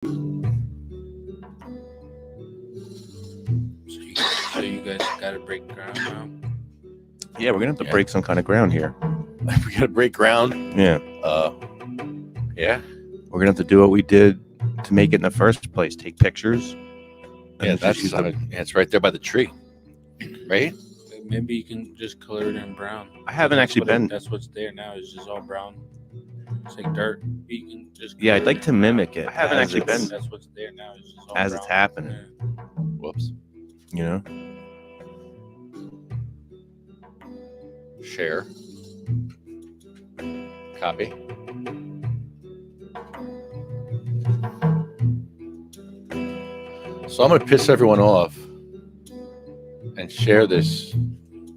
So you guys got to break ground now. Yeah, we're gonna have to break some kind of ground here. We gotta break ground. Yeah. Yeah. We're gonna have to do what we did to make it in the first place. Take pictures. Yeah, it's right there by the tree, right? Maybe you can just color it in brown. I haven't actually been. That's what's there now. It's just all brown. It's like dirt. You can just. Yeah, I'd like to mimic it. I haven't actually been. That's what's there now. It's just all as brown. it's happening. Yeah. Whoops. You know. Share. Copy. So I'm going to piss everyone off and share this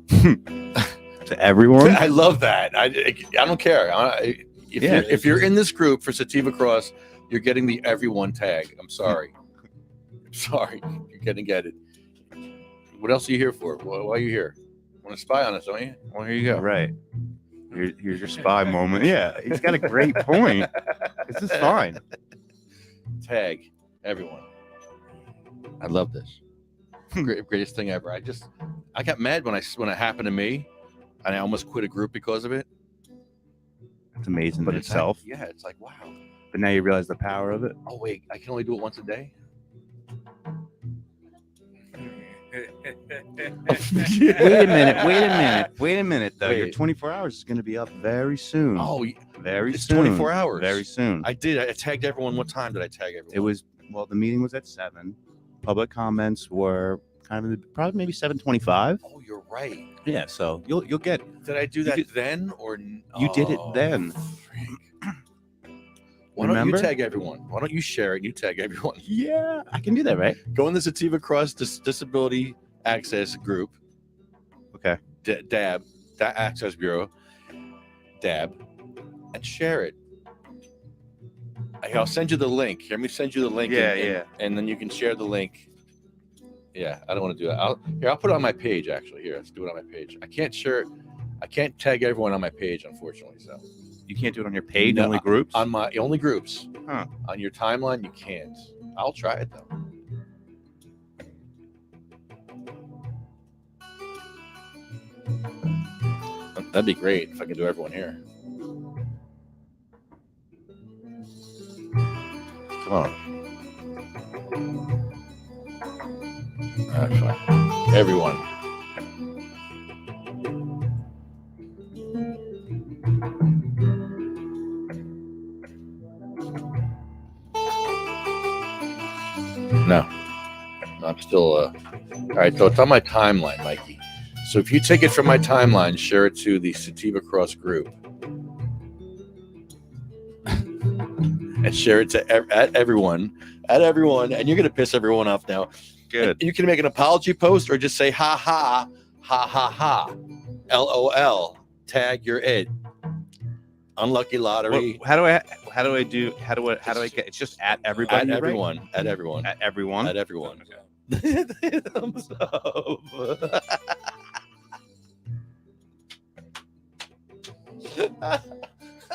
to everyone. I love that. I don't care. If you're in this group for Sativa Cross, you're getting the everyone tag. I'm sorry. Sorry. You're going to get it. What else are you here for? Why are you here? Want to spy on us, don't you? Well, here you go. Right. Here's your spy moment. Yeah, he's got a great point. This is fine. Tag everyone. I love this. Greatest thing ever. I got mad when it happened to me, and I almost quit a group because of it. It's amazing But in itself. It's like wow. But now you realize the power of it. Oh wait, I can only do it once a day. Wait a minute though. Wait. Your 24 hours is going to be up very soon. Oh, very it's soon. 24 hours. Very soon. I tagged everyone. What time did I tag everyone? It was the meeting was at 7. Public comments were kind of probably maybe 7:25. Oh, you're right. Yeah, so you'll get. Did I do that then or you did it then? Why don't you tag everyone? Why don't you share it and you tag everyone? Yeah, I can do that, right? Go in the Sativa Cross Disability Access Group. Okay. DAB, that Access Bureau, DAB, and share it. I'll send you the link. Let me send you the link. And then you can share the link. Yeah, I don't want to do that. I'll put it on my page, actually. Here, let's do it on my page. I can't share it. I can't tag everyone on my page, unfortunately. So you can't do it on your page, no, only groups? On my only groups. Huh. On your timeline, you can't. I'll try it, though. That'd be great if I could do everyone here. Come on. Actually, everyone. No, I'm still. All right, so it's on my timeline, Mikey. So if you take it from my timeline, share it to the Sativa Cross group, and share it to everyone, and you're gonna piss everyone off now. Good. You can make an apology post or just say ha ha ha ha ha, LOL. Tag your id. Unlucky lottery. How do I get? It's just at everybody. At everyone. At everyone. At everyone. At everyone. Thumbs up.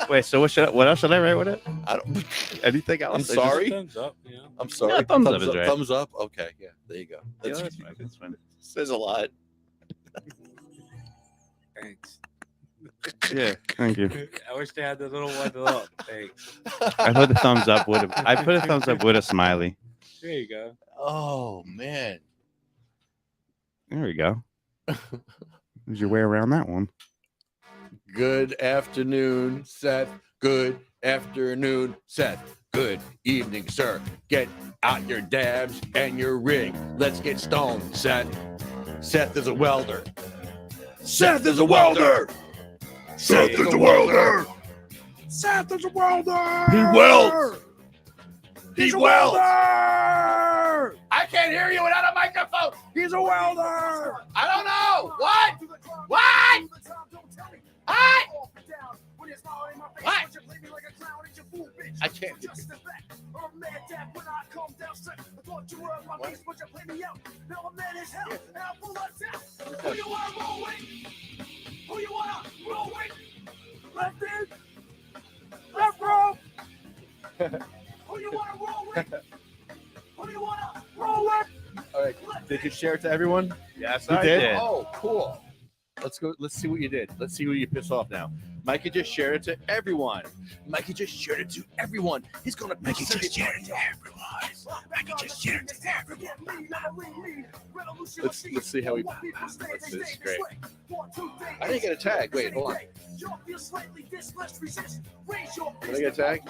Wait, so what else should I write with it? I don't. Anything else? I'm sorry. Thumbs up. Yeah. I'm sorry. Yeah, thumbs up is right. Thumbs up. Okay. Yeah. There you go. That's fine. That's fine. Says a lot. Thanks. Yeah. Thank you. I wish they had the little one up. Thanks. I put the thumbs up with a. I put a thumbs up with a smiley. There you go. Oh man. There we go. There's your way around that one. Good afternoon, Seth. Good afternoon, Seth. Good evening, sir. Get out your dabs and your rig. Let's get stoned, Seth. Seth is a welder. Seth is a welder. Seth is a welder. Seth is a welder. He welds. He's a welder. I can't hear you without a microphone. He's a welder. I don't know. What? What? What? I can't. Who you want to roll with? Who you want to roll with? Left in. Left row. Who you want to roll with? Did you share it to everyone? Yes, You I did? did. Oh, cool. Let's go. Let's see what you did. Let's see who you piss off now. Mikey just shared it to everyone. Mikey just shared it to everyone. He's gonna Mikey just shared it to everyone. Mikey just shared it to everyone. Let's see how he. Let's see. This is great. I didn't get a tag. Wait, hold on. Did I get a tag?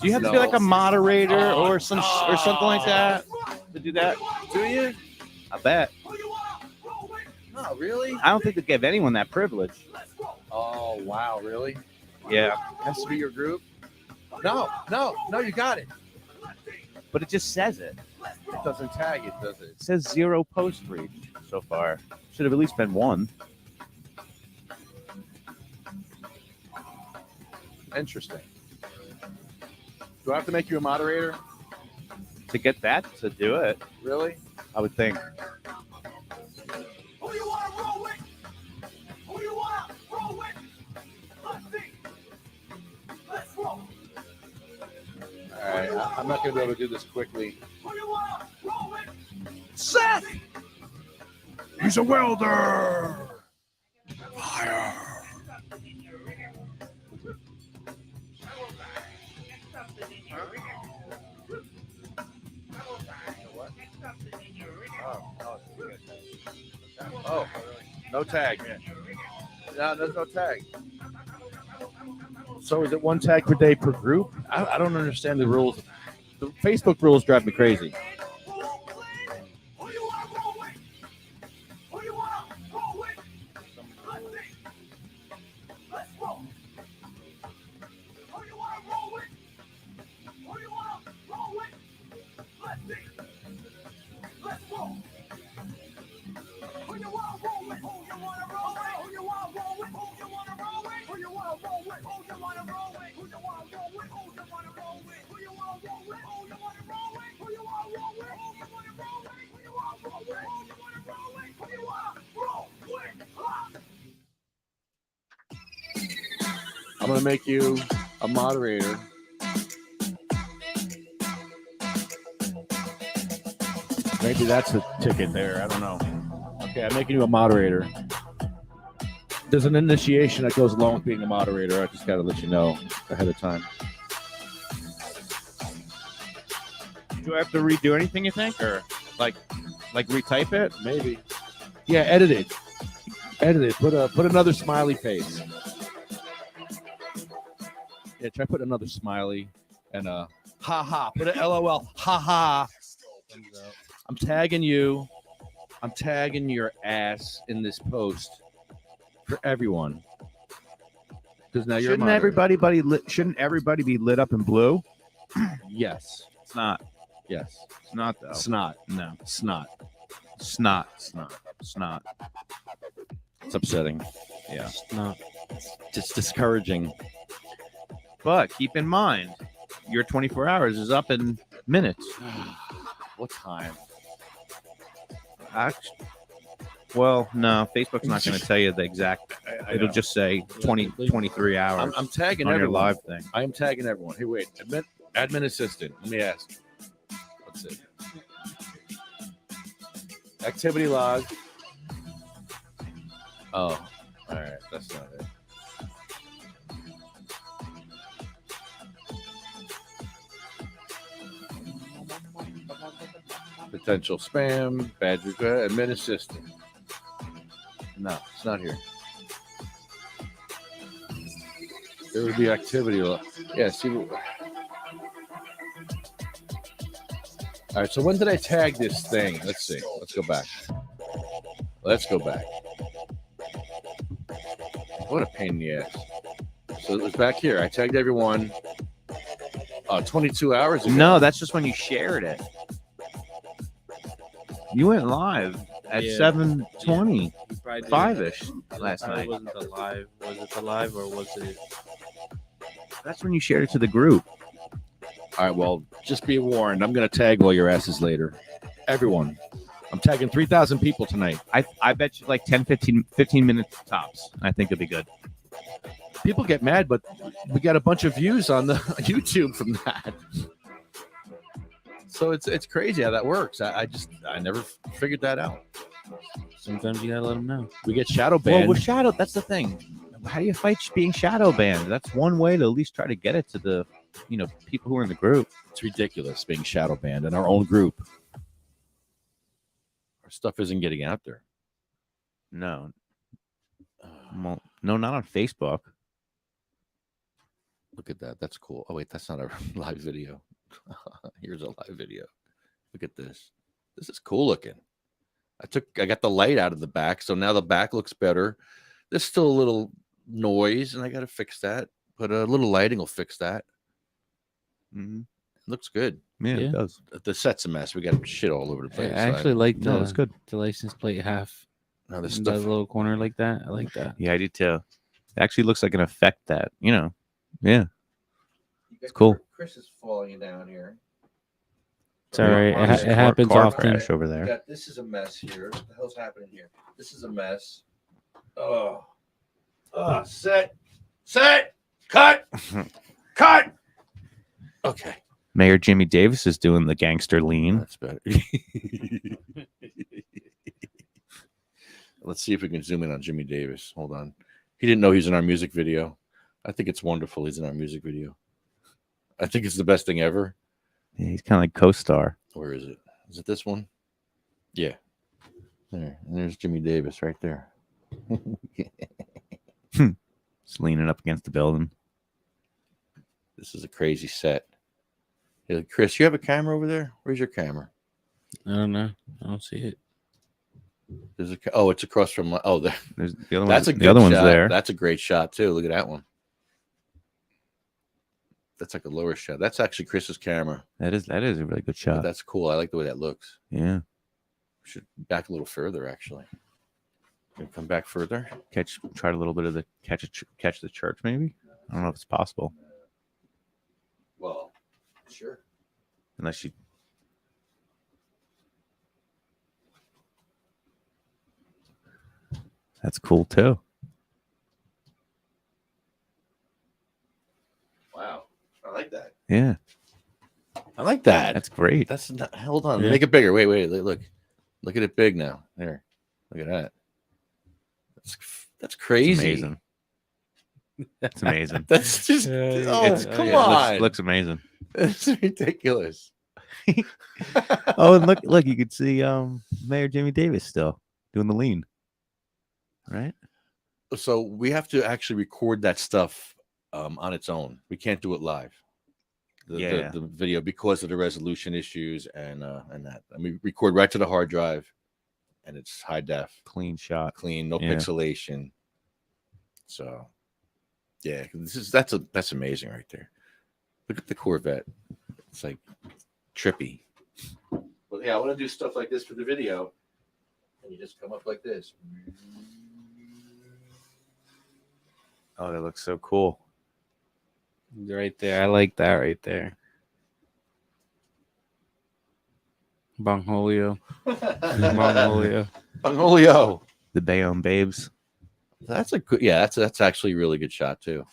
Do you have to be like a moderator or something like that to do that? Do you? I bet. No, really? I don't think they give anyone that privilege. Oh wow, really? Yeah, Has to be your group? No, you got it. but it just says it. It doesn't tag it, does it? It says 0 post reach so far. Should have at least been 1. Interesting. Do I have to make you a moderator? To get that to do it, Really? I would think. Who you wanna roll with? Who you wanna roll with? Let's see. Let's roll. All right, I'm not gonna be able to do this quickly. Who you wanna roll with? Seth! He's a welder! Fire! Oh, no tag. No, there's no tag. So is it 1 tag per day per group? I don't understand the rules. The Facebook rules drive me crazy. Who you wanna roll with? Who you wanna roll with? Let's see. Let's roll. Who you wanna roll with? Who you wanna roll with? Let's see. Let's roll. Who you wanna roll with? Who you wanna roll with? Who you wanna roll with? Who you wanna roll with? Who you wanna roll with? Who you wanna roll with? Who you wanna roll with? Who you wanna roll with? Who you wanna roll with? Who you wanna roll with? Who you wanna roll with? Who you wanna roll with? Who you wanna roll with? Who you wanna roll with? Who you wanna roll with? I'm going to make you a moderator. Maybe that's a ticket there. I don't know. Okay, I'm making you a moderator. There's an initiation that goes along with being a moderator. I just got to let you know ahead of time. Do I have to redo anything, you think? Or like retype it? Maybe. Yeah, edit it. Edit it. Put another smiley face. Yeah, try put another smiley and ha ha. Put an LOL. Ha ha. I'm tagging you. I'm tagging your ass in this post for everyone. Because now you're Shouldn't everybody be lit up in blue? Yes. It's not. Yes. It's not though. Snot. No. Snot. Snot. Snot. Snot. It's upsetting. Yeah. Snot. It's discouraging. But keep in mind, your 24 hours is up in minutes. What time? Well, no, Facebook's not going to tell you the exact. It'll just say 23 hours. I'm tagging on your everyone. live thing. I am tagging everyone. Hey, wait. Admin assistant. Let me ask. What's it? Activity log. Oh, all right. That's not it. Potential spam, bad request, admin assistant. No, it's not here. There would be activity. Yeah, see. All right, so when did I tag this thing? Let's see. Let's go back. Let's go back. What a pain in the ass. So it was back here. I tagged everyone 22 hours ago. No, that's just when you shared it. You went live at 7:20, 5-ish last night. It wasn't the live. Was it the live or was it? That's when you shared it to the group. All right, well, just be warned. I'm going to tag all your asses later. Everyone. I'm tagging 3,000 people tonight. I bet you like 10, 15 minutes tops. I think it'd be good. People get mad, but we got a bunch of views on the YouTube from that. So it's crazy how that works. I never figured that out. Sometimes you gotta let them know. We get shadow Well, banned. with shadow, that's the thing. How do you fight being shadow banned? That's one way to at least try to get it to the, people who are in the group. It's ridiculous being shadow banned in our own group. Our stuff isn't getting out there. No. Well, no, not on Facebook. Look at that. That's cool. Oh, wait, that's not a live video. Here's a live video. Look at this. This is cool looking. I got the light out of the back, so now the back looks better. There's still a little noise, and I got to fix that. But a little lighting will fix that. Mm-hmm. It looks good. Yeah, it does. The set's a mess. We got shit all over the place. I actually like the, it's good. the license plate half. Now this In stuff. that little corner like that. I like that. Yeah, I do too. It actually looks like an effect that, yeah. It's cool. Chris is falling down here. It's all right. There's It a happens car often. crash over there. This is a mess here. What the hell's happening here? This is a mess. Oh, set, cut, cut. Okay, Mayor Jimmy Davis is doing the gangster lean. that's better. Let's see if we can zoom in on Jimmy Davis. Hold on. He didn't know he's in our music video. I think it's wonderful he's in our music video. I think it's the best thing ever. Yeah, he's kind of like co-star. Where is it? Is it this one? Yeah. There. And there's Jimmy Davis right there. Just leaning up against the building. This is a crazy set. Hey, Chris, you have a camera over there? Where's your camera? I don't know. I don't see it. There's it's across from my. Oh, there. There's the other That's one. a good The other one's shot. there. That's a great shot too. Look at that one. That's like a lower shot. That's actually Chris's camera. That is a really good But shot. that's cool. I like the way that looks. Yeah. We should back a little further, actually. Can we come back further? Try a little bit of the catch the church, maybe. I don't know if it's possible. Well, sure. Unless you. That's cool too. Wow. I like that. Yeah, I like that. that's great. That's not, hold on. Yeah. Make it bigger. Wait. Look at it big now. There. Look at that. That's crazy. It's amazing. That's amazing. That's just come Yeah, on. looks amazing. It's ridiculous. Oh, and look, you could see Mayor Jimmy Davis still doing the lean. Right? So we have to actually record that stuff on its own. We can't do it live. The video because of the resolution issues and that. And we record right to the hard drive, and it's high def, Clean shot. clean, no Yeah. pixelation. So, yeah, that's amazing right there. Look at the Corvette. It's like trippy. But yeah, I want to do stuff like this for the video, and you just come up like this. Oh, that looks so cool. Right there. I like that right there. Bongholio. Bongholio. Bongholio. The Bayonne Babes. That's a good. Yeah, that's actually a really good shot too.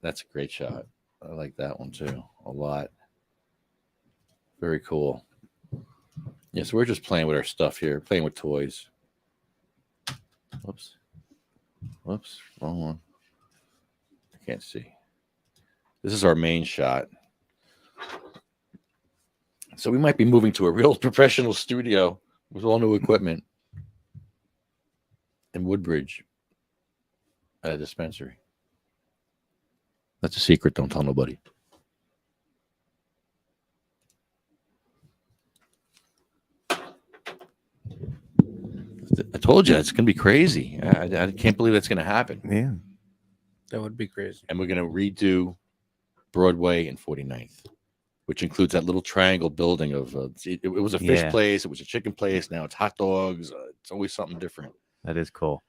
That's a great shot. I like that one too a lot. Very cool. Yeah, so we're just playing with our stuff here, playing with toys. Whoops, wrong one. I can't see. This is our main shot. So we might be moving to a real professional studio with all new equipment in Woodbridge at a dispensary. That's a secret. Don't tell nobody. I told you it's going to be crazy. I can't believe that's going to happen. Yeah. That would be crazy. And we're going to redo Broadway and 49th, which includes that little triangle building of it was a fish Yeah. place, it was a chicken place, now it's hot dogs. It's always something different. That is cool.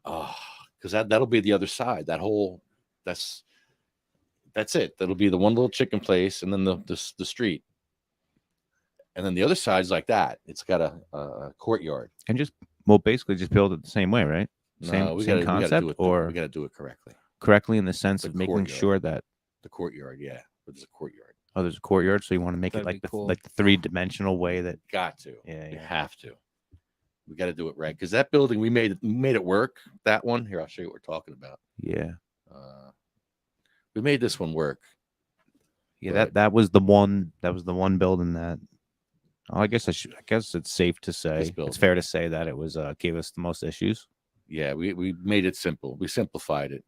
Because that'll be the other side. That's it. That'll be the one little chicken place, and then the street, and then the other side's like that. It's got a courtyard. And basically just build it the same way, right? Same concept, or we got to do it correctly. correctly in the sense The of making courtyard. sure that. The courtyard, yeah, but there's a courtyard. Oh, there's a courtyard, so you want to make That'd it like be cool. the 3-dimensional way that. Got to. Yeah, You yeah. have to. We got to do it right because that building we made it work. That one here, I'll show you what we're talking about. Yeah. We made this one work. Yeah, But- that was the one. That was the one building that. Oh, I guess it's safe to say. building. It's fair to say that it was gave us the most issues. Yeah, we made it simple. We simplified it.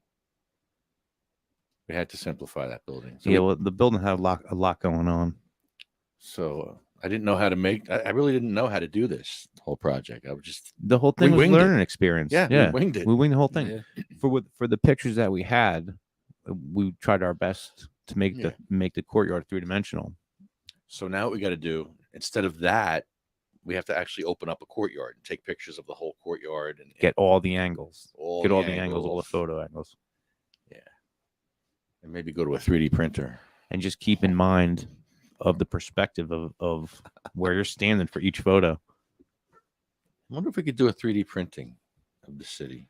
We had to simplify that building. So Yeah, we- well, the building had a lot going on. So I didn't know how to make. I really didn't know how to do this whole project. I was just The whole thing We was winged it. learning experience. yeah, yeah. we winged it. We winged the whole thing. Yeah. For the pictures that we had, we tried our best to make Yeah. the courtyard 3-dimensional. So now what we got to do instead of that, we have to actually open up a courtyard and take pictures of the whole courtyard and Get all the angles. all Get all the angles, all the photo angles. and maybe go to a 3D printer. And just keep in mind of the perspective of where you're standing for each photo. I wonder if we could do a 3D printing of the city.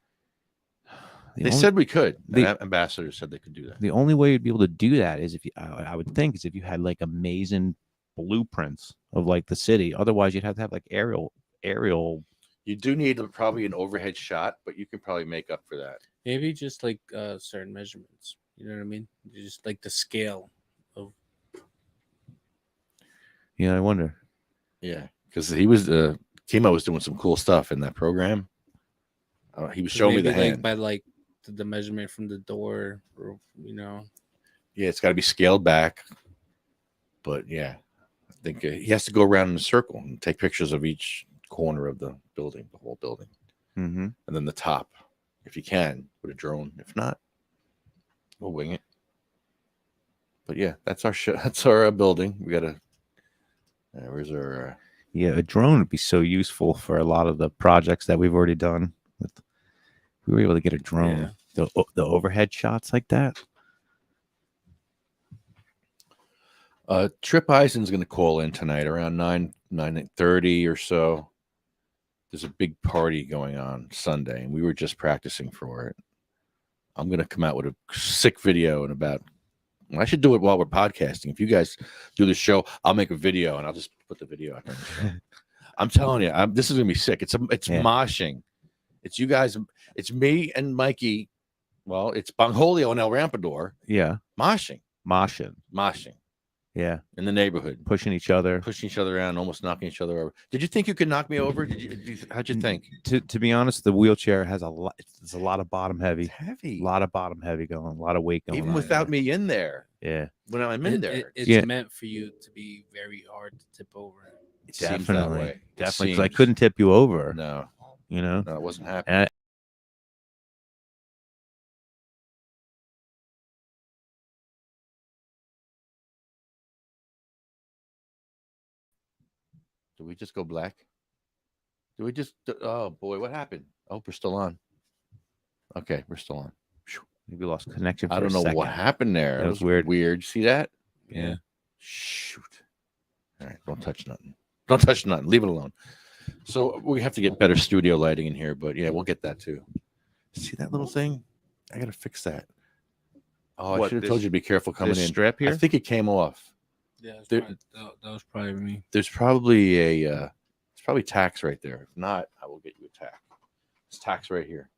The They only- said we could. the- The ambassador said they could do that. the only way you'd be able to do that is if you, I would think, is if you had like amazing blueprints of like the city. Otherwise, you'd have to have like aerial. You do need probably an overhead shot, but you can probably make up for that. Maybe just like certain measurements. You know what I mean? Just like the scale of. Yeah, I wonder. Yeah, because he was Kimo was doing some cool stuff in that program. He was showing me the maybe, like hand. by like the measurement from the door, or Yeah, it's got to be scaled back. But yeah, I think he has to go around in a circle and take pictures of each corner of the building, the whole building, Mm-hmm. and then the top, if you can, with a drone. If not, we'll wing it. But yeah, that's our that's our building. We got to. Where's our? Yeah, a drone would be so useful for a lot of the projects that we've already done. If we were able to get a drone, the overhead shots like that. Trip Eisen's going to call in tonight around 9:30 or so. There's a big party going on Sunday, and we were just practicing for it. I'm going to come out with a sick video in about. I should do it while we're podcasting. If you guys do the show, I'll make a video and I'll just put the video out there. I'm telling you, this is going to be sick. It's Yeah. moshing. It's you guys. It's me and Mikey. Well, it's Bongholio and El Rampador Yeah, moshing moshing. Yeah, in the neighborhood. pushing each other. Pushing each other around, almost knocking each other over. Did you think you could knock me over? How'd you think? To be honest, the wheelchair has a lot. It's a lot of bottom heavy. It's heavy. A lot of bottom heavy going. A lot of weight going. Even on without there. me in there. Yeah, When I'm in there, it's Yeah. meant for you to be very hard to tip over. it seems that definitely, way. It definitely. 'Cause I seems. couldn't tip you over. No, You know. no, it wasn't happening. And Did we just go black? Did we just? Oh boy, what happened? Oh, we're still on. Okay, we're still on. we lost connection. For I don't a know second. what happened there. That It was weird. Weird. See that? Yeah. Shoot. All right, don't touch nothing. Don't touch nothing. Leave it alone. So we have to get better studio lighting in here, but yeah, we'll get that too. See that little thing? I gotta fix that. Oh, I What, should have this- told you to be careful coming This in. strip here. I think it came off. Yeah, that's There- that was probably me. There's probably it's probably tax right there. If not, I will get you a tack. It's tax right here.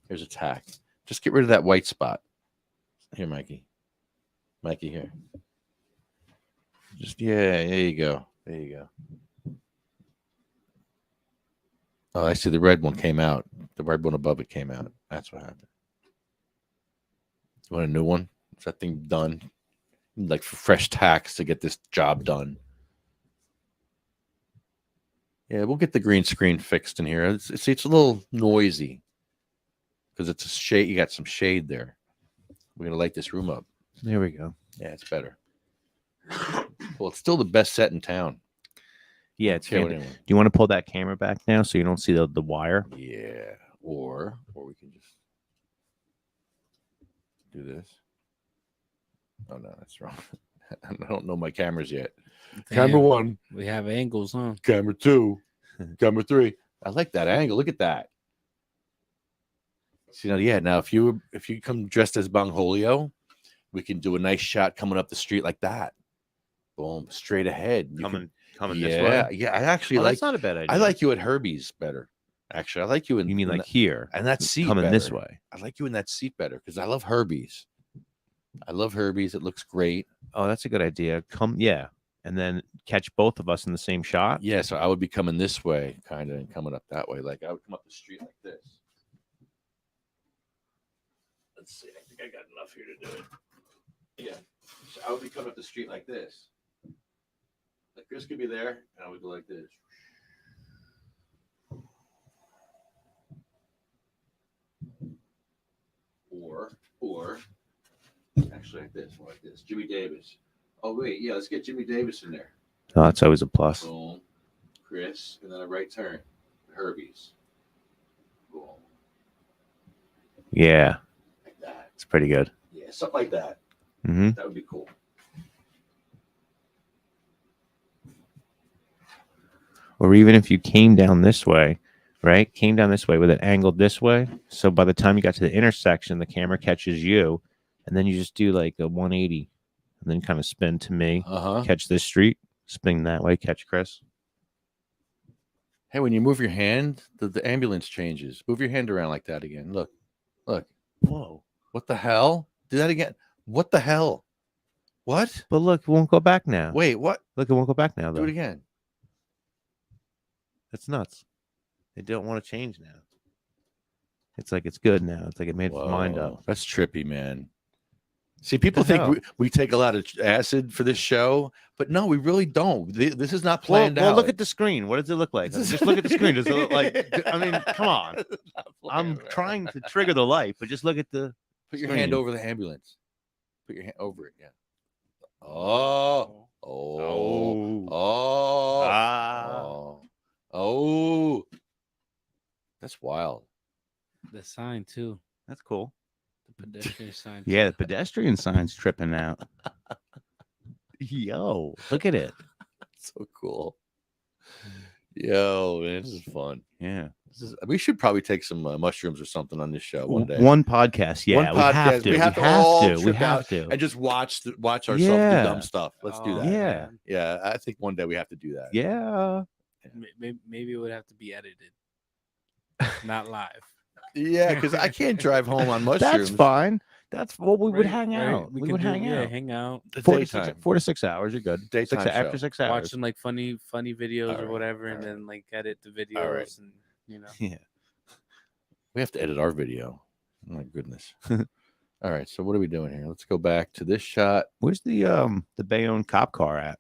Here's a tack. Just get rid of that white spot. Here, Mikey. Mikey, here. Just there you go. There you go. Oh, I see the red one came out. The red one above it came out. That's what happened. You want a new one? Is that thing done? Like fresh tacks to get this job done. Yeah, we'll get the green screen fixed in here. It's a little noisy because it's a shade. You got some shade there. We're gonna light this room up. There we go. Yeah, it's better. Well, it's still the best set in town. Yeah, it's Okay, good. anyway. Do you want to pull that camera back now so you don't see the wire? Yeah, or we can just do this. Oh no, that's wrong. I don't know my cameras yet. Camera Damn, one, we have angles, huh? camera two, camera three. I like that angle. Look at that. See now, yeah. Now, if you come dressed as Bongholio, We can do a nice shot coming up the street like that. Boom, straight ahead. You Coming can, this way. Yeah, I actually Oh, like. that's not a bad idea. I like you at Herbie's better. Actually, I like you in. You mean in like here and that seat coming better. this way? I like you in that seat better because I love Herbie's. I love Herbie's. It looks great. Oh, that's a good idea. Yeah, and then catch both of us in the same shot. Yeah, so I would be coming this way, kind of, and coming up that way. Like I would come up the street like this. Let's see. I think I got enough here to do it. Yeah, so I would be coming up the street like this. Like Chris could be there, and I would go like this. Or actually like this. Jimmy Davis. Oh wait, yeah, let's get Jimmy Davis in there. Oh, that's always a plus. Boom, Chris, and then a right turn. Herbie's. Boom. Yeah, Like that. it's pretty good. Yeah, something like that. Mm-hmm. That would be cool. Or even if you came down this way, right? Came down this way with it angled this way. So by the time you got to the intersection, the camera catches you, and then you just do like a 180, and then kind of spin to me, catch this street, spin that way, catch Chris. Hey, when you move your hand, the ambulance changes. Move your hand around like that again. Look. Whoa. What the hell? Do that again. What the hell? What? But look, it won't go back now. Wait, what? Look, it won't go back now, Do though. it again. That's nuts. They don't want to change now. It's like it's good now. It's like it made its mind up. That's trippy, man. See, people think we take a lot of acid for this show, but no, we really don't. This is not planned out. Well, look at the screen. What does it look like? Just look at the screen. Does it look like? I mean, come on. I'm trying to trigger the light, but just look at the. Put your hand over the ambulance. Put your hand over it. Yeah. Oh. That's wild. The sign too. That's cool. The pedestrian sign. Yeah, the pedestrian sign's tripping out. Yo, look at it. So cool. Yo, man, this is fun. Yeah. We should probably take some mushrooms or something on this show one day. One podcast. Yeah, we have to. We have to. And just watch ourselves do dumb stuff. Let's do that. Yeah. Man. Yeah, I think one day we have to do that. Yeah. Maybe it would have to be edited, not live. Yeah, because I can't drive home on mushrooms. That's fine. That's what we would hang Right. out. We could would do- hang yeah, out. hang out. The 4 to 6 hours. You're good. Daytime After show. 6 hours. Watching like funny videos All or right, whatever, all and right. then like edit the videos All right. and Yeah. We have to edit our video. Oh my goodness. All right, so what are we doing here? Let's go back to this shot. Where's the Bayonne cop car at?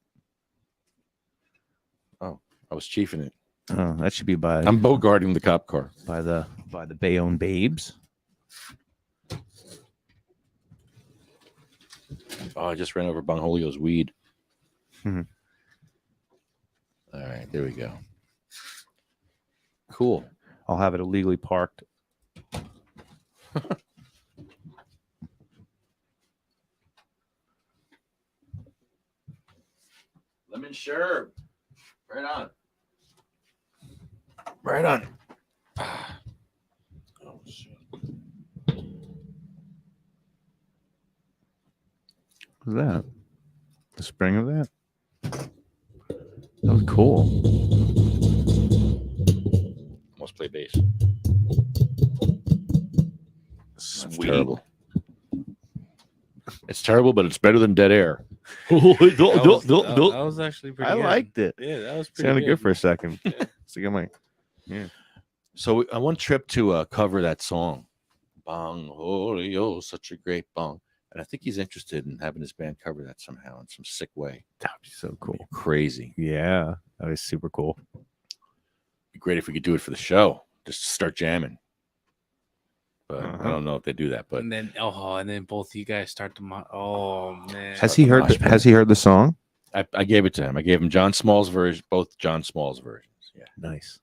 I was chiefing it. Oh, that should be by I'm bogarting the cop car. by the Bayonne babes. Oh, I just ran over Bongholio's weed. Mhm. All right, there we go. Cool. I'll have it illegally parked. Lemon sherbet. Right on. Right on. Oh, shit. What's that? The spring of that? That was cool. Almost play bass. That's Sweet. terrible. It's terrible, but it's better than dead air. that was actually pretty. I good. liked it. Yeah, that was pretty Sounded good for a second. So I'm like, So I want Trip to cover that song. Bong, holy, oh, such a great bong. And I think he's interested in having his band cover that somehow in some sick way. that'd be so cool. Crazy. Yeah, that was super cool. Be great if we could do it for the show. Just start jamming. But I Uh-huh. don't know if they do that. But And then both you guys start to. Oh man. Has he heard? mosh pit. Has he heard the song? I gave it to him. I gave him John Small's version, both John Small's versions. Yeah. Nice.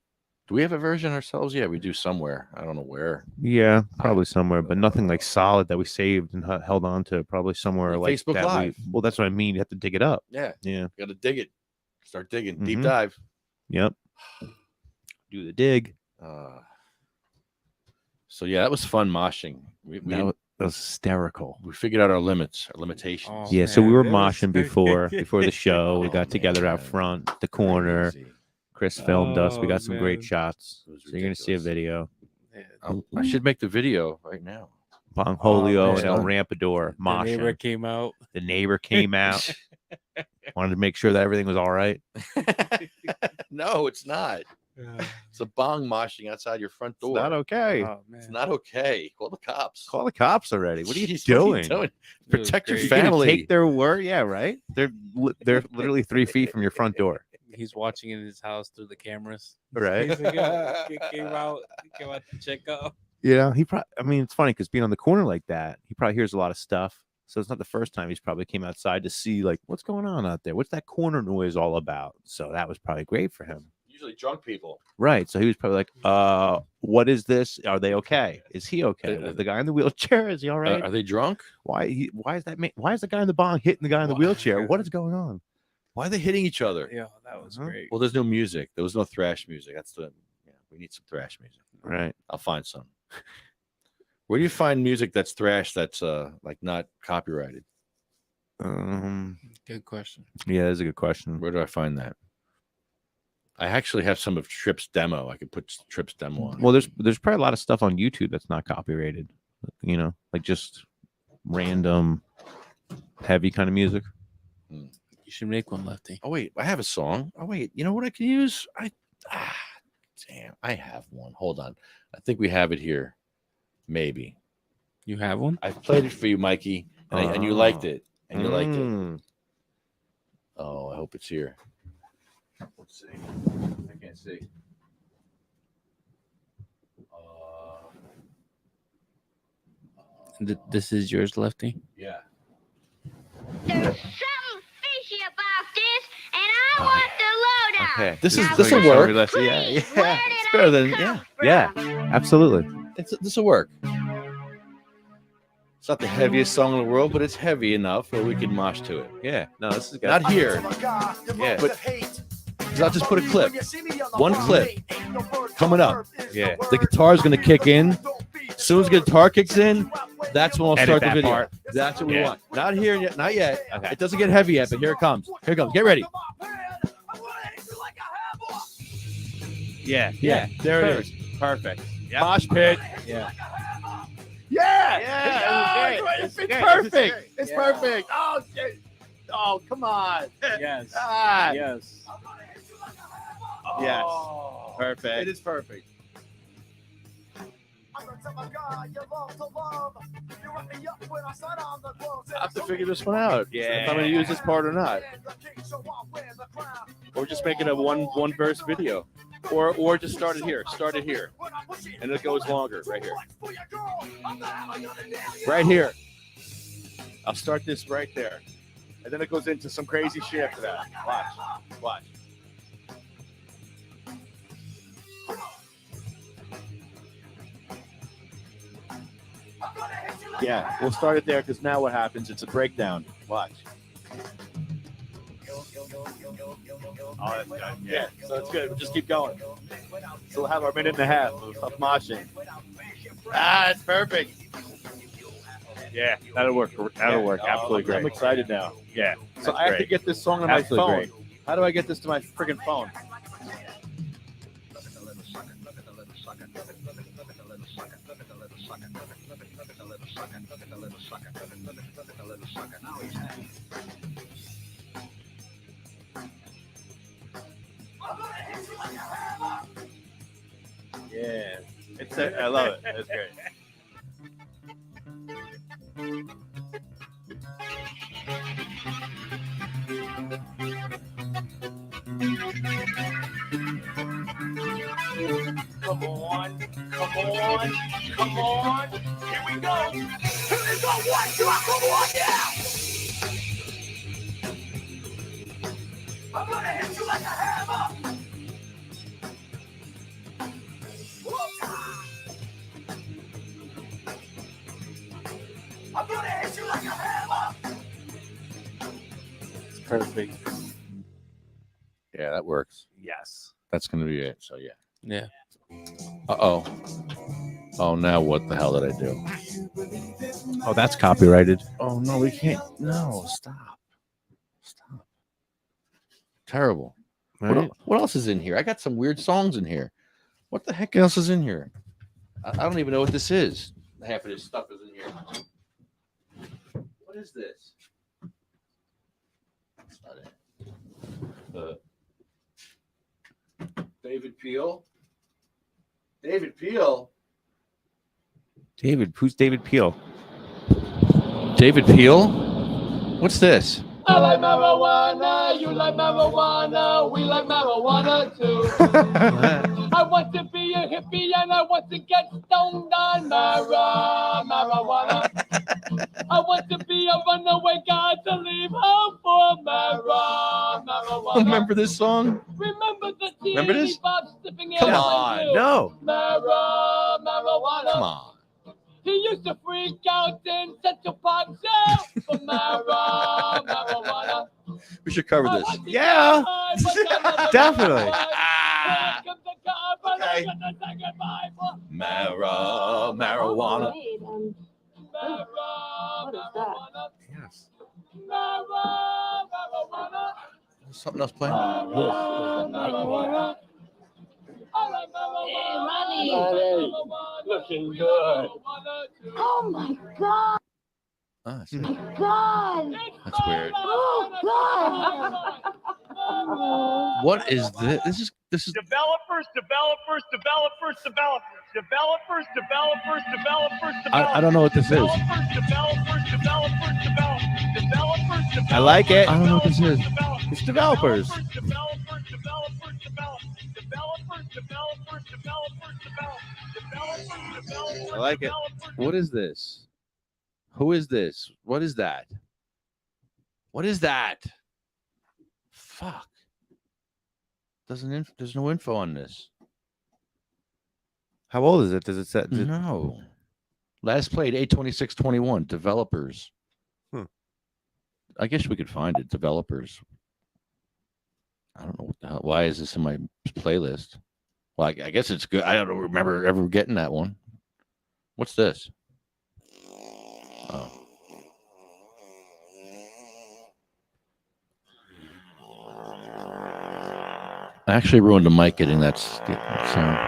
Do we have a version ourselves? Yeah, we do somewhere. I don't know where. Yeah, probably somewhere, but nothing like solid that we saved and held on to. Probably somewhere like Facebook that Live. Well, that's what I mean. You have to dig it up. Yeah. Yeah. Got to dig it. Start digging. Deep Mhm. dive. Yep. Do the dig. So yeah, that was fun moshing. We That was hysterical. We figured out our limits, our limitations. Oh, Yeah, so we were man, it was- moshing before the show. We Oh, got together out man. front, the corner. Crazy. Chris filmed us. We Oh, got some great man. shots. It was So you're gonna see a ridiculous. video. Yeah. I should make the video right now. Bong Holio man. and El Rampador The neighbor moshing. came out. The neighbor came out. Wanted to make sure that everything was all right. No, it's not. It's a bong moshing outside your front door. It's not okay. Oh It's man. not okay. Call the cops. Call the cops already. What are you Jeez, doing? It was Protect your great. You're gonna family. take their word? Yeah, right. They're literally 3 feet from your front door. He's watching in his house through the cameras. Right. He's like, "Oh, he came out to check out. Yeah, he probably. I mean, it's funny because being on the corner like that, he probably hears a lot of stuff. So it's not the first time he's probably came outside to see like what's going on out there. What's that corner noise all about? So that was probably great for him. Usually drunk people. Right. So he was probably like, what is this? Are they okay? Is he okay? The guy in the wheelchair, is he all right? Are they drunk? Why is the guy in the bong hitting the guy in the Why? wheelchair? What is going on? Why are they hitting each other? Yeah, that was Uh-huh. great. Well, there's no music. There was no thrash music. That's the we need some thrash music. Right. I'll find some. Where do you find music that's thrash that's like not copyrighted? Good question. Yeah, that's a good question. Where do I find that? I actually have some of Tripp's demo. I could put Tripp's demo on. Well, there's probably a lot of stuff on YouTube that's not copyrighted. You know, like just random heavy kind of music. You should make one, Lefty. Oh wait, I have a song. Oh wait, you know what I can use? Damn, I have one. Hold on. I think we have it here. Maybe. You have one? I played it for you, Mikey, and you liked it. And you liked it. Mm. Oh, I hope it's here. Let's see. I can't see. This is yours, Lefty. Yeah. There's something fishy about this, and I want the lowdown. Okay. This is Now, this will Show me work. less- Yeah, please, yeah. where did It's better I than come Yeah. from? Absolutely. This will work. It's not the heaviest song in the world, but it's heavy enough where we can mosh to it. Yeah. No, this is good. Not here. Yeah. But I'll just put a clip. One clip coming up. Yeah. The guitar is going to kick in. As soon as the guitar kicks in, that's when I'll Edit start the that video. part. That's what we Yeah. want. Not here yet. Not yet. Okay. It doesn't get heavy yet, but here it comes. Here it comes. Get ready. Yeah. Yeah. There it is. Perfect. Yep. Mosh pit. Yeah. Yeah. Yeah, It's great. perfect. It's Yeah. perfect. Oh, shit. Oh, come on. Yes. Ah. Yes. Yes. Oh. Perfect. It is perfect. I have to figure this one out. Yeah. If I'm going to use this part or not. Or just make it a one verse video. Or just start it here. Start it here. And it goes longer right here. Right here. I'll start this right there. And then it goes into some crazy shit after that. Watch. Watch. Yeah, we'll start it there because now what happens? It's a breakdown. Watch. Oh, that's good. Yeah, so it's good. We'll just keep going. So we'll have our minute and a half of moshing. Ah, it's perfect. Yeah. That'll work. That'll work. Absolutely great. I'm excited now. Yeah. So I have to get this song on my Absolutely phone. great. How do I get this to my friggin' phone? Yeah. I love it. That's great. Come on, come on, come on. Here we go. Here we go. 1, 2, come on, yeah. I'm gonna hit you like a hammer. I'm gonna hit you like a hammer. It's perfect. Yeah, that works. Yes. That's going to be it. So, yeah. Yeah. Uh-oh. Oh, now what the hell did I do? Oh, that's copyrighted. Oh no, we can't. No, stop. Terrible. Right? What else is in here? I got some weird songs in here. What the heck else is in here? I don't even know what this is. Half of this stuff is in here. What is this? That's not it. David Peel. David Peel. Who's David Peel? David Peel? What's this? I like marijuana, you like marijuana, we like marijuana too. I want to be a hippie and I want to get stoned on marijuana. I want to be a runaway guy to leave home for marijuana. Remember this song? Remember the Remember this? Bob sniffing Come air on, with you. No. Marijuana. Come on. He used to freak out in Central Park Jail for marijuana. We should cover this. Yeah. Definitely. Okay. Marijuana. Yes. Something else playing? Hey, Ronnie. Looking good. Oh my God. Ah, Oh my God. that's weird. Oh God. What is this? This is Developers. I don't know what this is. I like it. I don't know what this is. It's developers. I like it. What is this? Who is this? What is that? What is that? Fuck. There's no info on this. How old is it? Does it say? No. Last played 8/26/21. Developers. I guess we could find it. Developers. I don't know what the hell. Why is this in my playlist? Well, I guess it's good. I don't remember ever getting that one. What's this? Oh. I actually ruined the mic getting that sound.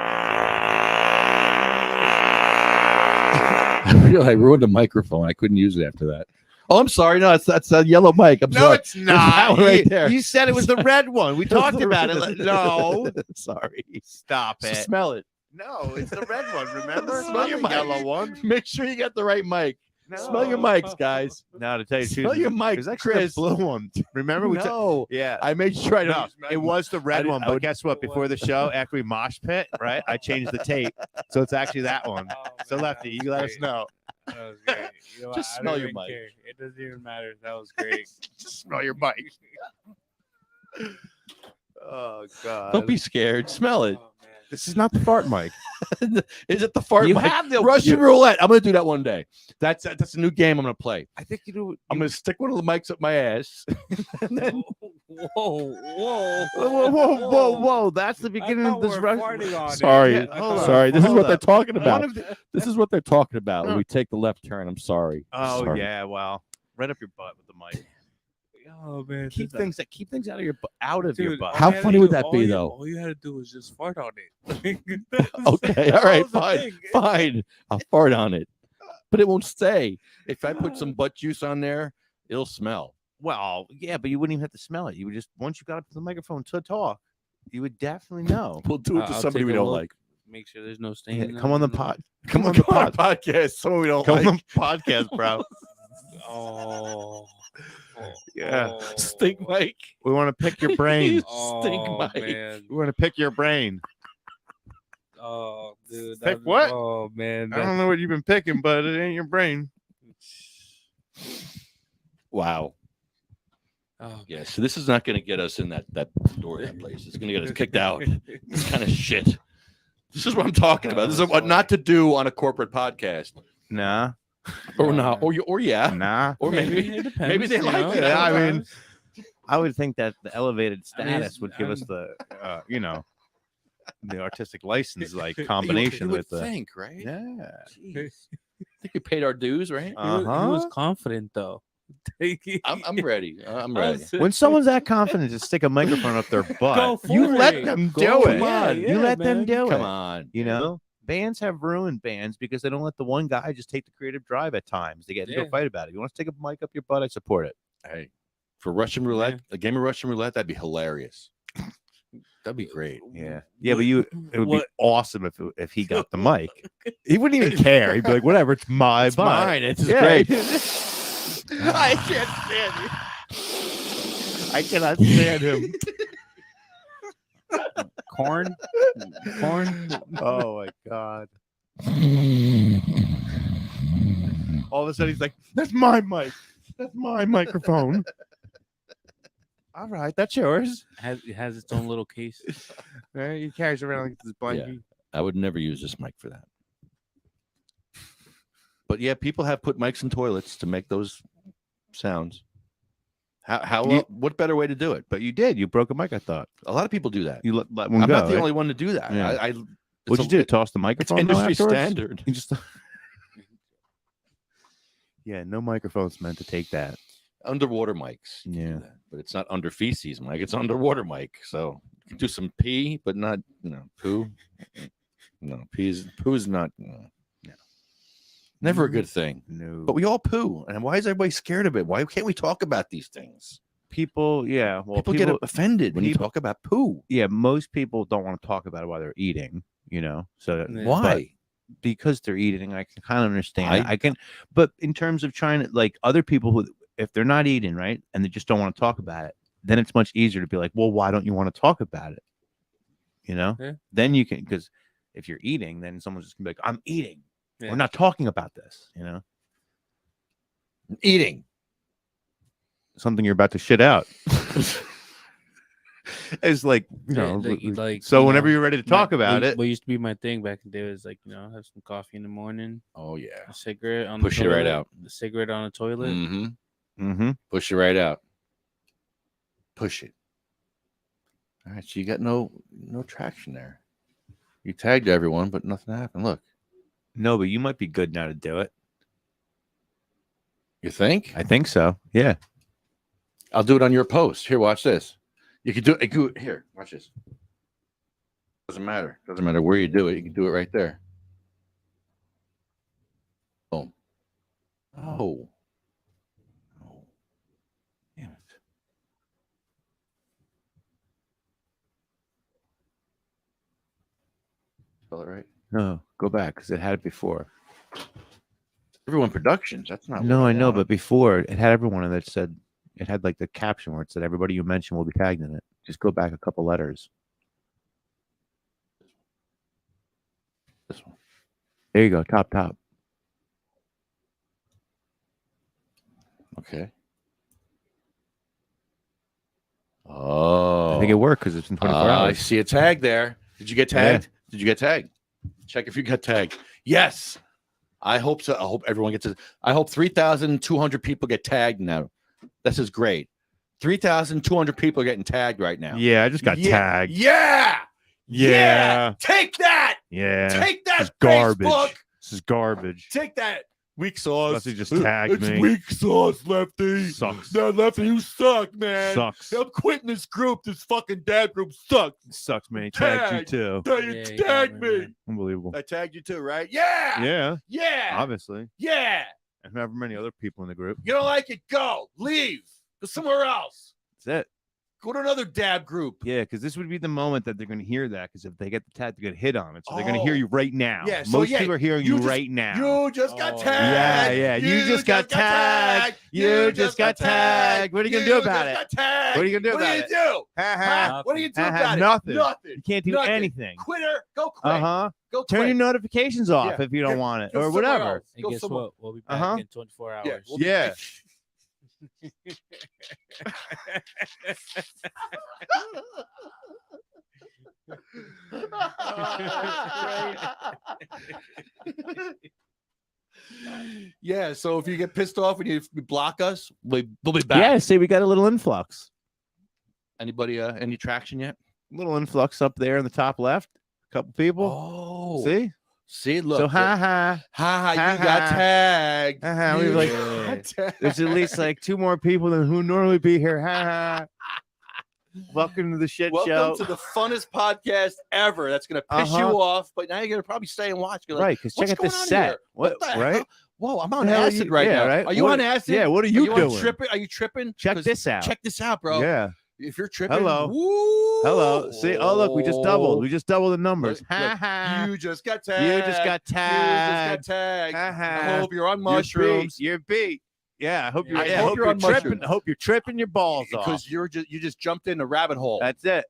I ruined the microphone. I couldn't use it after that. Oh, I'm sorry. No, that's a yellow mic. I'm sorry. it's There's that one right there. You said it was the red one. We talked about it. No. Sorry. Stop it. Just smell it. No, it's the red one. Remember? Smell your Not the mic. yellow one. Make sure you got the right mic. No. Smell your mics, guys. No, to tell you the Smell truth, your mic, it was actually Chris. the blue one. Remember we? No, Yeah. I made sure I No, don't. it was the red one. I But would- guess what? Before the show, after we mosh pit, right? I changed the tape, so it's actually that one. So Lefty, you let us know. That was great. You know what? Just I smell don't your even mic. care. It doesn't even matter. That was great. Just smell your mic. Oh God! Don't be scared. Smell it. Oh, man. This is not the fart mic. Is it the fart You mic? have the Russian roulette. I'm gonna do that one day. That's a new game I'm gonna play. I think you do. I'm gonna stick one of the mics up my ass. And then, Whoa! That's the beginning of this Russian. sorry, Yeah, hold on, sorry. This is hold what they're up. talking One about. of the- This is what they're talking about when No. we take the left turn. I'm sorry. Oh Sorry. yeah, well, right up your butt with the mic. Oh man, Keep this- things out of your out of your Dude, butt. How all you had funny to would do- that all be, you- though? All you had to do was just fart on it. Okay, all That right, was the fine, thing. fine. I'll fart on it, but it won't stay. If I put some butt juice on there, it'll smell. Well, yeah, but you wouldn't even have to smell it. You would just once you got up to the microphone to talk, you would definitely know. We'll do it to I'll somebody take we a don't look. like. Make sure there's no stain. Yeah, in come it. on the pod. Come on the Come on, pod. podcast. Someone we don't Come on like. the podcast, bro. Oh. Yeah. Oh. Stink mic. We want to pick your brain. Stink Oh, mic. man. We want to pick your brain. Oh, dude. Pick that- what? Oh, man. I don't know what you've been picking, but it ain't your brain. Wow. Oh, Yeah. So this is not going to get us in that door of that place. It's going to get us kicked out. This kind of shit. This is what I'm talking about. This is what not to do on a corporate podcast, Nah, or not, or yeah, nah. or maybe it depends, maybe they you like know, it. Yeah, I mean, sometimes. I would think that the elevated I mean, status would give us the, the artistic license, like You combination would with the. think, right? Yeah. Jeez. think we paid our dues, right? He was Uh-huh. confident though. I'm ready. I'm ready. When someone's that confident to stick a microphone up their butt, for you let it. them Go do for it. it. You Yeah, let them man. do it. Come on. You know, bands have ruined bands because they don't let the one guy just take the creative drive at times. They get into a Yeah. fight about it. You want to stick a mic up your butt, I support it. Hey, for Russian roulette, Yeah. a game of Russian roulette, that'd be hilarious. That'd be great. Yeah. Yeah, but it would be What- awesome if he got the mic. He wouldn't even care. He'd be like, whatever, it's my It's butt. mine. It's Yeah. great. I can't stand you. I cannot stand him. corn. Oh my god. All of a sudden he's like, that's my mic. That's my microphone. All right, that's yours. It has its own little case. Right? He carries around like this blanket. I would never use this mic for that. But yeah, people have put mics in toilets to make those sounds. What better way to do it? But you did. You broke a mic, I thought. A lot of people do that. You let one I'm go. not the right? only one to do that. Yeah. It's What'd you do? Toss the It's microphone? industry afterwards? standard. You just yeah, no microphone's meant to take that. Underwater mics. You can do Yeah. that. But it's not under feces mic. It's underwater mic. So you can do some pee, but not poo. No, poo's not. No. Never a good thing. No. But we all poo. And why is everybody scared of it? Why can't we talk about these things? people, yeah, well, People get offended when you talk about poo. yeah, most people don't want to talk about it while they're eating, So Yeah. Why? because they're eating, I can kind of understand. I- I can, but in terms of trying to, like, other people who, if they're not eating, right, and they just don't want to talk about it, then it's much easier to be like, well, why don't you want to talk about it? Yeah. Then you can, because if you're eating, then someone's just gonna be like, I'm eating. Yeah. We're not talking about this, Eating. something you're about to shit out. It's like, so whenever you're ready to talk about it, What used to be my thing back in the day was like, have some coffee in the morning, Oh yeah. a cigarette on Push the it toilet, right out. the cigarette on the toilet. Mm-hmm. Push it right out. Push it. All right. So you got no traction there. You tagged everyone, but nothing happened. Look. no, but you might be good now to do it. You think? I think so. Yeah. I'll do it on your post. Here, watch this. You can do it. Here, watch this. Doesn't matter. Doesn't matter where you do it. You can do it right there. Boom. Oh. Oh. Damn it. Spell it right. No, go back because it had it before. Everyone Productions. That's not. No, what I know, want. but before it had everyone that said it had like the caption where it said everybody you mentioned will be tagged in it. Just go back a couple letters. This one. There you go, top. Okay. Oh. I think it worked because it's in 24 I hours. see a tag there. Did you get tagged? Did you get tagged? Check if you got tagged. Yes. I hope so. I hope everyone gets it. I hope 3,200 people get tagged now. This is great. 3,200 people are getting tagged right now. Yeah, I just got tagged. Yeah. Yeah. Take that. Yeah. Take that. This is garbage. Facebook. This is garbage. Take that. Weak sauce. Unless he just tagged it's me. weak sauce, Lefty. Sucks. No, Lefty, you suck, man. Sucks. I'm quitting this group. This fucking dad group sucks. Sucks, man. He tagged you Tag. too. You Yeah, tagged yeah, me. man. Unbelievable. I tagged you too, right? Yeah. Yeah, Yeah. obviously. Yeah. And however many other people in the group. You don't like it? Go. Leave. Go somewhere else. That's it. Go to another dab group. Yeah, because this would be the moment that they're going to hear that. Because if they get the tag, they're going to hit on it. So they're going to hear Oh. you right now. Yeah, so Most yeah, people are hearing you you just- right now. You just got Oh. tagged. Yeah. You just got tagged. You just got tagged. What are you going to do about it? Got tagged. What are you gonna do What about do it? you do? Ha Huh? What do you do Ha, about it? nothing. Nothing. You can't do Nothing. anything. Quitter. Go quit. Go Turn quit. your notifications off Yeah. if you don't want it Go or somewhere whatever. else. And Go guess somewhere. what? We'll be back Uh-huh. in 24 hours. Yeah. we'll be- Yeah. Yeah, so if you get pissed off and you block us, we'll be back. Yeah, see, we got a little influx. Anybody any traction yet? Little influx up there in the top left. A couple people. Oh. See? See, look. So ha, you ha, got ha. tagged. We were like, got tagged. there's at least like 2 more people than who normally be here. Welcome to the shit Welcome show. to the funnest podcast ever. That's going to piss you off, but now you're going to probably stay and watch. You're like, Right, because check out this set. Here? What the right? hell? Whoa, I'm on The hell acid right now. right? Are you on acid? Yeah, what are you doing? Tripping? Are you tripping? Check 'Cause this out. Check this out, bro. Yeah. If you're tripping, Hello. woo, Hello. See, oh look, we just doubled. We just doubled the numbers. Look, you just got tagged. You just got tagged. You just got tagged. Ha-ha. I hope you're on mushrooms. You're beat. Yeah, I hope you're. I yeah, hope hope you're you're on tripping. mushrooms. I hope you're tripping your balls off. Because you just jumped in a rabbit hole. That's it.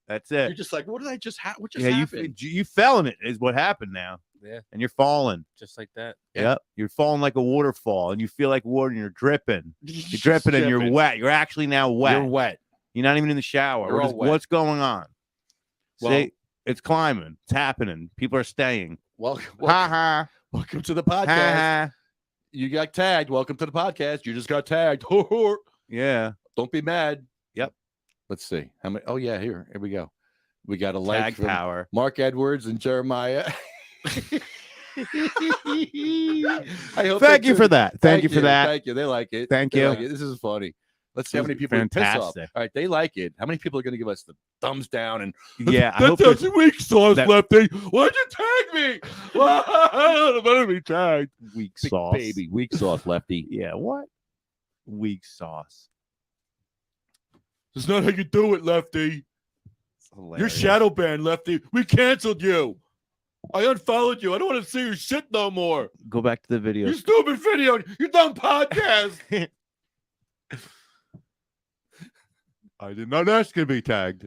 That's it. You're just like, what did I just what just yeah, happened? you fell in it is what happened now. Yeah, and you're falling just like that. Yep, you're falling like a waterfall, and you feel like water, and you're dripping. You're dripping, and you're wet. You're actually now wet. You're wet. You're not even in the shower. You're all wet. What's going on? Well, See, it's climbing. It's happening. People are staying. Welcome to the podcast. Ha. You got tagged. Welcome to the podcast. You just got tagged. Yeah. Don't be mad. Yep. Let's see. How many? Oh, yeah. Here we go. We got a like Tag from power. Mark Edwards and Jeremiah. Thank you for that. Thank you for that. Thank you. They like it. Thank They you. like it. This is funny. Let's see how This many is people we piss off. fantastic. All right, they like it. How many people are going to give us the thumbs down? And Yeah, I hope that's weak sauce, that- Lefty. Why'd you tag me? I better be tagged. weak Big sauce. baby, weak sauce, Lefty. Yeah, what? Weak sauce. That's not how you do it, Lefty. You're Hilarious. shadow banned, Lefty. We canceled you. I unfollowed you. I don't want to see your shit no more. Go back to the video. You stupid video. You dumb podcast. I did not ask to be tagged.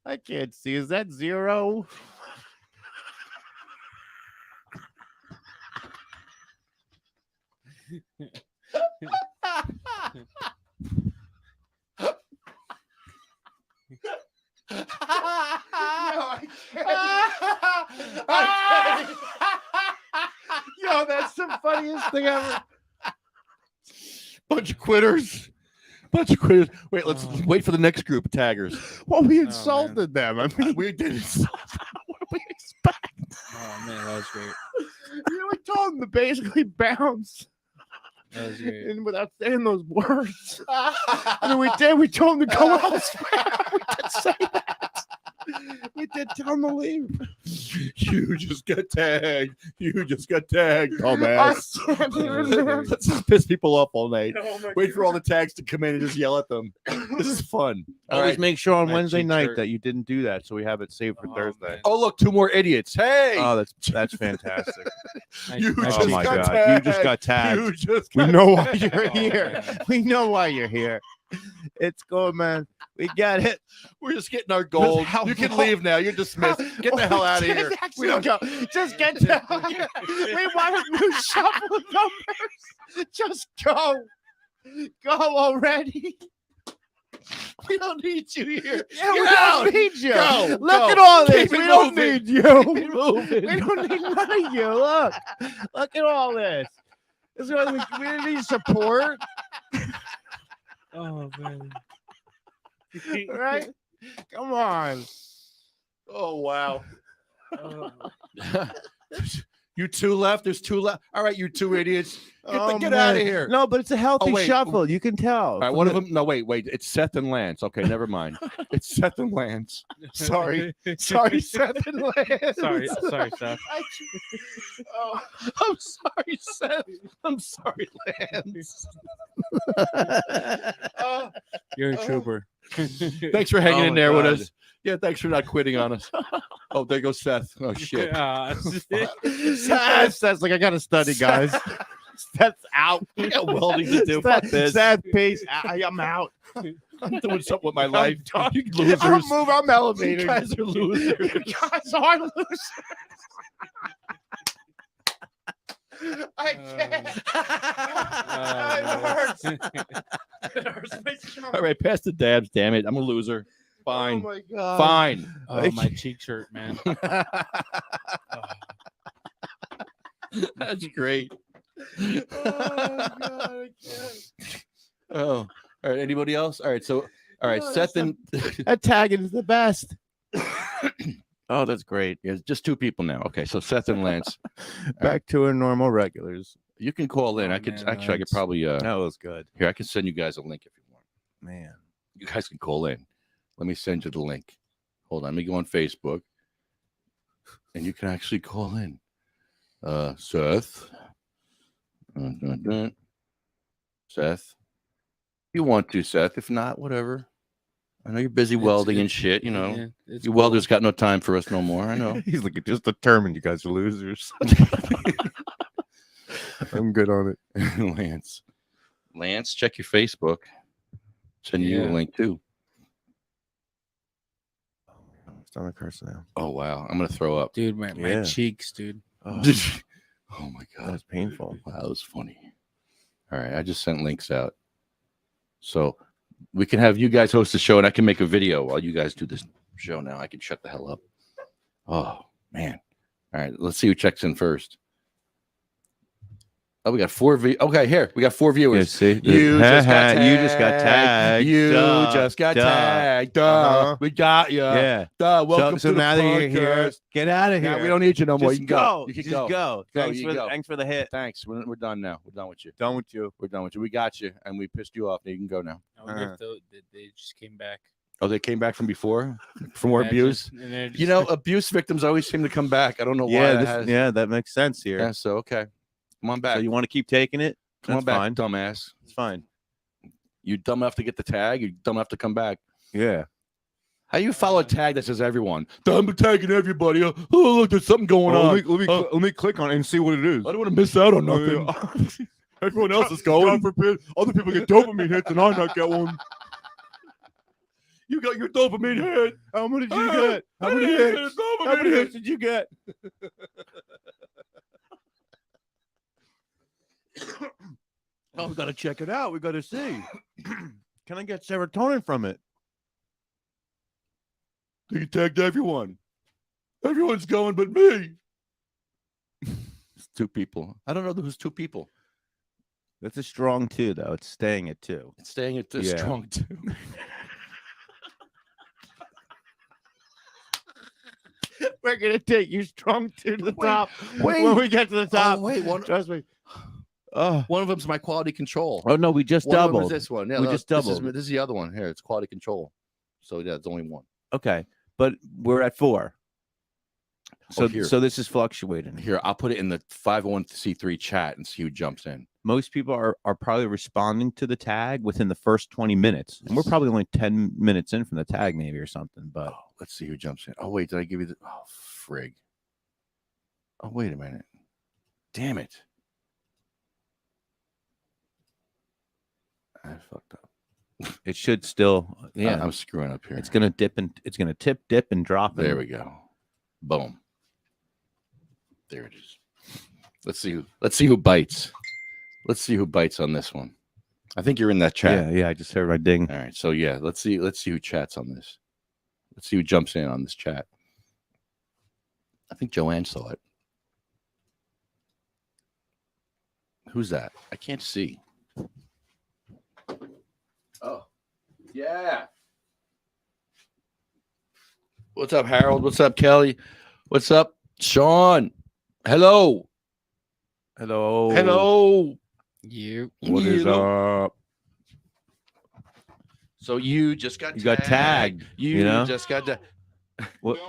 I can't see. Is that 0? Yo, that's the funniest thing ever. Bunch of quitters. Wait, let's wait for the next group of taggers. Well, we insulted them. I mean, We did insult. what do we expect? Oh man, that was great. We told them to basically bounce That was great. and without saying those words. And then we did. We told them to go elsewhere. We did say that. We did tell them to leave. You just got tagged. Oh man. I can't even remember. Let's just piss people off all night. Oh my Wait for all the tags to come in and just yell at them. This is fun. All Always right. make sure on My Wednesday cheeks night hurt. that you didn't do that, so we have it saved for Oh, Thursday. man. Oh, look, 2 more idiots. Hey. Oh, that's fantastic. You My just Oh cheeks my got god, tagged. you just got tagged. You just We got know why tagged. you're Oh, here. man. We know why you're here. It's good, man. We got it. We're just getting our gold. How You can long- leave now. You're dismissed. Get the hell out of here. We don't go. Just get the hell out. We want a new shuffle of numbers. Just go. Go already. We don't need you here. Yeah, we Get out. don't need you. Go, Look go. at all this. Keep it We don't moving. need you. Keep it moving. We don't need none of you. Look at all this. This is what we didn't need support, Oh man. right? Come on. Oh, wow. Oh, You 2 left. There's 2 left. All right, you 2 idiots. Get man. out of here. No, but it's a healthy wait. shuffle. You can tell. All right, one of them. No, wait. It's Seth and Lance. Okay, never mind. It's Seth and Lance. Sorry, Seth and Lance. sorry, Seth. Oh, I'm sorry, Seth. I'm sorry, Lance. You're a trooper. Thanks for hanging Oh in my there with God. us. Yeah, thanks for not quitting on us. Oh, there goes Seth. Oh shit. Seth's like, I gotta study, guys. Seth's out. I got welding to do. Fuck this. Seth, peace. I'm out. I'm doing something with my life. done. You losers. I'm You elevating. guys are losers. You guys are losers. I can't. It hurts. It hurts my stomach. All right, pass the dabs. Damn it, I'm a loser. Fine. Oh my god. Fine. Oh, my cheeks hurt, man. That's great. Oh god, I can't. Oh, all right. Anybody else? All right. So, all All right, Seth and that tagging is the best. Oh, that's great. yeah, just 2 people now. Okay, so Seth and Lance, Back to our normal regulars. you can call in. Oh, I could man, actually, I could Lance. probably That was good, here. I can send you guys a link if you want. man. You guys can call in. Let me send you the link. Hold on, let me go on Facebook, and you can actually call in. Seth, Seth, if you want to, Seth. If not, whatever. I know you're busy welding and shit. You know, Yeah, it's you cool. welders got no time for us no more. I know. He's like, just determined you guys are losers. I'm good on it. Lance, check your Facebook. Send you a Yeah. link too. Stomach hurts now. Oh wow, I'm gonna throw up. Dude, my Yeah. cheeks, dude. Oh, Oh my god, that's painful. wow, that was funny. All right, I just sent links out, so we can have you guys host the show, and I can make a video while you guys do this show. Now I can shut the hell up. Oh man! All right, let's see who checks in first. Oh, we got 4 Okay, here we got 4 viewers. see, You just got tagged. you just got tagged. You Duh, just got duh. tagged. Duh. Uh-huh. We got you. Yeah. Welcome so to the now that you're here, podcast. get out of here. Now we don't need you no more. Just You can go. You can Just go. go. Go, Thanks, you for go. thanks for the hit. Thanks. We're done now. We're done with you. Done with you. We're done with you. We got you, and we pissed you off. Now you can go now. I wonder if they just came back. Oh, they came back from before for more Imagine, abuse. and they're You just- know, abuse victims always seem to come back. I don't know why. Yeah, that has. yeah, that makes sense here. Yeah, so okay. Come on back. So you want to keep taking it? Come on That's back, fine. dumbass. It's fine. You dumb enough to get the tag. You dumb enough to come back. Yeah. How you follow a tag that says everyone? I'm tagging everybody. Oh, look, there's something going on. Let me click on it and see what it is. I don't want to miss out on nothing. Everyone else is going. God forbid, other people get dopamine hits and I not get one. You got your dopamine hit. How many did you Hey, get? How I many didn't get hits? a dopamine How many hit. hits did you get? Oh, we got to check it out. We got to see. Can I get serotonin from it? You tagged everyone. Everyone's going but me. It's 2 people. I don't know who's 2 people. That's a strong 2, though. It's staying at 2. It's staying at this Yeah. strong 2. We're gonna take you strong 2 to the Wait, top. wait. When we get to the top, Oh, wait, trust me. Oh, one of them's my quality control. no, we just One of them is doubled. this one. Yeah, We look, just This doubled. is the other one here. It's quality control. So yeah, it's only 1. Okay, but we're at 4. So, here. so this is fluctuating. Here, I'll put it in the 501c3 chat and see who jumps in. Most people are probably responding to the tag within the first 20 minutes, and we're probably only 10 minutes in from the tag, maybe or something. But Oh, let's see who jumps in. Oh wait, did I give you the? Oh frig. Oh wait a minute. Damn it. I fucked up. it should still, yeah, I'm screwing up here. it's gonna dip and it's gonna dip and drop. There we go. Boom. There it is. Let's see who bites. Let's see who bites on this one. I think you're in that chat. Yeah, I just heard my ding. All right. So yeah, let's see who chats on this. Let's see who jumps in on this chat. I think Joanne saw it. Who's that? I can't see. Oh, yeah. What's up, Harold? What's up, Kelly? What's up, Sean? Hello. Hello. Hello. You. What is Hello. up? So you just got You got tagged, You, you know? just got tagged. What?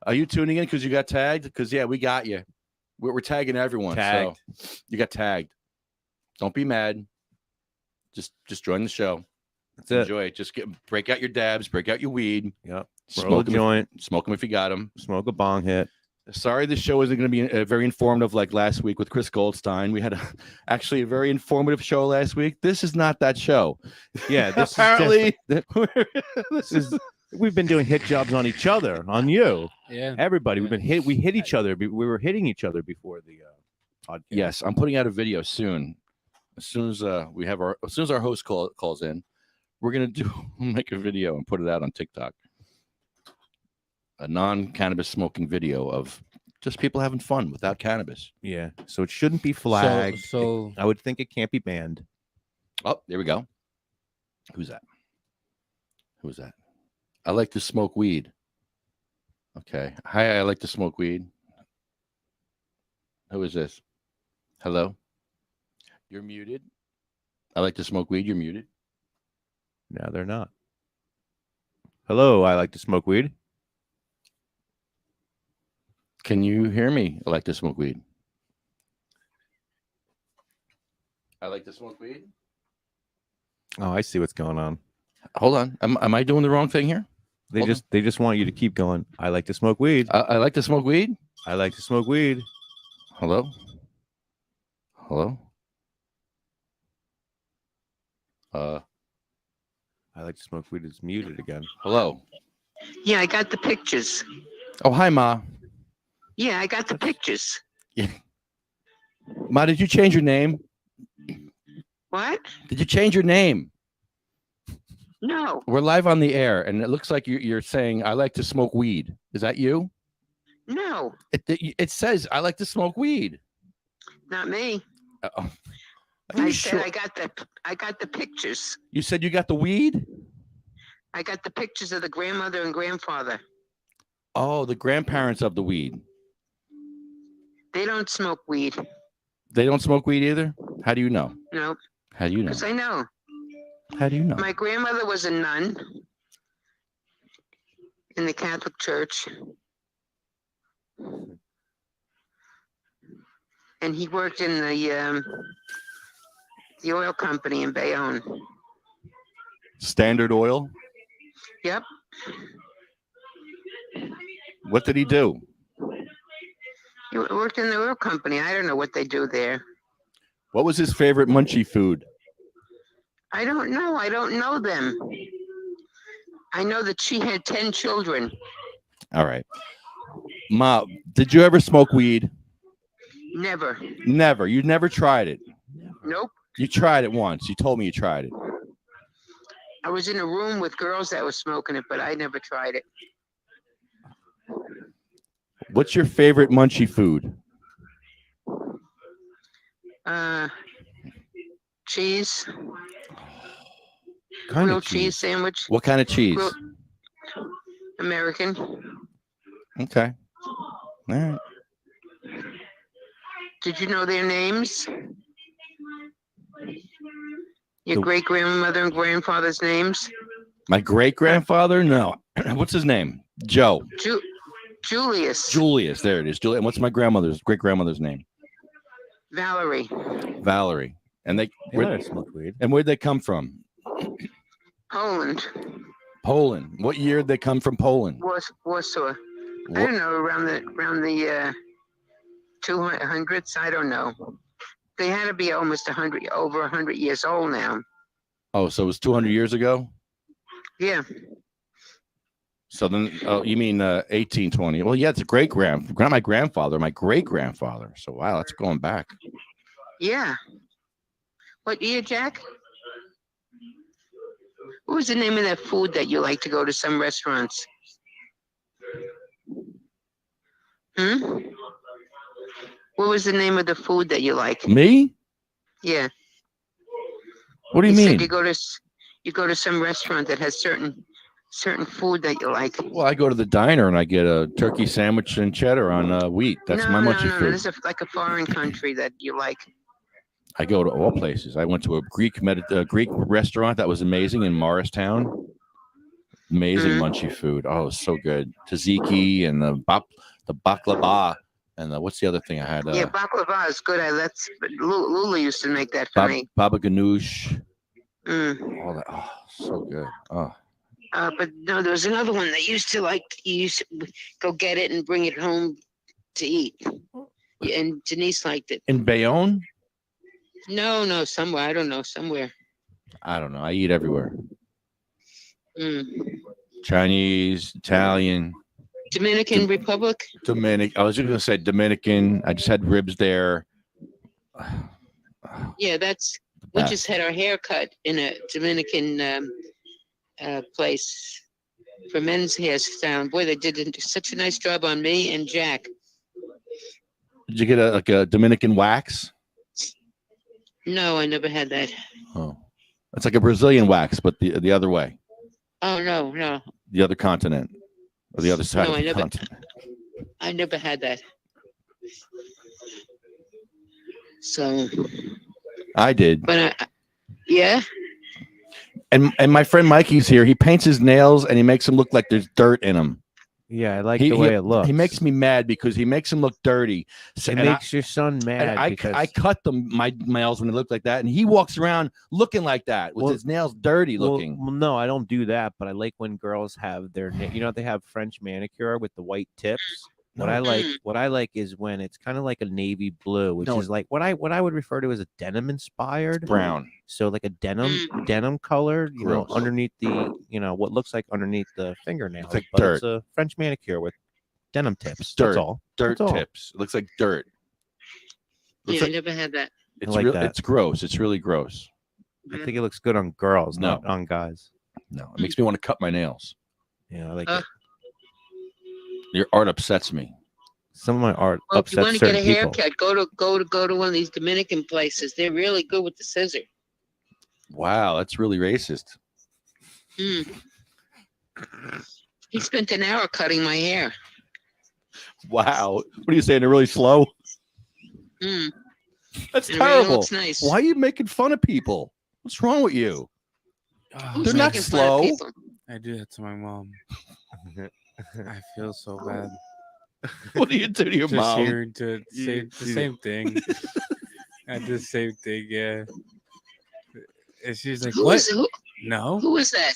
Are you tuning in because you got tagged? Because yeah, we got you. We're tagging everyone. Tagged. So you got tagged. Don't be mad. Just join the show. That's it. Enjoy it. Just break out your dabs, break out your weed, Yep. Roll a smoke them, joint, smoke them if you got them. smoke a bong hit. Sorry, this show isn't going to be very informative like last week with Chris Goldstein. We had actually a very informative show last week. This is not that show. Yeah, this Apparently, this is. We've been doing hit jobs on each other, on you, Yeah. everybody. We've been hit. We hit each other. We were hitting each other before the podcast. yes, I'm putting out a video soon. As soon as as soon as our host calls in, we're gonna make a video and put it out on TikTok. A non-cannabis smoking video of just people having fun without cannabis. Yeah. So it shouldn't be flagged. So I would think it can't be banned. Oh, there we go. Who's that? Who's that? I like to smoke weed. Okay. Hi, I like to smoke weed. Who is this? Hello? You're muted. I like to smoke weed. You're muted. No, they're not. Hello, I like to smoke weed. Can you hear me? I like to smoke weed. I like to smoke weed. Oh, I see what's going on. Hold on. Am I doing the wrong thing here? They Hold just want you to keep going. I like to smoke weed. I like to smoke weed. I like to smoke weed. Hello? Hello? I like to smoke weed. It's muted again. Hello? Yeah, I got the pictures. Oh, hi, Ma. Yeah, I got the pictures. Ma, did you change your name? What? Did you change your name? No, We're live on the air, and it looks like you're saying, I like to smoke weed. Is that you? no, It says, I like to smoke weed. not me. Are I you said sure? I got the pictures. You said you got the weed? I got the pictures of the grandmother and grandfather. Oh, the grandparents of the weed. They don't smoke weed. They don't smoke weed either? How do you know? No, How do you know? because I know. How do you know? My grandmother was a nun in the Catholic Church. And he worked in the oil company in Bayonne. Standard Oil? Yep. What did he do? He worked in the oil company. I don't know what they do there. What was his favorite munchie food? I don't know. I don't know them. I know that she had 10 children. All right. Ma, did you ever smoke weed? Never. Never. You never tried it. Nope. You tried it once. You told me you tried it. I was in a room with girls that were smoking it, but I never tried it. What's your favorite munchie food? Cheese, Kind grilled of cheese sandwich, What kind of cheese? Grilled- American. Okay. All right. Did you know their names? Your The- great grandmother and grandfather's names? My great grandfather? No. What's his name? Joe. Julius. Julius. There it is. Julius. And what's my grandmother's great grandmother's name? Valerie. Valerie. And They let us smoke weed. where'd they come from? Poland. Poland. What year did they come from Poland? Warsaw. I don't know, around the 200s. I don't know. They had to be almost over 100 years old now. Oh, so it was 200 years ago? Yeah. So then, oh, you mean 1820? Well, yeah, it's a my grandfather, my great grandfather. So wow, that's going back. Yeah. What year, Jack? What was the name of that food that you like to go to some restaurants? What was the name of the food that you like? Me? Yeah. What do you He mean? said you go to some restaurant that has certain food that you like. Well, I go to the diner and I get a turkey sandwich and cheddar on wheat. That's my munchie food. This is like a foreign country that you like. I go to all places. I went to a Greek restaurant that was amazing in Morristown. Amazing munchie food. Oh, it was so good. Tzatziki and the baklava and what's the other thing I had? Yeah, baklava is good. Lula used to make that for me. Baba ganoush. Mm. All that. Oh, so good. Oh. But no, there was another one that used to go get it and bring it home to eat. Yeah, and Denise liked it. In Bayonne? No, somewhere. I don't know, somewhere. I don't know. I eat everywhere. Mm. Chinese, Italian. Dominican Republic? I was just going to say Dominican. I just had ribs there. Yeah, we just had our hair cut in a Dominican place for men's hairstyle. Boy, they did such a nice job on me and Jack. Did you get a Dominican wax? No, I never had that. Oh, it's like a Brazilian wax, but the other way. Oh no, no, The other continent, or the other side No, of I the never- continent. I never had that. So, I did. but yeah. And my friend Mikey's here. He paints his nails and he makes them look like there's dirt in them. Yeah, I like the way it looks. He makes me mad because he makes them look dirty. So, It and makes your son mad because I cut them my nails when they look like that, and he walks around looking like that with his nails dirty looking. Well, no, I don't do that, but I like when girls have their, they have French manicure with the white tips. What I like is when it's kind of like a navy blue, which is like what I would refer to as a denim inspired brown. So like a denim color, Gross. underneath the, what looks like underneath the fingernail. It's like but dirt. It's a French manicure with denim tips. Dirt. That's all. Dirt That's all. tips. It looks like dirt. Yeah, I never had that. It's like that. It's gross. It's really gross. I think it looks good on girls, No. not on guys. No, it makes me want to cut my nails. Yeah, I like it. Your art upsets me. Some of my art Well, if you want upsets to get a certain people. haircut, go to one of these Dominican places. They're really good with the scissor. Wow, that's really racist. He spent an hour cutting my hair. Wow. What are you saying? They're really slow? That's It really terrible. looks nice. Why are you making fun of people? What's wrong with you? Who's They're not making fun of slow. people? I do that to my mom. I feel so bad. What do you do to your Just mom? hearing to say the same thing. I did the same thing, yeah. And she's like, Who "What? is who? No? Who is that?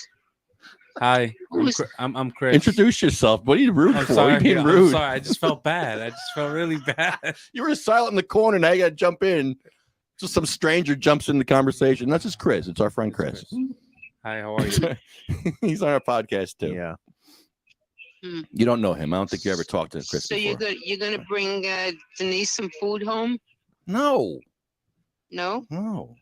Hi, Who is- I'm Chris. Introduce yourself. What are you rude I'm for? sorry. What are you being I'm rude? sorry. I just felt bad. I just felt really bad. You were silent in the corner. Now you got to jump in. Just some stranger jumps in the conversation. That's just Chris. It's our friend Chris. Hi, how are you? He's on our podcast too. Yeah. You don't know him. I don't think you ever talked to Chris So before. you're gonna bring Denise some food home? No. No? No.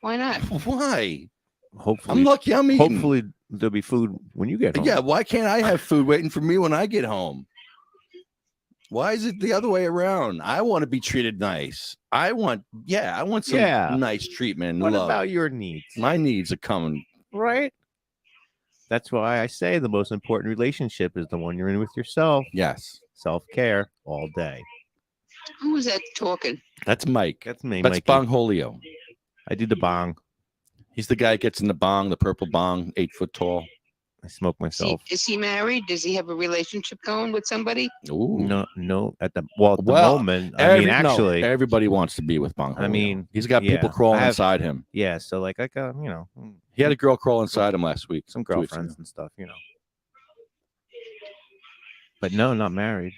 Why not? Why? Hopefully, I'm lucky I'm eating. hopefully there'll be food when you get home. Yeah, why can't I have food waiting for me when I get home? Why is it the other way around? I want to be treated nice. I want some nice treatment and What love. about your needs? My needs are coming. Right. That's why I say the most important relationship is the one you're in with yourself. Yes. Self-care all day. Who was that talking? That's Mike. That's me, That's Mikey. Bong Holio. I do the bong. He's the guy that gets in the bong, the purple bong, 8 foot tall. I smoke myself. Is he married? Does he have a relationship going with somebody? Ooh. No. At the Well, moment, I mean, actually, everybody wants to be with Bong Holio. I mean, he's got people yeah, crawling I have- inside him. yeah. So like, I got He had a girl crawl inside him last week. some 2 weeks girlfriends ago. and stuff, But no, not married.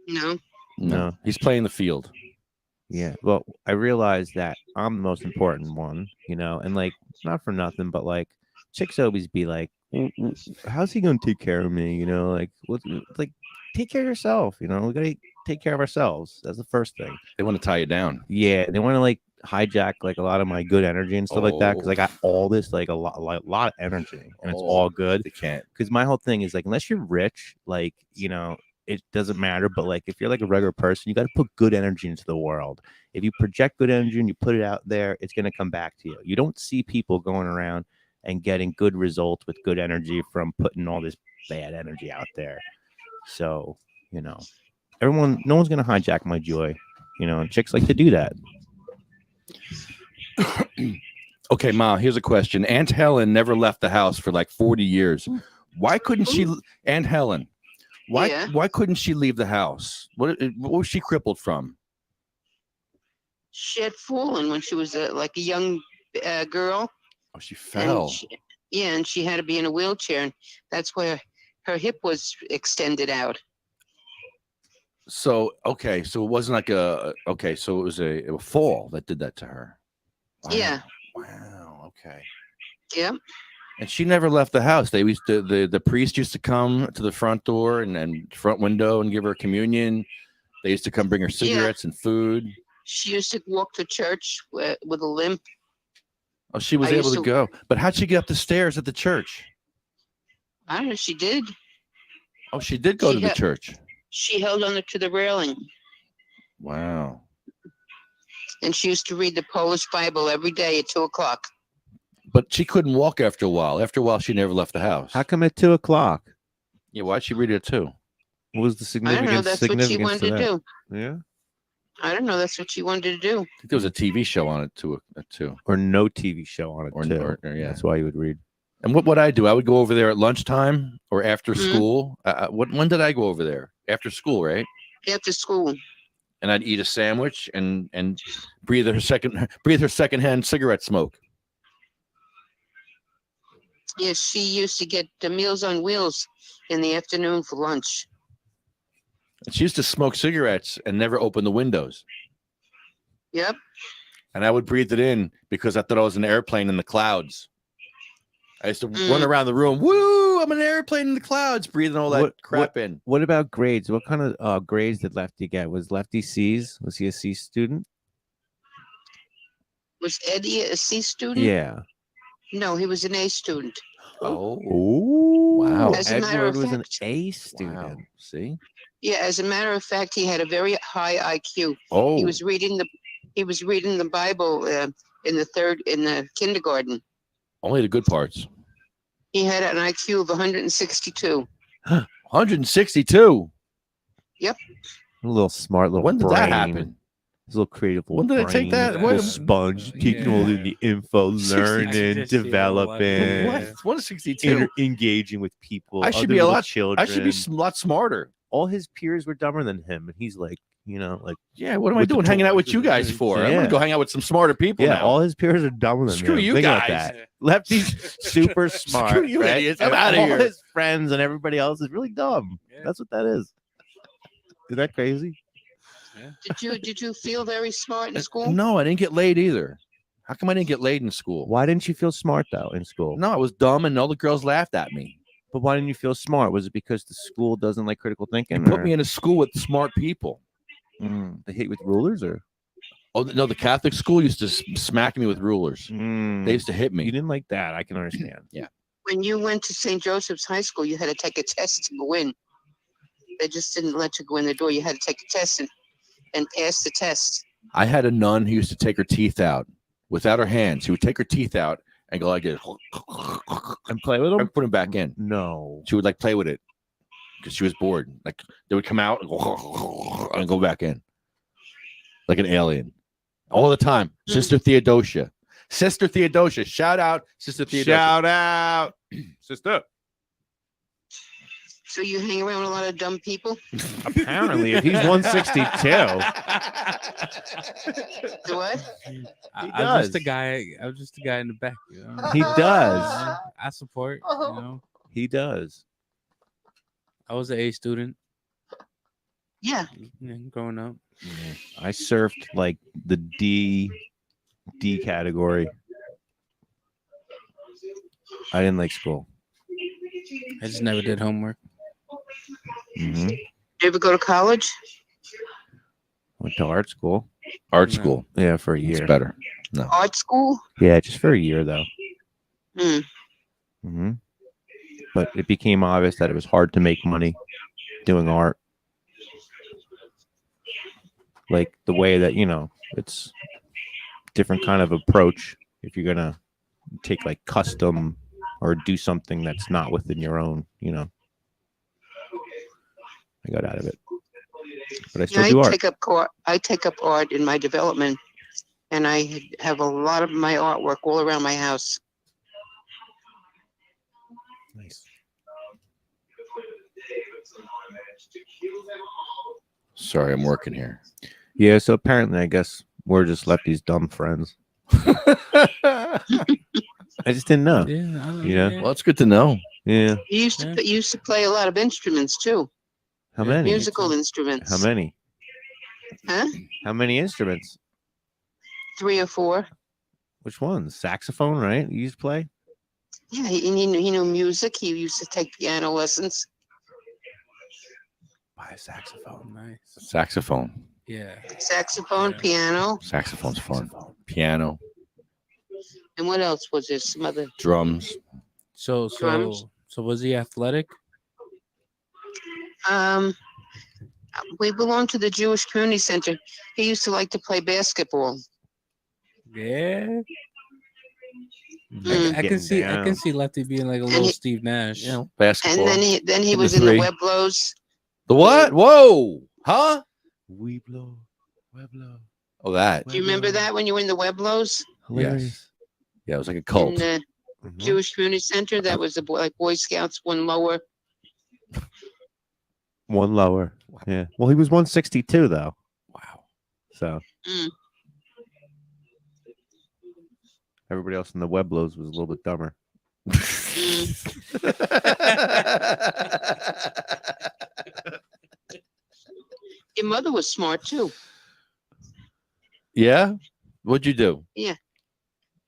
No. No. He's playing the field. Yeah. Well, I realized that I'm the most important one, and like, not for nothing, but like, chicks always be like, how's he gonna take care of me? Like, like, take care of yourself. We gotta take care of ourselves. That's the first thing. They want to tie you down. Yeah, they want to like hijack like a lot of my good energy and stuff like that because I Oh. got all this like a lot of energy and it's all good. They can't. Because my whole thing is like, unless you're rich, like it doesn't matter. But like, if you're like a regular person, you got to put good energy into the world. If you project good energy and you put it out there, it's gonna come back to you. You don't see people going around and getting good results with good energy from putting all this bad energy out there. So no one's gonna hijack my joy. And chicks like to do that. Okay, Ma, here's a question. Aunt Helen never left the house for like 40 years. Why couldn't she, Aunt Helen? Why couldn't she leave the house? What was she crippled from? She had fallen when she was like a young girl. Oh, she fell. And she had to be in a wheelchair. And that's where her hip was extended out. So it wasn't like so it was a fall that did that to her. Wow. Yeah. Wow. Okay. Yeah. And she never left the house. They used to the priest used to come to the front door and front window and give her communion. They used to come bring her cigarettes and food. She used to walk to church with a limp. Oh, she was able to go. But how'd she get up the stairs at the church? I don't know. She did. Oh, she did go to the church. She held on to the railing. Wow. And she used to read the Polish Bible every day at 2:00. But she couldn't walk after a while. After a while, she never left the house. How come at 2:00? Yeah, why'd she read it at 2? What was the I don't know. significance? That's what she wanted to do. Yeah. I don't know. That's what she wanted to do. I think there was a TV show on it at 2. Or no TV show on it too. Yeah. That's why you would read. And what would I do? I would go over there at lunchtime or after Mhm. school. When did I go over there? After school, right? After school. And I'd eat a sandwich and breathe her secondhand cigarette smoke. Yes, she used to get the Meals on Wheels in the afternoon for lunch. And she used to smoke cigarettes and never open the windows. Yep. And I would breathe it in because I thought I was an airplane in the clouds. I used to run around the room. Woo! I'm an airplane in the clouds, breathing all that crap in. What about grades? What kind of grades did Lefty get? Was Lefty C's? Was he a C student? Was Eddie a C student? Yeah. No, he was an A student. Oh, wow. As a matter Edward of was an fact- A student. wow. See? Yeah, as a matter of fact, he had a very high IQ. Oh, He was reading the Bible in the kindergarten. only the good parts. He had an IQ of 162. 162. A little smart little When did that brain. happen? His little creative little When did I take brain, that? little What- sponge, taking all of the info, 62. learning, developing, What? 162. engaging with people. I should other be a little lot. children. I should be a lot smarter. All his peers were dumber than him, and he's like, Yeah, what am I With the doing hanging out with toys. you guys for? I'm Yeah. gonna go hang out with some smarter people yeah, now. all his peers are dumber than Screw him. you Think about guys. that. Lefty's super smart. Screw you right? idiots. I'm And outta all here. his friends and everybody else is really dumb. Yeah. That's what that is. Is that crazy? Did you feel very smart in school? No, I didn't get laid either. How come I didn't get laid in school? Why didn't you feel smart though in school? No, I was dumb and all the girls laughed at me. But why didn't you feel smart? Was it because the school doesn't like critical thinking? Put me in a school with smart people. They hate with rulers, or Oh no, the Catholic school used to smack me with rulers. They used to hit you me. didn't like that. I can understand. When you went to St. Joseph's High School, you had to take a test to go in. They just didn't let you go in the door. You had to take a test and pass the test. I had a nun who used to take her teeth out without her hands. She would take her teeth out and go like this And play with them? and put them back in. No. She would like play with it because she was bored. Like they would come out and go back in like an alien all the time. Sister Theodosia. Sister Theodosia. Shout out, Sister Theodosia. Shout out, sister. So you hang around with a lot of dumb people? Apparently, if he's 162, What? I was just the guy. I was just the guy in the back. You know? he does. I support. You know, He does. I was an A student Yeah. growing up. I surfed like the D category. I didn't like school. I just never did homework. Mm-hmm. Did you ever go to college? Went to art school. Art No. school. Yeah, for a It's year. better. Art school? Yeah, just for a year though. Hmm. Mm-hmm. But it became obvious that it was hard to make money doing art. Like the way that, it's different kind of approach if you're gonna take like custom or do something that's not within your own, I got out of it. But I still do art. I take up art in my development, and I have a lot of my artwork all around my house. Nice. Sorry, I'm working here. Yeah, so apparently I guess we're just Lefty's dumb friends. I just didn't know. Yeah, I don't Yeah. know. Well, it's good to know. Yeah. You used to play a lot of instruments too, How Yeah. many? musical instruments. How many? Huh? How many instruments? 3 or 4. Which ones? Saxophone, right? You used to play? Yeah, he knew music. He used to take piano lessons. Buy a saxophone. Nice. Saxophone. Yeah. Saxophone, Yeah. piano, Saxophone's fun. Piano, and what else was there? Some other. drums. So Drums. was he athletic? We belonged to the Jewish Community Center. He used to like to play basketball. Yeah. Mm. I can see Lefty being like a little he- Steve Nash. You know, basketball. And then he Hit the was in the three. Weblos. The what? Whoa! Huh? We blow, we blow. Oh, that. Do you remember that when you were in the Weblos Yes. Yeah, it was like a cult. in the Mhm. Jewish Community Center? That was like Boy Scouts, one lower. One lower. Yeah. Well, he was 162 though. Wow. So Mm. everybody else in the Weblos was a little bit dumber. Your mother was smart too. Yeah? What'd you do?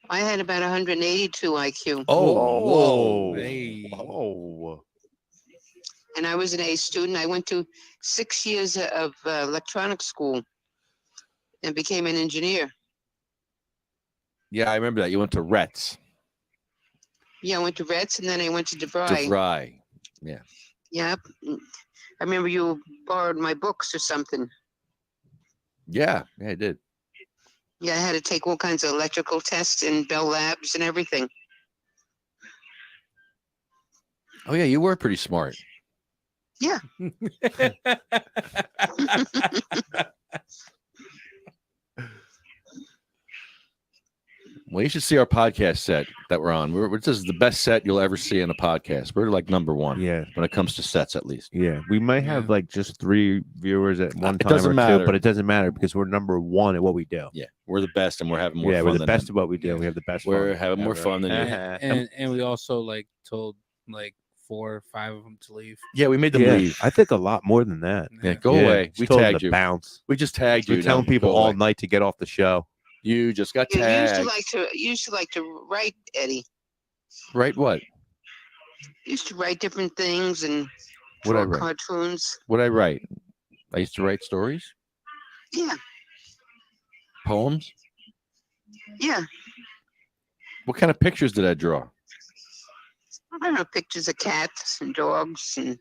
I had about 182 IQ, Oh, whoa. Hey. Oh. and I was an A student. I went to 6 years of electronics school and became an engineer. Yeah, I remember that. You went to Rets. Yeah, I went to Reds and then I went to DeVry. DeVry. Yep. I remember you borrowed my books or something. Yeah, I did. Yeah, I had to take all kinds of electrical tests in Bell Labs and everything. Oh, yeah, you were pretty smart. Yeah. Well, you should see our podcast set that we're on. This is the best set you'll ever see in a podcast. We're like number one Yeah. when it comes to sets, at least. Yeah. We might have Yeah. like just 3 viewers at one It time doesn't or matter. 2, but it doesn't matter because we're number 1 at what we do. Yeah, we're the best, and we're having more Yeah, fun we're the than best them. at what we do. We have the best We're fun having more ever. fun than you. and we also like told like 4 or 5 of them to leave. Yeah, we made them Yeah, leave. I think a lot more than that. Yeah, go Yeah, away. just We told them tagged to you. bounce. We just tagged you. We're telling Now people go all away. night to get off the show. You just got You tagged. used to like to write, Eddie. Right? What? You used to write different things and What'd I draw write? cartoons. What'd I write? I used to write stories, Yeah, poems. yeah. What kind of pictures did I draw? I don't know, pictures of cats and dogs, and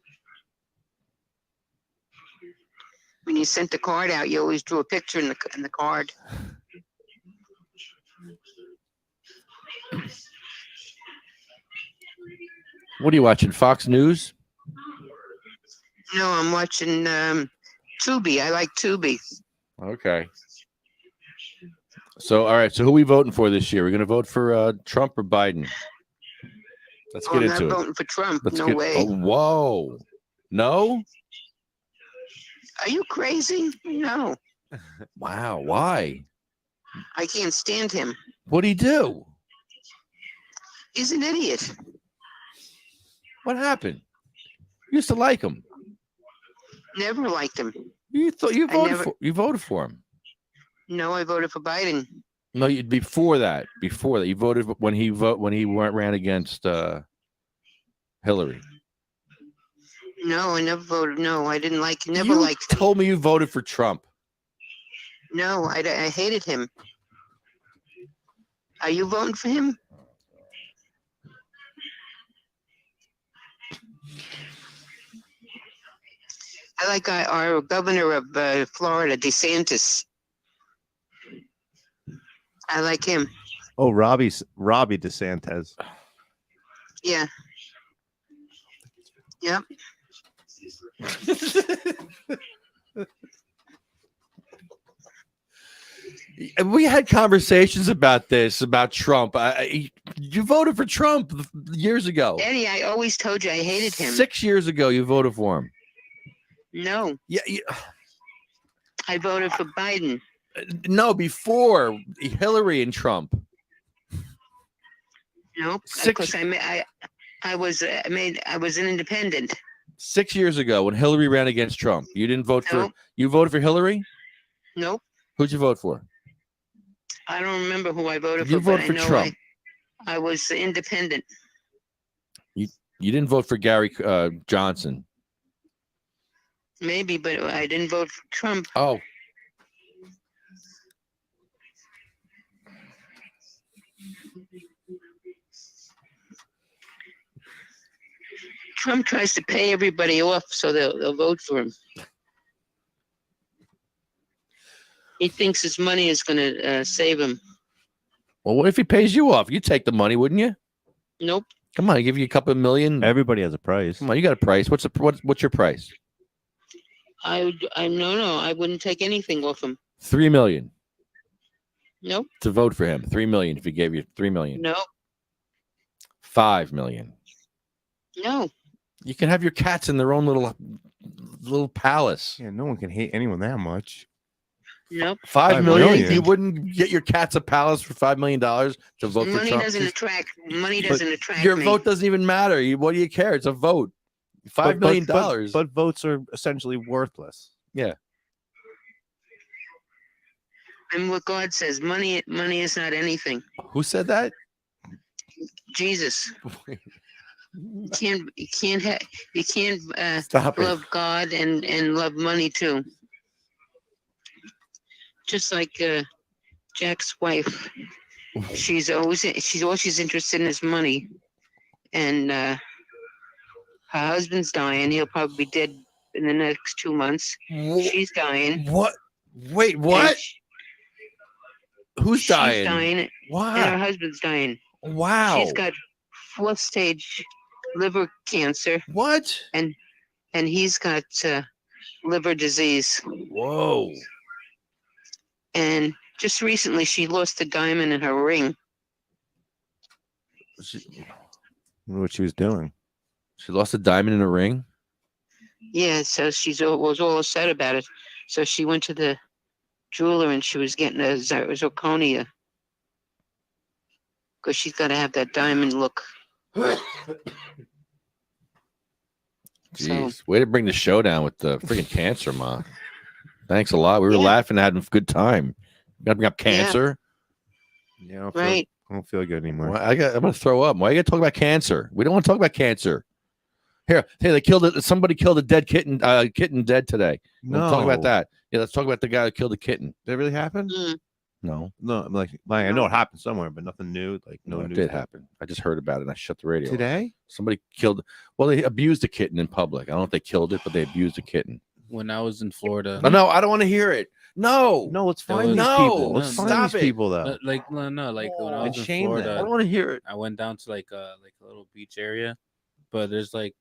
when you sent the card out, you always drew a picture in the card. What are you watching? Fox News? No, I'm watching Tubi. I like Tubi. Okay. So, all right. So, who are we voting for this year? We're going to vote for Trump or Biden? Let's get I'm into not it. voting for Trump. Let's No get. way. Oh, whoa. No? Are you crazy? No, Wow. Why? I can't stand him. What'd he do? He's an idiot. What happened? You used to like him. Never liked him. You thought you I voted never- for. You voted for him. No, I voted for Biden. No, before that, you voted when he ran against Hillary. No, I never voted. No, I didn't like. Never You liked him. told me you voted for Trump. No, I hated him. Are you voting for him? I like our governor of Florida, DeSantis. I like him. Oh, Robbie DeSantis. Yeah. Yep. We had conversations about this, about Trump. You voted for Trump years ago. Eddie, I always told you I hated him. 6 years ago, you voted for him. No, Yeah, I voted for Biden. no, before Hillary and Trump. Nope. Six- Because I was an independent. 6 years ago, when Hillary ran against Trump, you didn't vote for. Nope. You voted for Hillary. Nope. Who'd you vote for? I don't remember who I voted You for. voted for but I know Trump. I was independent. You didn't vote for Gary Johnson. Maybe, but I didn't vote for Trump. Oh, Trump tries to pay everybody off so they'll vote for him. He thinks his money is going to save him. Well, what if he pays you off? You take the money, wouldn't you? Nope. Come on, I give you a couple of million. Everybody has a price. Come on, you got a price. What's your price? No, I wouldn't take anything off him. 3 million Nope. to vote for him. 3 million if he gave you 3 million. No. 5 million. No. You can have your cats in their own little palace. Yeah, no one can hate anyone that much. Nope. 5 million? million? You wouldn't get your cats a palace for $5 million to vote for Money Trump? doesn't attract. Money doesn't attract Your me. vote doesn't even matter. What do you care? It's a vote. $5 million. But votes are essentially worthless. Yeah. And what God says, money is not anything. Who said that? Jesus. You can't Stop it. love God and love money too. Just like Jack's wife, she's all she's interested in is money, and her husband's dying. He'll probably be dead in the next 2 months. She's dying. What? Wait, what? Who's She's dying? dying, and her Wow. husband's dying. Wow. She's got 4th stage liver cancer, What? and he's got liver disease. Whoa. And just recently, she lost a diamond in her ring. What she was doing. She lost a diamond in a ring? Yeah, so was all upset about it. So she went to the jeweler and she was getting a zirconia because she's got to have that diamond look. Jeez, way to bring the show down with the freaking cancer, Ma. Thanks a lot. We were laughing, having a good time. You gotta bring up cancer. Yeah, I don't Right. I don't feel good anymore. Well, I'm gonna throw up. Why you gotta talk about cancer? We don't want to talk about cancer. Here, hey, they killed it. Somebody killed a dead kitten. Kitten dead today. Let's talk about that. Yeah, let's talk about the guy who killed the kitten. Did that really happen? No, No, I'm like I know it happened somewhere, but nothing new. Like no, it news. did happen. I just heard about it and I shut the radio off. Today. Somebody killed. Well, they abused a kitten in public. I don't know if they killed it, but they abused a kitten. When I was in Florida, No, I don't want to hear it. No, No, let's There find was- these No, people. Let's stop find these it. people though. like when I And was in shame them. I Florida, don't want to hear it. I went down to like a little beach area, but there's like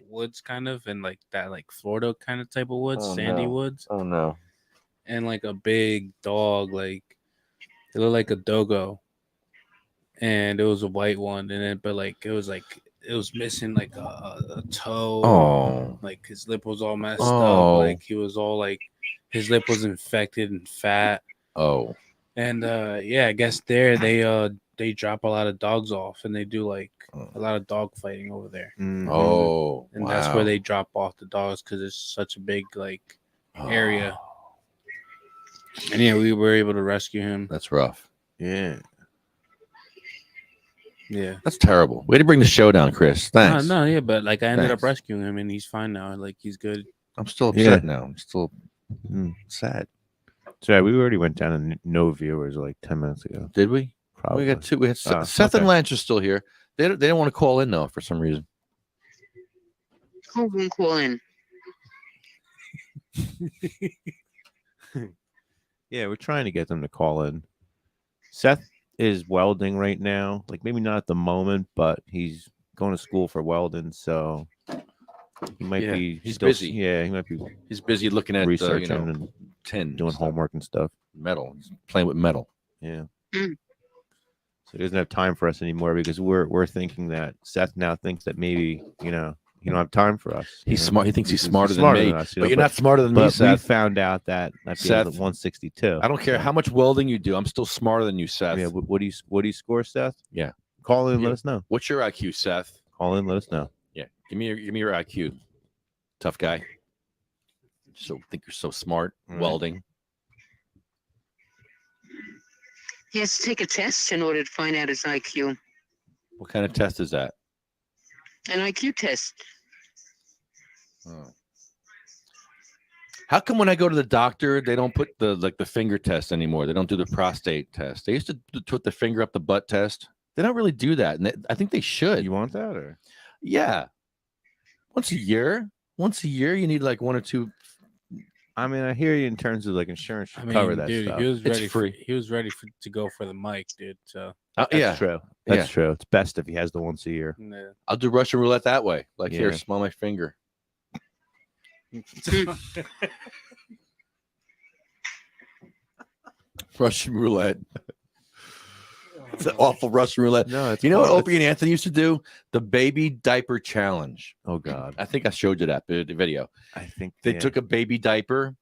woods kind of and like that like Florida kind of type of woods, Oh, sandy no. woods, Oh no. and like a big dog, like it looked like a dogo, and it was a white one, and then but like it was missing like a toe. Oh. Like his lip was all messed Oh. up. Like he was all like his lip was infected and fat. Oh. And yeah, I guess there they drop a lot of dogs off and they do like a lot of dog fighting over there. Mhm. Oh. And that's where they drop off the dogs because it's such a big like area. And yeah, we were able to rescue him. That's rough. Yeah. Yeah. That's terrible. Way to bring the show down, Chris. Thanks. No, yeah, but like I ended up Thanks. rescuing him and he's fine now. Like he's good. I'm still upset Yeah. now. I'm still sad. So yeah, we already went down and no viewers like 10 minutes ago. Did we? Probably. We got two. We had Oh, Seth and okay. Lance are still here. They don't want to call in though for some reason. Who won't call in? Yeah, we're trying to get them to call in. Seth is welding right now. Like maybe not at the moment, but he's going to school for welding, so he might Yeah, be. he's still- busy. Yeah, he might be He's busy looking at researching and tin, doing stuff, homework and stuff. metal, He's playing with metal. Yeah. Mm. So he doesn't have time for us anymore because we're thinking that Seth now thinks that maybe you don't have time for us. He's you know? smart. He thinks he's smarter than smarter me. than us, But you're not smarter than me, But we Seth. found out that feels Seth, at 162. I don't care how much welding you do. I'm still smarter than you, Seth. Yeah. What do you score, Seth? Yeah. Call in. And Yeah. let us know. What's your IQ, Seth? Call in. Let us know. Yeah. Give me your IQ. Tough guy. So think you're so smart. Mm. Welding. He has to take a test in order to find out his IQ. What kind of test is that? An IQ test. Oh. How come when I go to the doctor, they don't put the finger test anymore? They don't do the prostate test. They used to put the finger up the butt test. They don't really do that, and I think they should. You want that or? Yeah, once a year. Once a year, you need like one or two I mean, I hear you in terms of like insurance should cover that dude, stuff. he was It's ready. free. He was ready to go for the mic, dude. So That's yeah, true. Yeah. That's true. It's best if he has the once a year. yeah. I'll do Russian roulette that way. Like here, Yeah. smell my finger. Russian roulette. It's an awful Russian roulette. No, it's You know what called- Opie and Anthony used to do? The baby diaper challenge. Oh God, I think I showed you that the video. I think They yeah. took a baby diaper,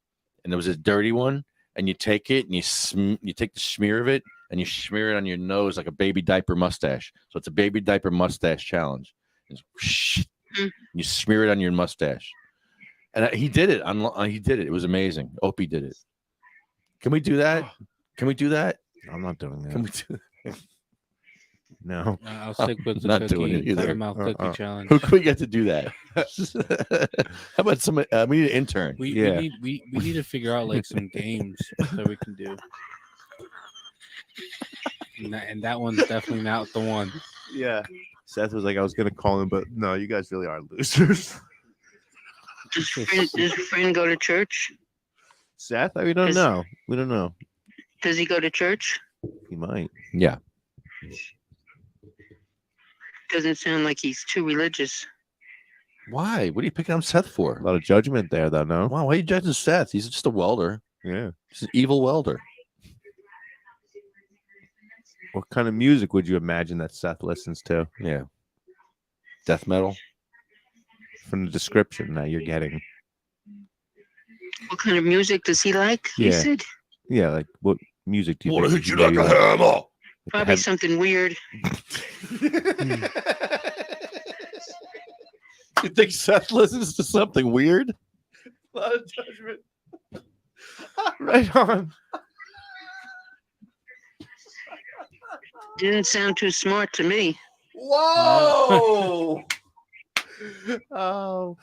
and there was a dirty one, and you take it and you take the smear of it and you smear it on your nose like a baby diaper mustache. So it's a baby diaper mustache challenge. You smear it on your mustache, and he did it. He did it. It was amazing. Opie did it. Can we do that? Can we do that? I'm not doing that. Can we do? No. I'll stick with the Not cookie, doing it either. Mouth cookie challenge. Who can we get to do that? How about some? We need an intern. Yeah. We need to figure out like some games that we can do. And that one's definitely not the one. Yeah. Seth was like, I was gonna call him, but no, you guys really are losers. Does your friend go to church? Seth, we don't Is- know. We don't know. Does he go to church? He might. Yeah. Doesn't sound like he's too religious. Why? What are you picking on Seth for? A lot of judgment there, though. No. Wow, why are you judging Seth? He's just a welder. Yeah. He's an evil welder. What kind of music would you imagine that Seth listens to? Yeah. Death metal. From the description that you're getting. What kind of music does he like? You Yeah. said Yeah, like what music do you Wanna think? hit you like a hammer. probably Have- something weird. You think Seth listens to something weird? A lot of judgment. Right on. Didn't sound too smart to me. Whoa! Oh.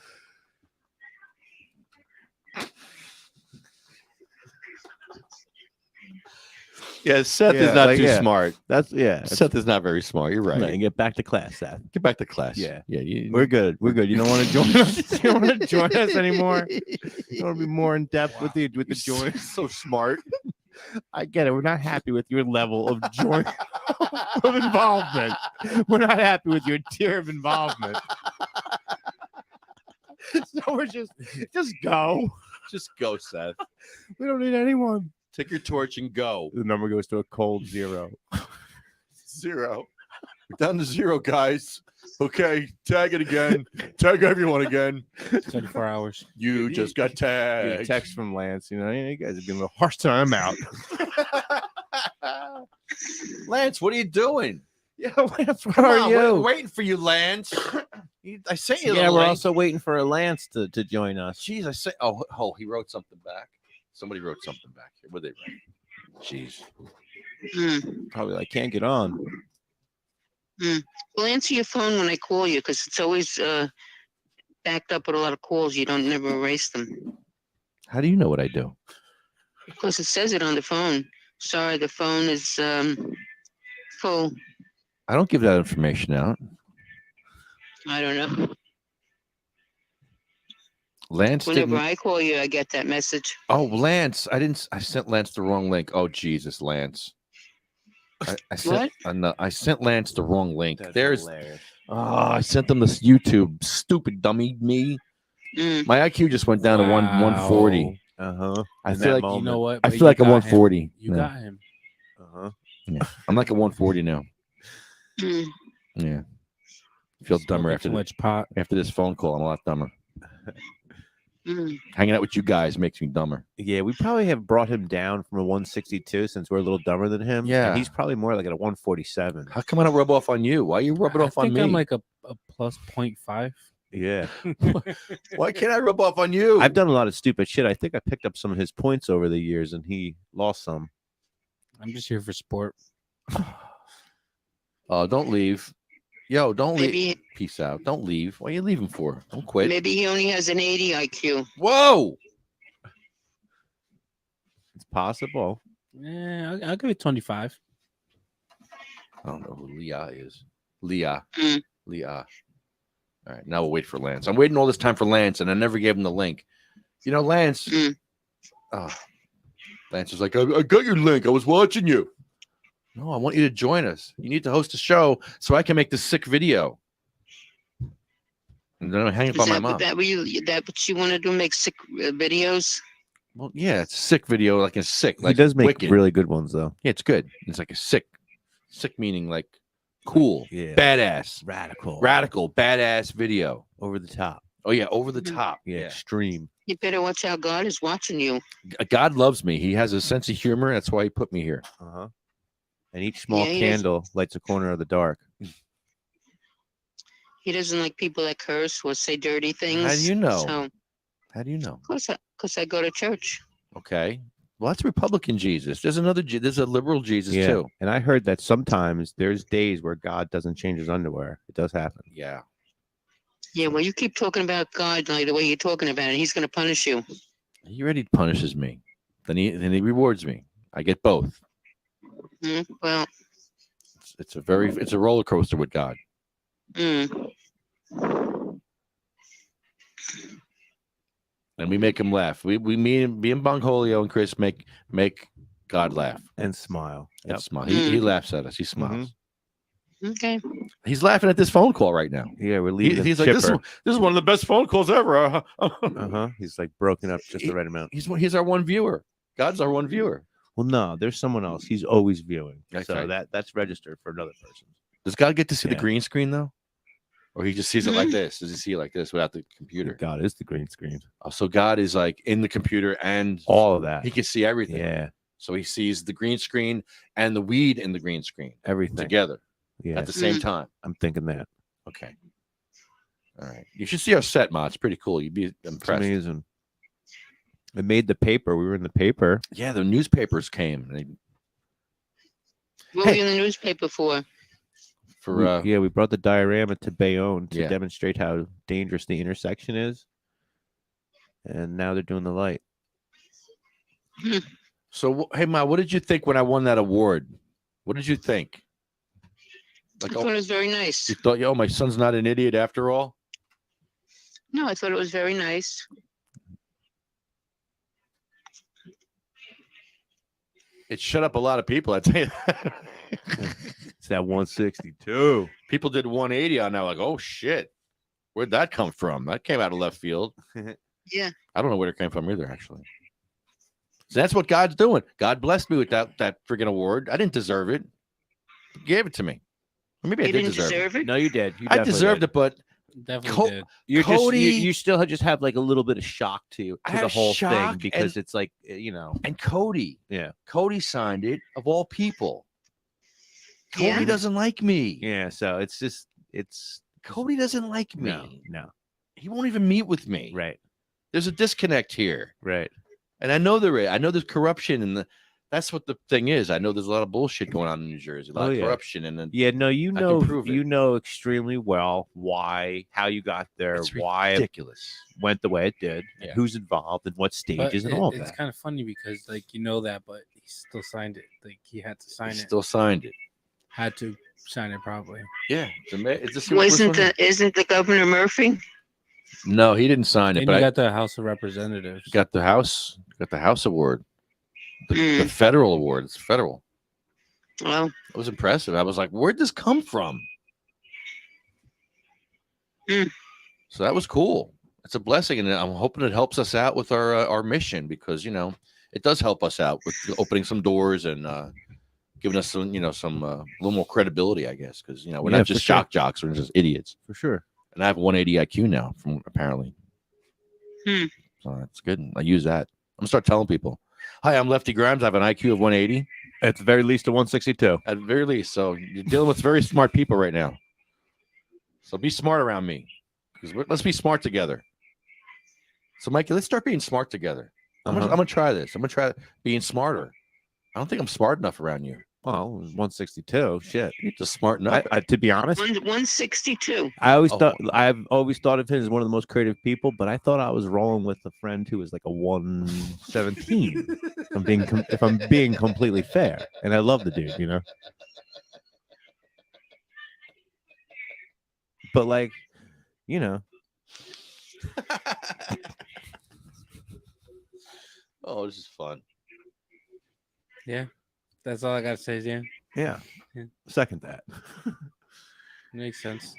Yeah, Seth Yeah, is not like, too yeah. smart. That's yeah. Seth is not very smart. You're right. No, and get back to class, Seth. Get back to class. Yeah. Yeah. We're good. We're good. You don't want to join us. You don't want to join us anymore. You want to be more in depth with the join. so smart. I get it. We're not happy with your level of joint of involvement. We're not happy with your tier of involvement. So we're just go. Just go, Seth. We don't need anyone. Take your torch and go. The number goes to a cold 0. 0. We're down to 0, guys. Okay, tag it again. Tag everyone again. 24 hours. You just got Get a tagged. text from Lance. You know, you guys have been a little harsh time out. Lance, what are you doing? Yeah, Lance, where Come are on, you? we're waiting for you, Lance. I sent you. Yeah, the we're link. also waiting for a Lance to join us. Jeez, I say. Oh, he wrote something back. Somebody wrote something back here. What did they write? Jeez. Probably like can't get on. Well, answer your phone when I call you because it's always backed up with a lot of calls. You don't never erase them How do you know what I do? because it says it on the phone. Sorry, the phone is full. I don't give that information out. I don't know. Lance Whenever didn't. I call you, I get that message. Oh, Lance, I didn't. I sent Lance the wrong link. Oh, Jesus, Lance. I sent. What? I sent Lance the wrong link. There's. hilarious. Oh, I sent them this YouTube. Stupid dummy, me. Mm. My IQ just went down to 140. Uh-huh. I In feel that like You moment. know what? I But feel like you I'm got 140. him. You now. got him. Uh-huh. I'm like a 140 now. Mm. Yeah. Feel dumber Smoking after too much pot. after this phone call. I'm a lot dumber. Mm. Hanging out with you guys makes me dumber. Yeah, we probably have brought him down from a 162 since we're a little dumber than him. Yeah. And he's probably more like at a 147. How come I don't rub off on you? Why are you rubbing I off on think me? I'm like a plus 0.5. Yeah. Why can't I rub off on you? I've done a lot of stupid shit. I think I picked up some of his points over the years and he lost some. I'm just here for sport. Oh, don't leave. Yo, don't leave. Maybe Peace out. Don't leave. Why are you leaving for? Don't quit. maybe he only has an 80 IQ. Whoa. It's possible. Yeah, I'll give it 25. I don't know who Leah is. Leah. Mm. Leah. All right. Now we'll wait for Lance. I'm waiting all this time for Lance, and I never gave him the link. You know, Lance, Mm. Oh, Lance was like, I got your link. I was watching you. No, I want you to join us. You need to host a show so I can make this sick video. And then I hang up Is on my that mom. what you want to do? Make sick videos? Well, yeah, it's a sick video, like a sick. He Like does make Wicked. really good ones though. Yeah, it's good. It's like a sick meaning like cool, Yeah. badass, Radical, badass video. over the top. Oh yeah, over the Mhm. top. Yeah, Yeah. extreme. You better watch out. God is watching you. God loves me. He has a sense of humor. That's why he put me here. Uh-huh. And each small Yeah, he does. candle lights a corner of the dark. He doesn't like people that curse or say dirty things. How do you know? So, How do you know? because I go to church. Okay. Well, that's Republican Jesus. There's there's a liberal Jesus Yeah. too. And I heard that sometimes there's days where God doesn't change his underwear. It does happen. Yeah. Yeah, well, you keep talking about God like the way you're talking about it. He's going to punish you. He already punishes me. Then he rewards me. I get both. Well, It's a roller coaster with God. mm, And we make him laugh. Me and Bongholio and Chris make God laugh And smile. and Yep. smile. He laughs at us. He smiles. okay. He's laughing at this phone call right now. Yeah, we're leaving. He's like, this is one of the best phone calls ever. Uh-huh. He's like broken up just the right amount. He's our one viewer. God's our one viewer. Well, no, there's someone else. He's always viewing. Okay. So that's registered for another person. Does God get to see the Yeah. green screen though, or he just sees it like this? Does he see it like this without the computer? God is the green screen. Oh, so God is like in the computer and All of that. he can see everything. Yeah, So he sees the green screen and the weed in the green screen everything. together Yeah, at the same time. I'm thinking that. Okay. All right. You should see our set, Ma. It's pretty cool. You'd be It's impressed. amazing. It made the paper. We were in the paper. Yeah, the newspapers came What were you in the newspaper for? for We brought the diorama to Bayonne to Yeah. demonstrate how dangerous the intersection is. And now they're doing the light. So hey Ma, what did you think when I won that award? What did you think? I Like, thought it was very nice. you thought, my son's not an idiot after all? No, I thought it was very nice. It shut up a lot of people, I tell you. It's that 162. People did 180 on that, like, oh shit. Where'd that come from? That came out of left field. Yeah. I don't know where it came from either, actually. So that's what God's doing. God blessed me with that friggin' award. I didn't deserve it. He gave it to me. Or maybe I You did didn't deserve it? No, you did. You I definitely deserved did. it, but Definitely did. You're Cody- you still just have like a little bit of shock to I the have whole shock thing because and- it's like and Cody. Yeah. Cody signed it of all people. Cody Yeah. doesn't like me. yeah. So it's Cody doesn't like me. no He won't even meet with me. right There's a disconnect here. right. And I know there is. I know there's corruption, and that's what the thing is. I know there's a lot of bullshit going on in New Jersey, a lot Oh, of yeah. corruption, and then Yeah, no, I can prove it. you know extremely well how you got there, it's why it ridiculous. went the way it did, and Yeah. who's involved, and what But stages, and all of it's that. kind of funny because like you know that, but he still signed it. Like he had to sign He it. still signed it. Had to sign it probably. Yeah, it's just Isn't the Governor Murphy? No, he didn't sign it, And but you I got the House of Representatives. got the House award, the Mm. federal award. It's federal. Well, It was impressive. I was like, where'd this come from? Mm. So that was cool. It's a blessing, and I'm hoping it helps us out with our mission because it does help us out with opening some doors and giving us some a little more credibility, I guess, because we're Yeah, not for just sure. shock jocks, we're just idiots. For sure. And I have 180 IQ now, from apparently. Hmm. So that's good. I use that. I'm gonna start telling people, "Hi, I'm Lefty Grimes. I have an IQ of 180 At the very least, a 162. at the very least." So you're dealing with very smart people right now. So be smart around me, because let's be smart together. So, Mikey, let's start being smart together. I'm gonna try this. I'm gonna try being smarter. I don't think I'm smart enough around you. Well, 162. Shit. You need to smarten up. To be honest, 162. I've always thought of him as one of the most creative people, but I thought I was rolling with a friend who was like a 117. if I'm being completely fair, and I love the dude, But like, Oh, this is fun. Yeah, that's all I gotta say, Dan. Yeah. Yeah. Second that. Makes sense.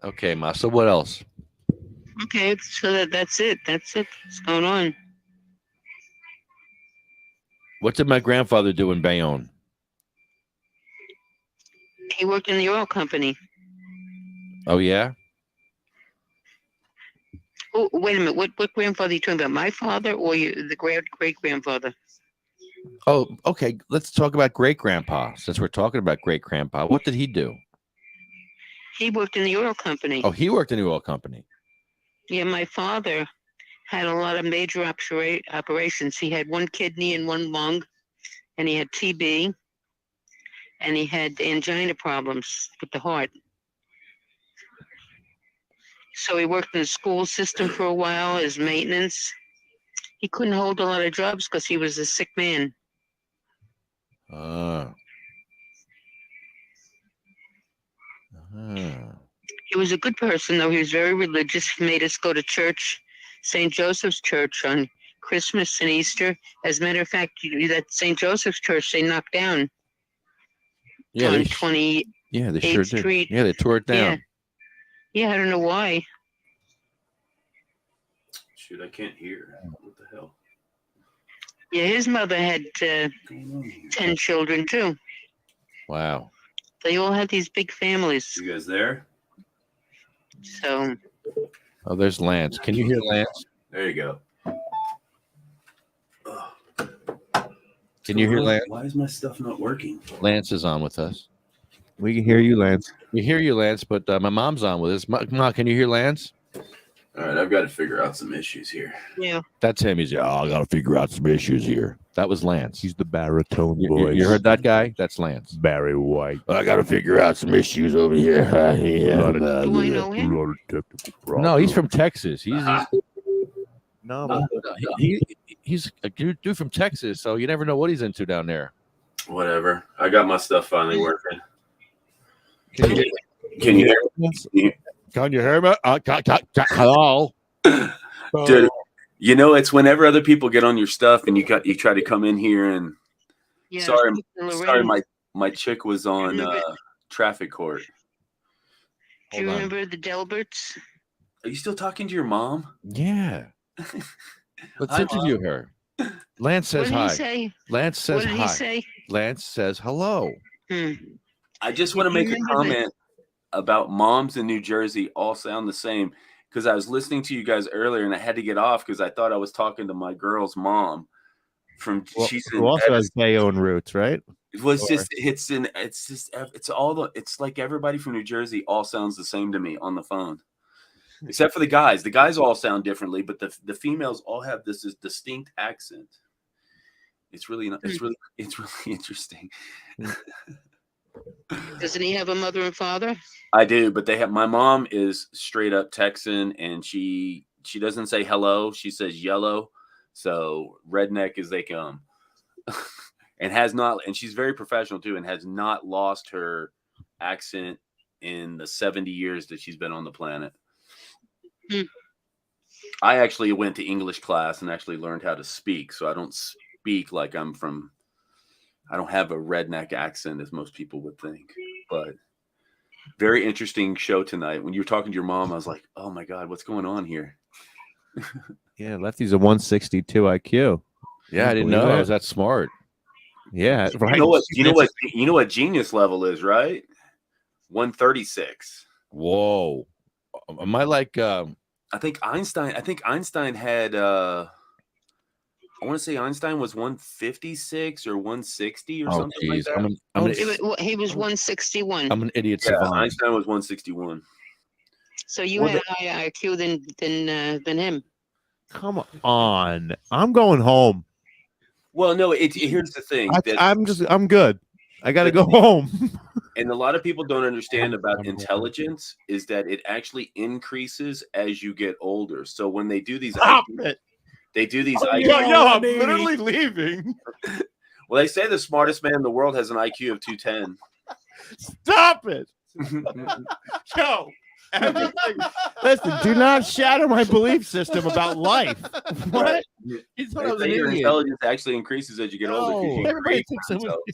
Okay, Ma. So what else? Okay, so that's it. That's it. What's going on? What did my grandfather do in Bayonne? He worked in the oil company. Oh yeah. Oh, wait a minute. What grandfather are you talking about? My father or the great grandfather? Oh, okay. Let's talk about great grandpa. Since we're talking about great grandpa, what did he do? He worked in the oil company. Oh, he worked in the oil company. Yeah, my father had a lot of major operations. He had one kidney and one lung, and he had TB, and he had angina problems with the heart. So he worked in the school system for a while as maintenance. He couldn't hold a lot of jobs because he was a sick man. He was a good person, though. He was very religious. He made us go to church, St. Joseph's Church, on Christmas and Easter. As a matter of fact, that St. Joseph's Church they knocked down Yeah, on they 28th yeah, they sure did. Street. Yeah, they tore it down. Yeah, I don't know why. Shoot, I can't hear. What the hell? Yeah, his mother had 10 children, too. Wow. They all had these big families. You guys there? So, Oh, there's Lance. Can you hear Lance? There you go. Can you hear Lance? Why is my stuff not working? Lance is on with us. We can hear you, Lance. We hear you, Lance, but my mom's on with us. Ma, can you hear Lance? All right, I've got to figure out some issues here. yeah. That's him. He's I got to figure out some issues here. That was Lance. He's the baritone You, voice. you heard that guy? That's Lance. Barry White. I got to figure out some issues over here. Do I know him? lot of technical problems. No, he's from Texas. He's No, he's a dude from Texas, so you never know what he's into down there. Whatever. I got my stuff finally working. Can you Can you hear me? Can you hear me? Hello, Dude, you know, it's whenever other people get on your stuff and you try to come in here and Yeah. sorry, my chick was on traffic court. Do you Hold on. remember the Delberts? Are you still talking to your mom? Yeah. Let's Hi, interview her. Lance says What did hi. he say? Lance says What did hi. he say? Lance says hello. I just want to make a comment about moms in New Jersey all sound the same, because I was listening to you guys earlier and I had to get off because I thought I was talking to my girl's mom from she's in who also has Bayonne roots, right? it was just it's like everybody from New Jersey all sounds the same to me on the phone. Except for the guys. The guys all sound differently, but the females all have this distinct accent. It's really interesting. Doesn't he have a mother and father? I do, but my mom is straight up Texan, and she doesn't say hello, she says yellow. So redneck as they come. and she's very professional too, and has not lost her accent in the 70 years that she's been on the planet. I actually went to English class and actually learned how to speak, so I don't speak like I don't have a redneck accent as most people would think. But very interesting show tonight. When you were talking to your mom, I was like, oh my God, what's going on here? Yeah, Lefty's a 162 IQ. Yeah, I didn't Believe know I it? was that smart. Yeah, right. You know what genius level is, right? 136. Whoa. Am I like I think Einstein had I want to say Einstein was 156 or 160 or something like that. He was 161. I'm an idiot Yeah, savant. Einstein was 161. So you had a higher IQ than him. Come on. I'm going home. Well, no, here's the thing. I'm good. I got to go home. And a lot of people don't understand about intelligence is that it actually increases as you get older. So when they do these they do these IQ. I'm literally leaving. Well, they say the smartest man in the world has an IQ of 210. Stop it. Yo, Listen, do not shatter my belief system about life. What? Right. You thought I They was say an your idiot. intelligence actually increases as you get older. 'cause you No. Everybody create thinks for someone. themselves.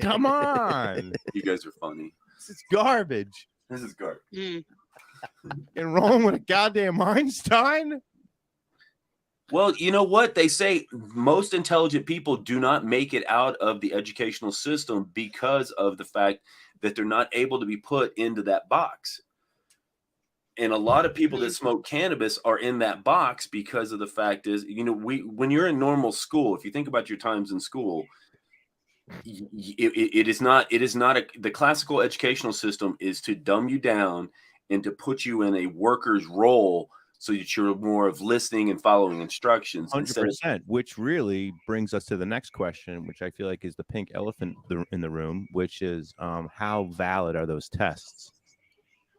Come on. You guys are funny. This is garbage. This is garbage. Mm. Getting wrong with a goddamn Einstein? Well, you know what? They say most intelligent people do not make it out of the educational system because of the fact that they're not able to be put into that box. And a lot of people that smoke cannabis are in that box because of the fact is, when you're in normal school, if you think about your times in school, it is not the classical educational system is to dumb you down and to put you in a worker's role so that you're more of listening and following instructions. 100%, which really brings us to the next question, which I feel like is the pink elephant in the room, which is how valid are those tests?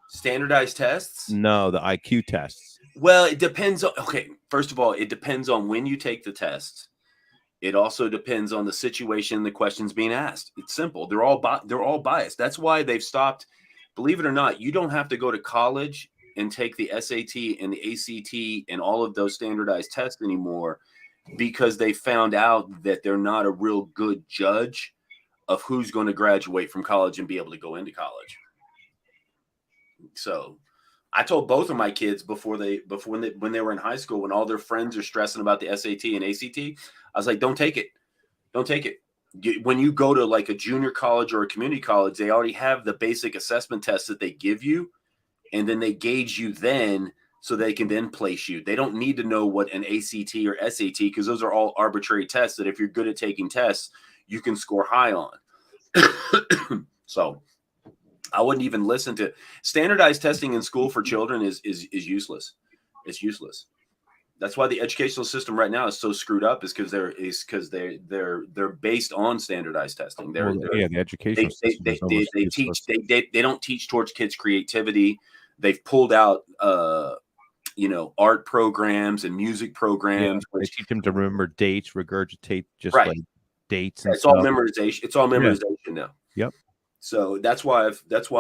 Standardized tests? No, the IQ tests. Well, it depends on, okay, first of all, it depends on when you take the tests. It also depends on the situation, the questions being asked. It's simple. They're all biased. That's why they've stopped. Believe it or not, you don't have to go to college and take the SAT and the ACT and all of those standardized tests anymore, because they found out that they're not a real good judge of who's going to graduate from college and be able to go into college. So I told both of my kids when they were in high school, when all their friends are stressing about the SAT and ACT, I was like, don't take it. Don't take it. When you go to like a junior college or a community college, they already have the basic assessment tests that they give you, and then they gauge you then so they can then place you. They don't need to know what an ACT or SAT, because those are all arbitrary tests that if you're good at taking tests, you can score high on. So I wouldn't even listen to standardized testing in school for children is useless. It's useless. That's why the educational system right now is so screwed up, is because they're based on standardized testing. The educational system they don't teach towards kids' creativity. They've pulled out art programs and music programs. They teach them to remember dates, regurgitate just right. like dates. And it's all memorization. It's all memorization now. Yep. So that's why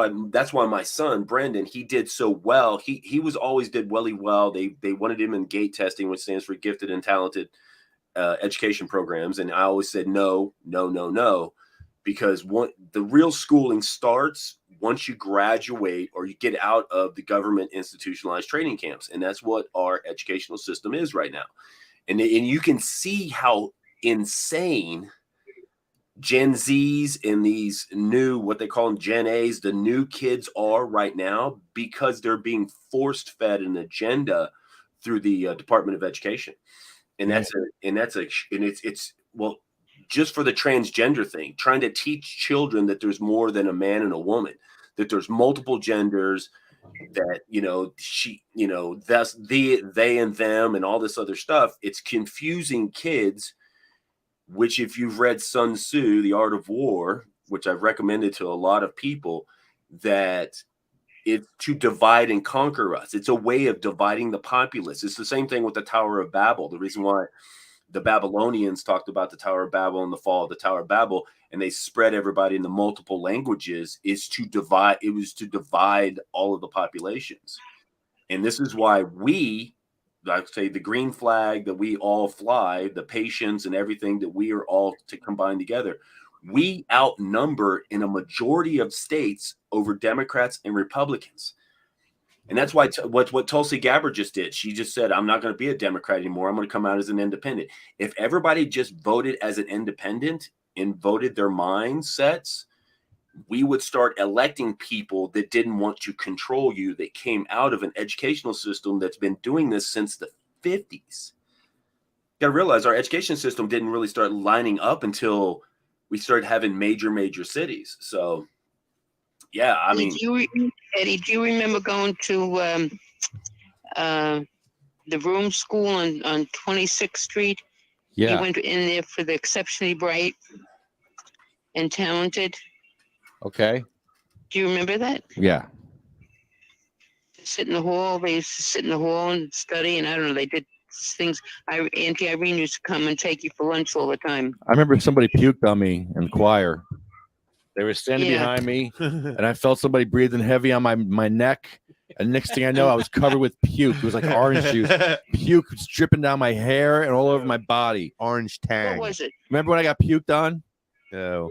my son Brendan, he did so well. He was always did really well. They wanted him in GATE testing, which stands for Gifted and Talented Education Programs, and I always said no, because the real schooling starts once you graduate or you get out of the government institutionalized training camps, and that's what our educational system is right now. And you can see how insane Gen Zs and these new, what they call them Gen As, the new kids are right now, because they're being forced fed an agenda through the Department of Education. And it's just for the transgender thing, trying to teach children that there's more than a man and a woman, that there's multiple genders, that, that's they and them and all this other stuff. It's confusing kids, which if you've read Sun Tzu, The Art of War, which I've recommended to a lot of people, that it's to divide and conquer us. It's a way of dividing the populace. It's the same thing with the Tower of Babel. The reason why the Babylonians talked about the Tower of Babel and the fall of the Tower of Babel, and they spread everybody into multiple languages, is to divide. It was to divide all of the populations. And this is why I'd say the green flag that we all fly, the patience and everything that we are all to combine together, we outnumber in a majority of states over Democrats and Republicans. And that's why what Tulsi Gabbard just did. She just said, I'm not going to be a Democrat anymore. I'm going to come out as an independent. If everybody just voted as an independent and voted their mindsets, we would start electing people that didn't want to control you, that came out of an educational system that's been doing this since the 50s. You got to realize our education system didn't really start lining up until we started having major cities. So, yeah, I mean, Eddie, do you remember going to the room school on 26th Street? Yeah. You went in there for the exceptionally bright and talented. Okay. Do you remember that? Yeah. Sit in the hall. They used to sit in the hall and study, and I don't know. They did things. Auntie Irene used to come and take you for lunch all the time. I remember somebody puked on me in choir. They were standing behind me, and I felt somebody breathing heavy on my neck, And next thing I know, I was covered with puke. It was like orange juice. Puke was dripping down my hair and all over my body. Orange tang. What was it? Remember when I got puked on? No.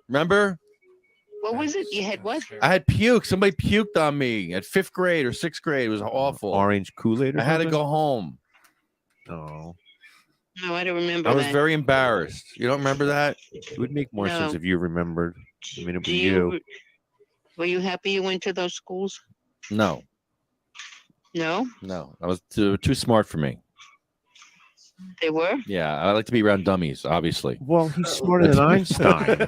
Remember? What was it? You had what? I had puke. Somebody puked on me at 5th grade or 6th grade. It was awful. Orange Kool-Aid. I had to go home. Oh, No, I don't remember I was that. very embarrassed. You don't remember that? it would make more No. sense if you remembered. I mean, it was Do you. Were you happy you went to those schools? No, No, I was too smart for me. they were. Yeah, I like to be around dummies, obviously. Well, he's smarter than Einstein.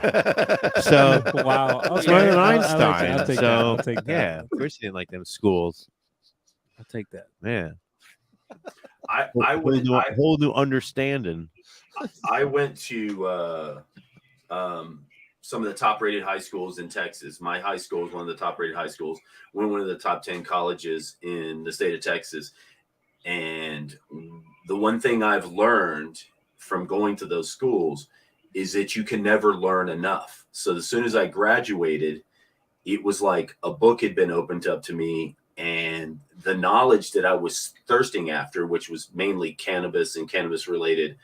So Wow. Okay. smarter than I'll Einstein. take that. So I'll take that. yeah, of course you didn't like them schools. I'll take that. Yeah, I whole new understanding. I went to some of the top rated high schools in Texas. My high school is one of the top rated high schools. We're one of the top 10 colleges in the state of Texas. And the one thing I've learned from going to those schools is that you can never learn enough. So as soon as I graduated, it was like a book had been opened up to me, and the knowledge that I was thirsting after, which was mainly cannabis and cannabis related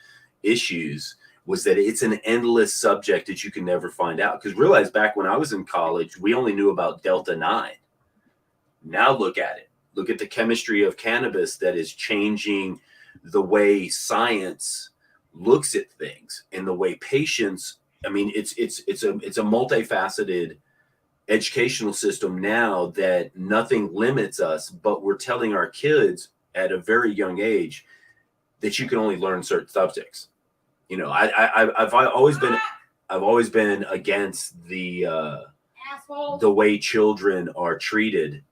issues, was that it's an endless subject that you can never find out. Because realize back when I was in college, we only knew about Delta 9. Now look at it. Look at the chemistry of cannabis that is changing the way science looks at things and the way patients. I mean, it's a multifaceted educational system now that nothing limits us, but we're telling our kids at a very young age that you can only learn certain subjects. You know, I've always been against the way children are treated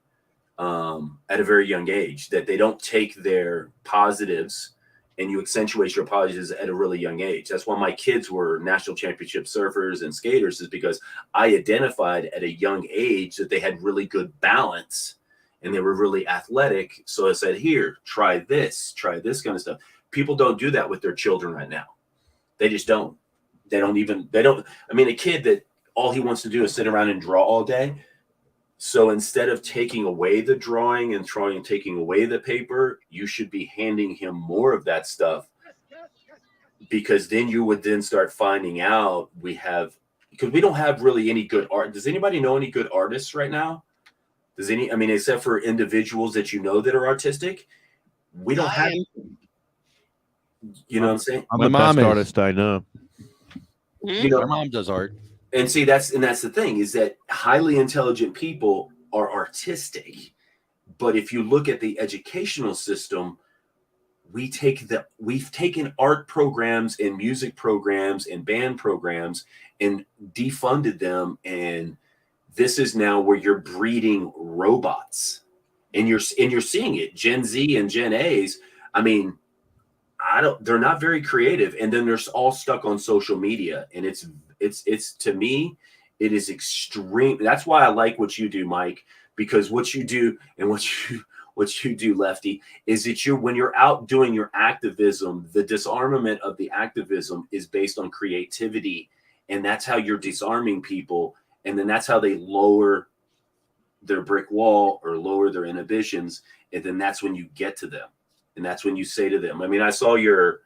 at a very young age, that they don't take their positives and you accentuate your positives at a really young age. That's why my kids were national championship surfers and skaters, is because I identified at a young age that they had really good balance and they were really athletic. So I said, here, try this kind of stuff. People don't do that with their children right now. They just don't. I mean, a kid that all he wants to do is sit around and draw all day. So instead of taking away the drawing and taking away the paper, you should be handing him more of that stuff, because then you would then start finding out because we don't have really any good art. Does anybody know any good artists right now? Except for individuals that you know that are artistic, we don't have. You know what I'm saying? I'm My the mom best is. artist I know. You know, My mom does art. and see, that's the thing, is that highly intelligent people are artistic. But if you look at the educational system, we've taken art programs and music programs and band programs and defunded them. And this is now where you're breeding robots, and you're seeing it. Gen Z and Gen A's. I mean, they're not very creative, and then they're all stuck on social media, and it's to me, it is extreme. That's why I like what you do, Mike, because what you do and what you do, Lefty, is that when you're out doing your activism, the disarmament of the activism is based on creativity, and that's how you're disarming people, and then that's how they lower their brick wall or lower their inhibitions, and then that's when you get to them. And that's when you say to them, I mean, I saw your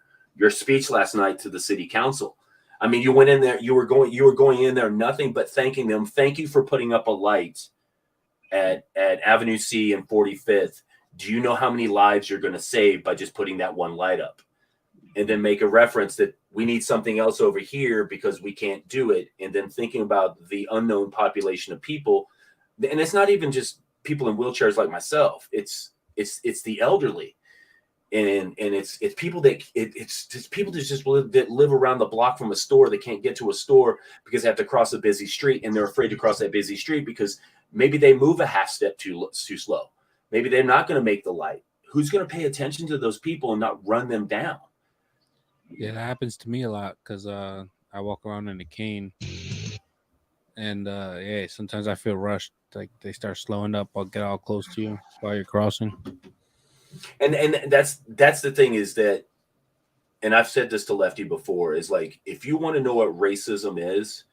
speech last night to the city council. I mean, you went in there, you were going in there, nothing but thanking them. Thank you for putting up a light at Avenue C and 45th. Do you know how many lives you're going to save by just putting that one light up? And then make a reference that we need something else over here because we can't do it. And then thinking about the unknown population of people. And it's not even just people in wheelchairs like myself. It's the elderly. And it's people that it's just people that live around the block from a store that can't get to a store because they have to cross a busy street, and they're afraid to cross that busy street because maybe they move a half step too slow. Maybe they're not going to make the light. Who's going to pay attention to those people and not run them down? Yeah, that happens to me a lot because I walk around in a cane, and sometimes I feel rushed. Like they start slowing up, I'll get all close to you while you're crossing. And that's the thing, is that, and I've said this to Lefty before, is like, if you want to know what racism is,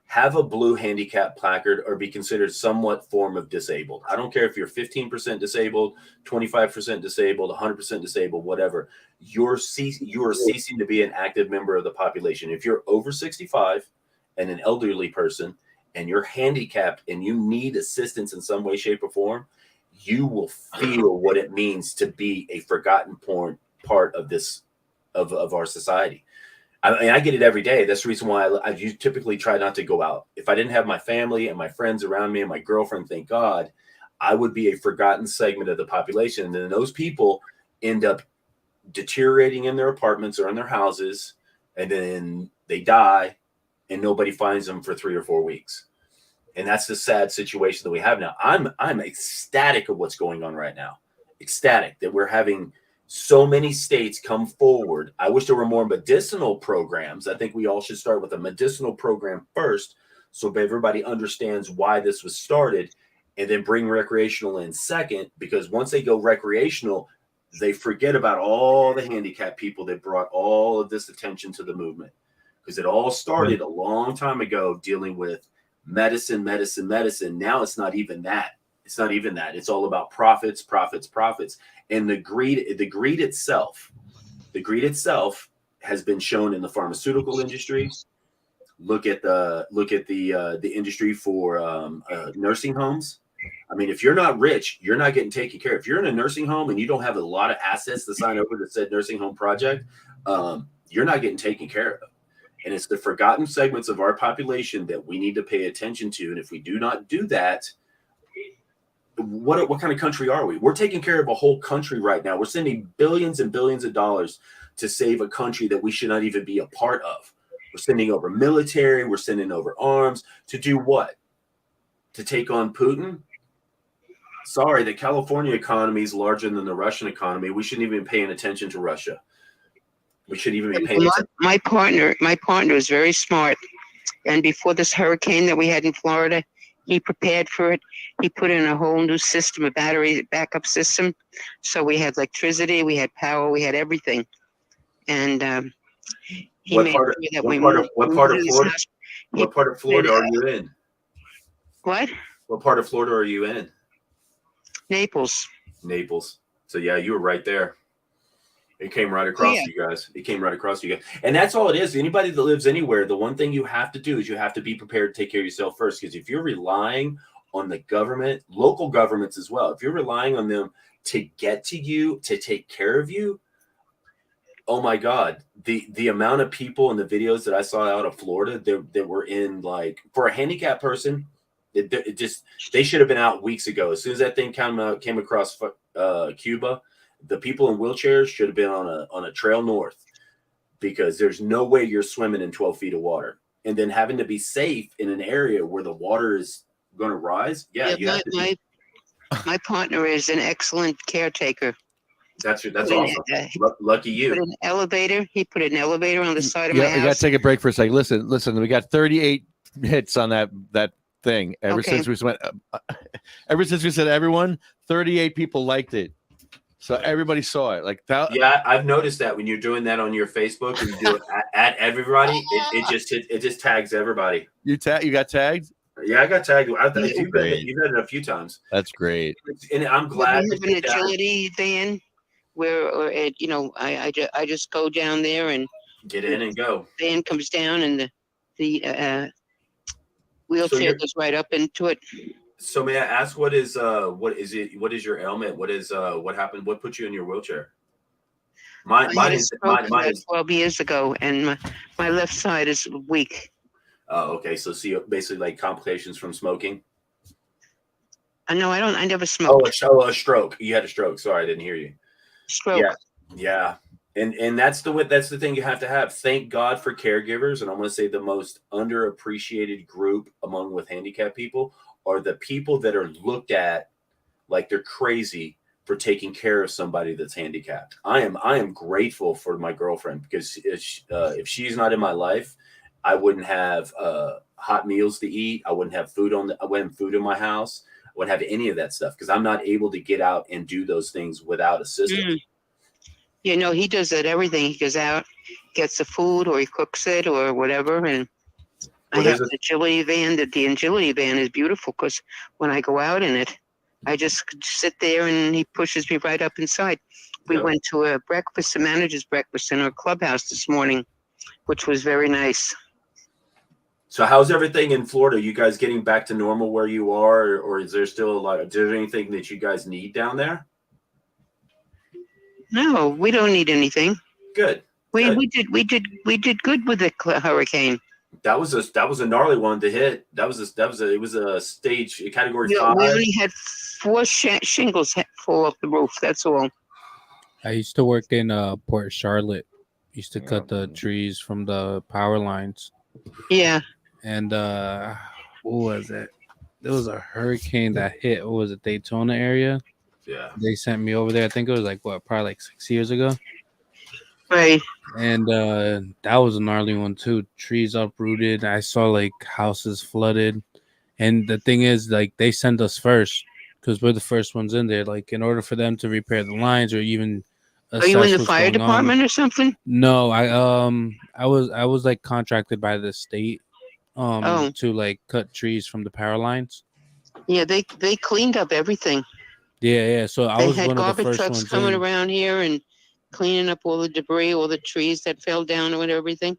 have a blue handicap placard or be considered somewhat form of disabled. I don't care if you're 15% disabled, 25% disabled, 100% disabled, whatever. You are ceasing to be an active member of the population. If you're over 65 and an elderly person and you're handicapped and you need assistance in some way, shape, or form, you will feel what it means to be a forgotten part of this, of our society. I mean, I get it every day. That's the reason why I typically try not to go out. If I didn't have my family and my friends around me and my girlfriend, thank God, I would be a forgotten segment of the population. And then those people end up deteriorating in their apartments or in their houses, and then they die and nobody finds them for 3 or 4 weeks. And that's the sad situation that we have now. I'm ecstatic of what's going on right now. Ecstatic that we're having so many states come forward. I wish there were more medicinal programs. I think we all should start with a medicinal program first, so everybody understands why this was started, and then bring recreational in second, because once they go recreational, they forget about all the handicapped people that brought all of this attention to the movement. Because it all started a long time ago dealing with medicine. Now it's not even that. It's all about profits. And the greed itself has been shown in the pharmaceutical industry. Look at the industry for nursing homes. I mean, if you're not rich, you're not getting taken care of. If you're in a nursing home and you don't have a lot of assets to sign over to said nursing home project, you're not getting taken care of. And it's the forgotten segments of our population that we need to pay attention to. And if we do not do that, what kind of country are we? We're taking care of a whole country right now. We're sending billions and billions of dollars to save a country that we should not even be a part of. We're sending over military. We're sending over arms to do what? To take on Putin? Sorry, the California economy is larger than the Russian economy. We shouldn't even be paying attention to Russia. We shouldn't even be paying attention. My partner is very smart. And before this hurricane that we had in Florida, he prepared for it. He put in a whole new system, a battery backup system. So we had electricity, we had power, we had everything. And What part of Florida are you in? What? What part of Florida are you in? Naples. So yeah, you were right there. It came right across you guys. And that's all it is. Anybody that lives anywhere, the one thing you have to do is you have to be prepared to take care of yourself first. Because if you're relying on the government, local governments as well, if you're relying on them to get to you, to take care of you, oh my God, the amount of people in the videos that I saw out of Florida that were in, like, for a handicapped person, they should have been out weeks ago. As soon as that thing came across Cuba, the people in wheelchairs should have been on a trail north, because there's no way you're swimming in 12 feet of water and then having to be safe in an area where the water is going to rise. My partner is an excellent caretaker. That's awesome. Lucky you. He put an elevator on the side of my house. We got to take a break for a second. Listen. We got 38 hits on that thing ever since we said everyone. 38 people liked it. So everybody saw it. Like that. Yeah, I've noticed that when you're doing that on your Facebook and you do it at everybody, it just tags everybody. You got tagged? Yeah, I got tagged. You've done it a few times. That's great. And I'm glad we have an agility van where I just go down there and get in and go. The van comes down and the wheelchair goes right up into it. So may I ask, what is your ailment? What happened? What put you in your wheelchair? Mine is 12 years ago, and my left side is weak. Oh, okay. So see, basically like complications from smoking. No, I don't. I never smoked. Oh, a stroke. You had a stroke. Sorry, I didn't hear you. Stroke. Yeah. And that's the thing you have to have. Thank God for caregivers. And I'm going to say the most underappreciated group with handicapped people are the people that are looked at like they're crazy for taking care of somebody that's handicapped. I am grateful for my girlfriend, because if she's not in my life, I wouldn't have hot meals to eat. I wouldn't have food in my house. I wouldn't have any of that stuff, because I'm not able to get out and do those things without assistance. He does that everything. He goes out, gets the food, or he cooks it, or whatever, and I have the agility van. The agility van is beautiful because when I go out in it, I just sit there and he pushes me right up inside. We went to a breakfast, a manager's breakfast in our clubhouse this morning, which was very nice. So how's everything in Florida? You guys getting back to normal where you are, or is there still a lot? Is there anything that you guys need down there? No, we don't need anything. Good. We did good with the hurricane. That was a gnarly one to hit. It was a stage category 5. We only had 4 shingles fall off the roof. That's all. I used to work in Port Charlotte. Used to cut the trees from the power lines. Yeah. And what was it? There was a hurricane that hit. What was it? Daytona area. Yeah. They sent me over there. I think it was probably 6 years ago. Right. And that was a gnarly one too. Trees uprooted. I saw houses flooded. And the thing is, they sent us first because we're the first ones in there. In order for them to repair the lines or even are you in the fire department or something? No, I was contracted by the state to cut trees from the power lines. Yeah, they cleaned up everything. Yeah. So I was one of the first ones. They had garbage trucks coming around here and cleaning up all the debris, all the trees that fell down and everything.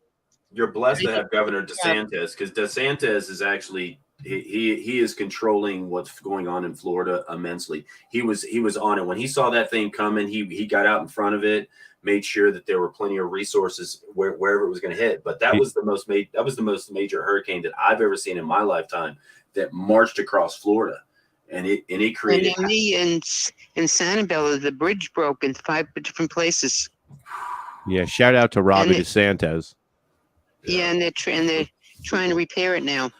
You're blessed to have Governor DeSantis, because DeSantis is actually he is controlling what's going on in Florida immensely. He was on it when he saw that thing coming. He got out in front of it, made sure that there were plenty of resources wherever it was going to hit. But that was the most major hurricane that I've ever seen in my lifetime that marched across Florida, and it created. And in Sanibel, the bridge broke in 5 different places. Yeah, shout out to Robbie DeSantis. Yeah, and they're trying to repair it now.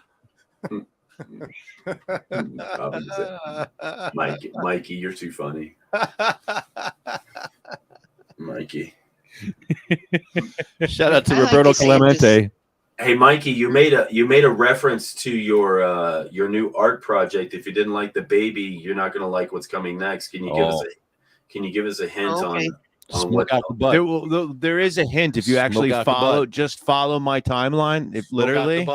Mikey, you're too funny. Mikey. Shout out to Roberto Clemente. Hey, Mikey, you made a reference to your new art project. If you didn't like the baby, you're not going to like what's coming next. Can you give us a hint on what? Out the butt. There is a hint if you actually follow my timeline. If literally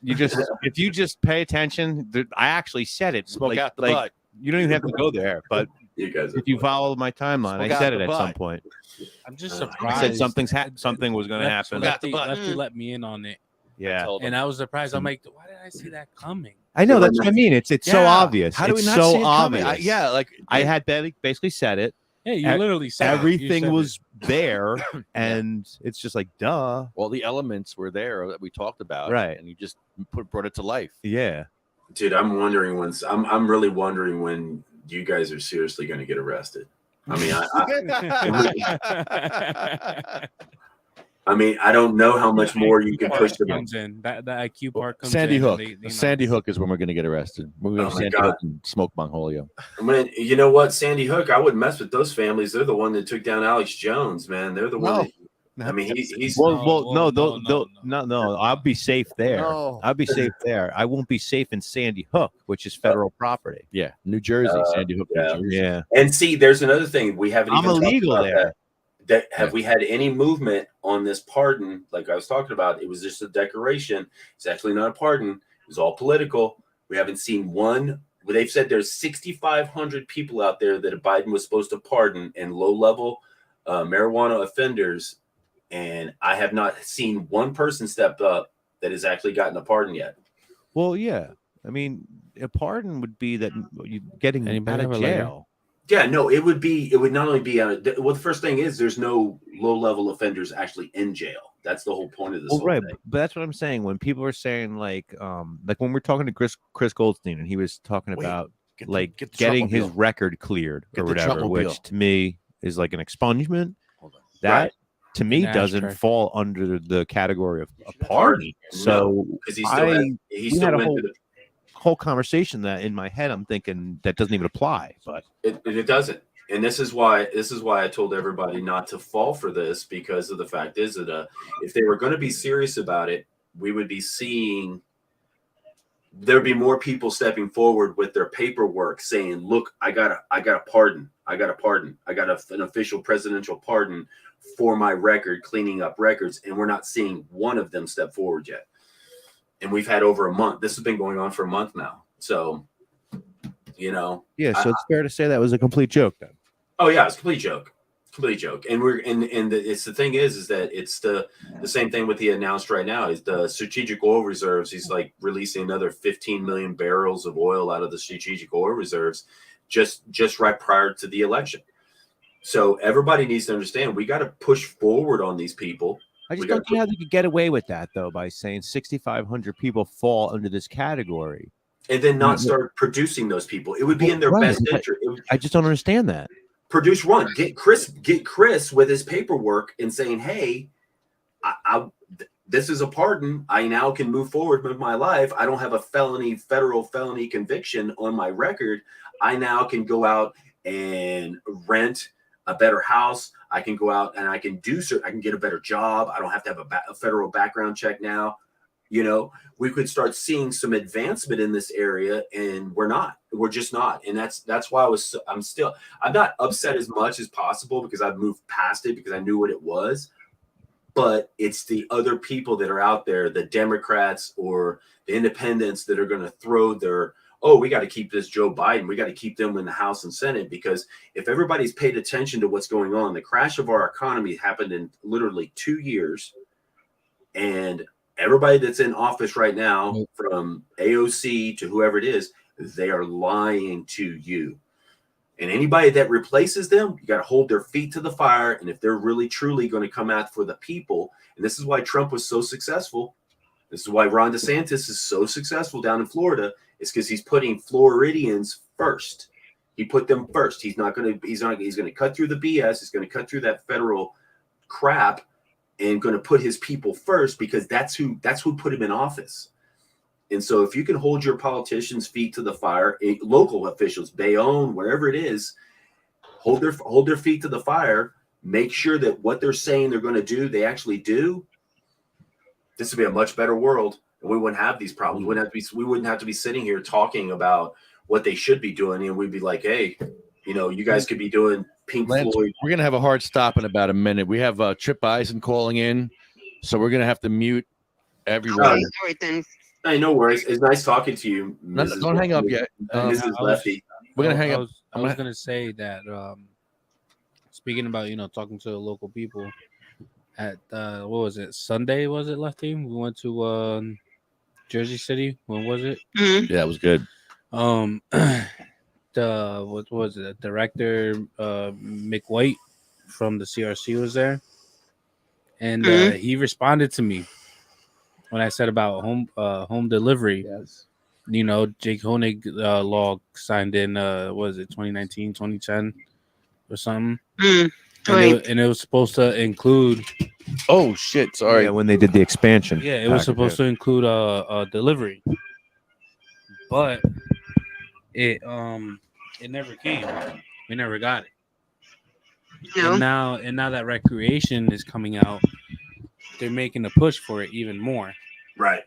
if you just pay attention, I actually said it. Smoke out the butt. You don't even have to go there, but you guys, if you follow my timeline, I said it at some point. I'm just surprised. I said something was going to happen. Lefty let me in on it. Yeah, and I was surprised. I'm like, why did I see that coming? I know, that's what I mean. It's so obvious. How do we it's not so see it obvious. coming? I had basically said it. Yeah, you literally said everything was there, and it's just like, duh. Well, the elements were there that we talked about, right? And you just brought it to life. Yeah, dude, I'm really wondering when you guys are seriously going to get arrested. I mean, I don't know how much more you can push them. That IQ part comes Sandy in. Hook. Sandy Hook is when we're going to get arrested. We're going to Sandy Hook and smoke Mongolia. I mean, you know what? Sandy Hook, I wouldn't mess with those families. They're the one that took down Alex Jones, man. They're the one. I mean, he's no. I'll be safe there. No. I'll be safe there. I won't be safe in Sandy Hook, which is federal property. Yeah, New Jersey, Sandy Hook, New Jersey. Yeah. And see, there's another thing we haven't. I'm illegal there. Have we had any movement on this pardon? Like I was talking about, it was just a declaration. It's actually not a pardon. It was all political. We haven't seen one. They've said there's 6,500 people out there that Biden was supposed to pardon and low-level marijuana offenders, and I have not seen one person step up that has actually gotten a pardon yet. Well, yeah. I mean, a pardon would be that you getting out of jail. Yeah, no, it would not only be the first thing is there's no low-level offenders actually in jail. That's the whole point of this. Right, but that's what I'm saying. When people are saying like when we're talking to Chris Goldstein and he was talking about getting his record cleared or whatever, which to me is like an expungement. That to me doesn't fall under the category of a pardon. So because he still went to the whole conversation that in my head I'm thinking that doesn't even apply, but it doesn't. And this is why I told everybody not to fall for this, because of the fact is that if they were going to be serious about it, we would be seeing there'd be more people stepping forward with their paperwork saying, look, I got a pardon. I got an official presidential pardon for my record, cleaning up records. And we're not seeing one of them step forward yet. and we've had over a month. This has been going on for a month now. So, you know, Yeah, so it's fair to say that was a complete joke then. oh yeah, it's a complete joke. And it's the thing is that it's the same thing with the announced right now is the strategic oil reserves. He's like releasing another 15 million barrels of oil out of the strategic oil reserves just right prior to the election. So everybody needs to understand we got to push forward on these people. I just don't see how they could get away with that though by saying 6,500 people fall under this category and then not start producing those people. It would be in their best interest. I just don't understand that. Produce one. Get Chris with his paperwork and saying, "Hey, this is a pardon. I now can move forward with my life. I don't have a federal felony conviction on my record. I now can go out and rent a better house. I can go out and I can get a better job. I don't have to have a federal background check now. You know, we could start seeing some advancement in this area, and we're just not. And that's why I'm not upset as much as possible because I've moved past it because I knew what it was. But it's the other people that are out there, the Democrats or the independents that are going to throw their, we got to keep this Joe Biden. We got to keep them in the House and Senate, because if everybody's paid attention to what's going on, the crash of our economy happened in literally 2 years. And everybody that's in office right now, from AOC to whoever it is, they are lying to you. And anybody that replaces them, you got to hold their feet to the fire. And if they're really, truly going to come out for the people, and this is why Trump was so successful. This is why Ron DeSantis is so successful down in Florida, is because he's putting Floridians first. He put them first. He's going to cut through the BS. He's going to cut through that federal crap and going to put his people first, because that's who put him in office. And so if you can hold your politicians' feet to the fire, local officials, Bayonne, wherever it is, hold their feet to the fire, make sure that what they're saying they're going to do, they actually do, this would be a much better world. And we wouldn't have these problems. We wouldn't have to be sitting here talking about what they should be doing. And we'd be like, hey, you guys could be doing Pink Lance, Floyd. We're going to have a hard stop in about a minute. We have Trip Eisen calling in, so we're going to have to mute everyone. All right, then. Hey, no worries. It's nice talking to you, Mrs. Don't hang up yet. Mrs. Lefty. We're going to hang up. I was going to say that, speaking about, talking to the local people at, what was it? Sunday, was it, Lefty? We went to Jersey City. When was it? Mm-hmm. Yeah, it was good. What was it? The director, Mick White from the CRC was there. And he responded to me when I said about home delivery. Yes. Jake Honig law signed in, was it 2019, 2010 or something? Right. And it was supposed to include. Oh, shit. Sorry. Yeah, when they did the expansion. Yeah, it was supposed to include a delivery. But it never came. We never got it. No. And now that recreation is coming out, they're making a push for it even more. Right.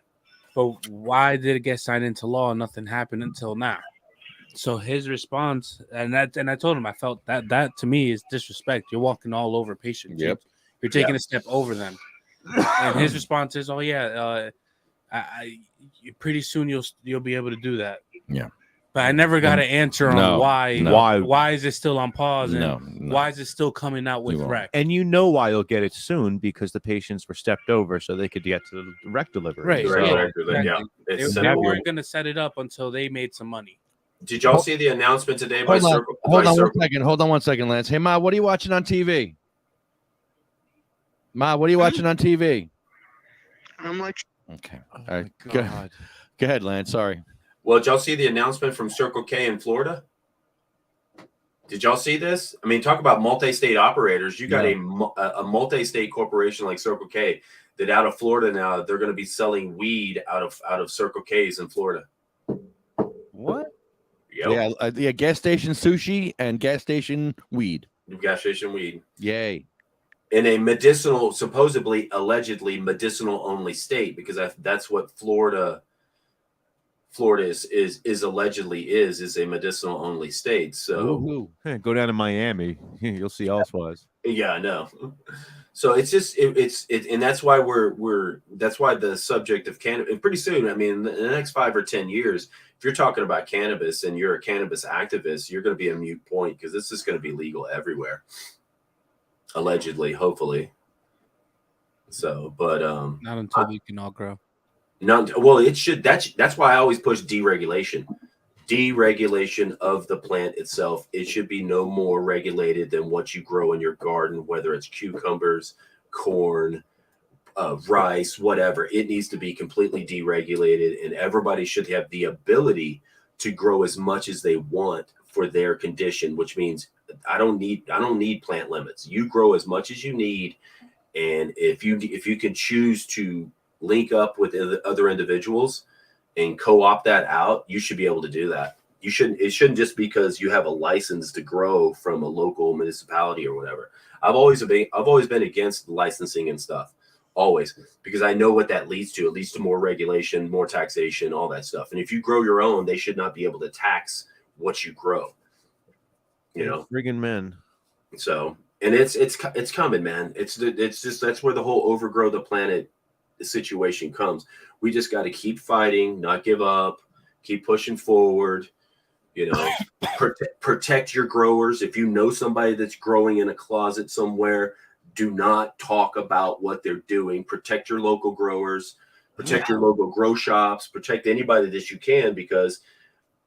But why did it get signed into law and nothing happened until now? So his response, and I told him, I felt that to me is disrespect. You're walking all over patients. Yep. You're taking a step over them. And his response is, pretty soon you'll be able to do that. Yeah. But I never got an answer on why is it still on pause, and why is it still coming out with rec? And why you'll get it soon, because the patients were stepped over so they could get to the rec delivery. Right. Yeah. They weren't going to set it up until they made some money. Did y'all see the announcement today by Circle? Hold on one second, Lance. Hey, Ma, what are you watching on TV? Ma, what are you watching on TV? How much? Okay. All right. Go ahead, Lance. Sorry. Well, did y'all see the announcement from Circle K in Florida? Did y'all see this? I mean, talk about multi-state operators. You got a multi-state corporation like Circle K that out of Florida now, they're going to be selling weed out of Circle K's in Florida. What? Yep. Yeah, gas station sushi and gas station weed. Gas station weed. Yay. In a medicinal, supposedly, allegedly medicinal only state, because that's what Florida is allegedly is a medicinal only state. So go down to Miami, you'll see Allswise. Yeah, I know. So it's just and that's why that's why the subject of cannabis. And pretty soon, I mean, in the next 5 or 10 years, if you're talking about cannabis and you're a cannabis activist, you're going to be a moot point because this is going to be legal everywhere, allegedly, hopefully. So, but not until we can all grow. well, it should. That's why I always push deregulation. Deregulation of the plant itself. It should be no more regulated than what you grow in your garden, whether it's cucumbers, corn, rice, whatever. It needs to be completely deregulated, and everybody should have the ability to grow as much as they want for their condition, which means I don't need plant limits. You grow as much as you need, and if you can choose to link up with other individuals and co-opt that out, you should be able to do that. It shouldn't just because you have a license to grow from a local municipality or whatever. I've always been against licensing and stuff, always, because I know what that leads to. It leads to more regulation, more taxation, all that stuff. And if you grow your own, they should not be able to tax what you grow. You know, friggin' men. So, and it's coming, man. It's just that's where the whole overgrow the planet situation comes. We just got to keep fighting, not give up, keep pushing forward. You know, protect your growers. If you know somebody that's growing in a closet somewhere, do not talk about what they're doing. Protect your local growers, protect your local grow shops, protect anybody that you can, because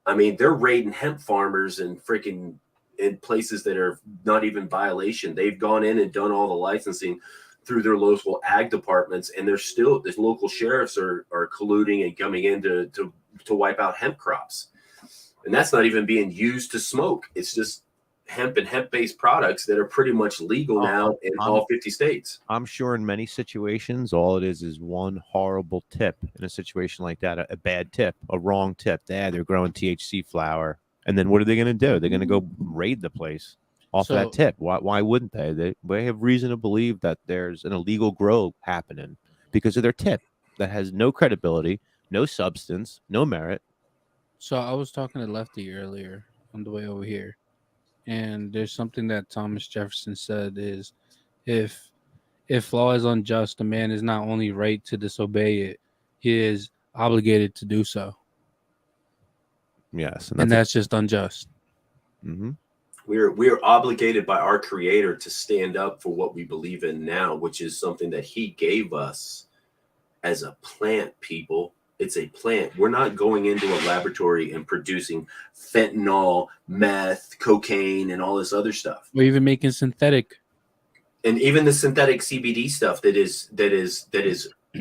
I mean, they're raiding hemp farmers and freaking in places that are not even violation. They've gone in and done all the licensing through their local ag departments, and there's still the local sheriffs are colluding and coming in to wipe out hemp crops. And that's not even being used to smoke. It's just hemp and hemp-based products that are pretty much legal now in all 50 states. I'm sure in many situations, all it is one horrible tip in a situation like that, a bad tip, a wrong tip. They're growing THC flower. And then what are they going to do? They're going to go raid the place off of that tip. Why wouldn't they? They have reason to believe that there's an illegal grow happening because of their tip that has no credibility, no substance, no merit. So I was talking to Lefty earlier on the way over here, and there's something that Thomas Jefferson said is, if law is unjust, a man is not only right to disobey it, he is obligated to do so. Yes, and that's just unjust. Mm-hmm. We're obligated by our Creator to stand up for what we believe in now, which is something that He gave us as a plant, people. It's a plant. We're not going into a laboratory and producing fentanyl, meth, cocaine, and all this other stuff. We're even making synthetic. And even the synthetic CBD stuff that is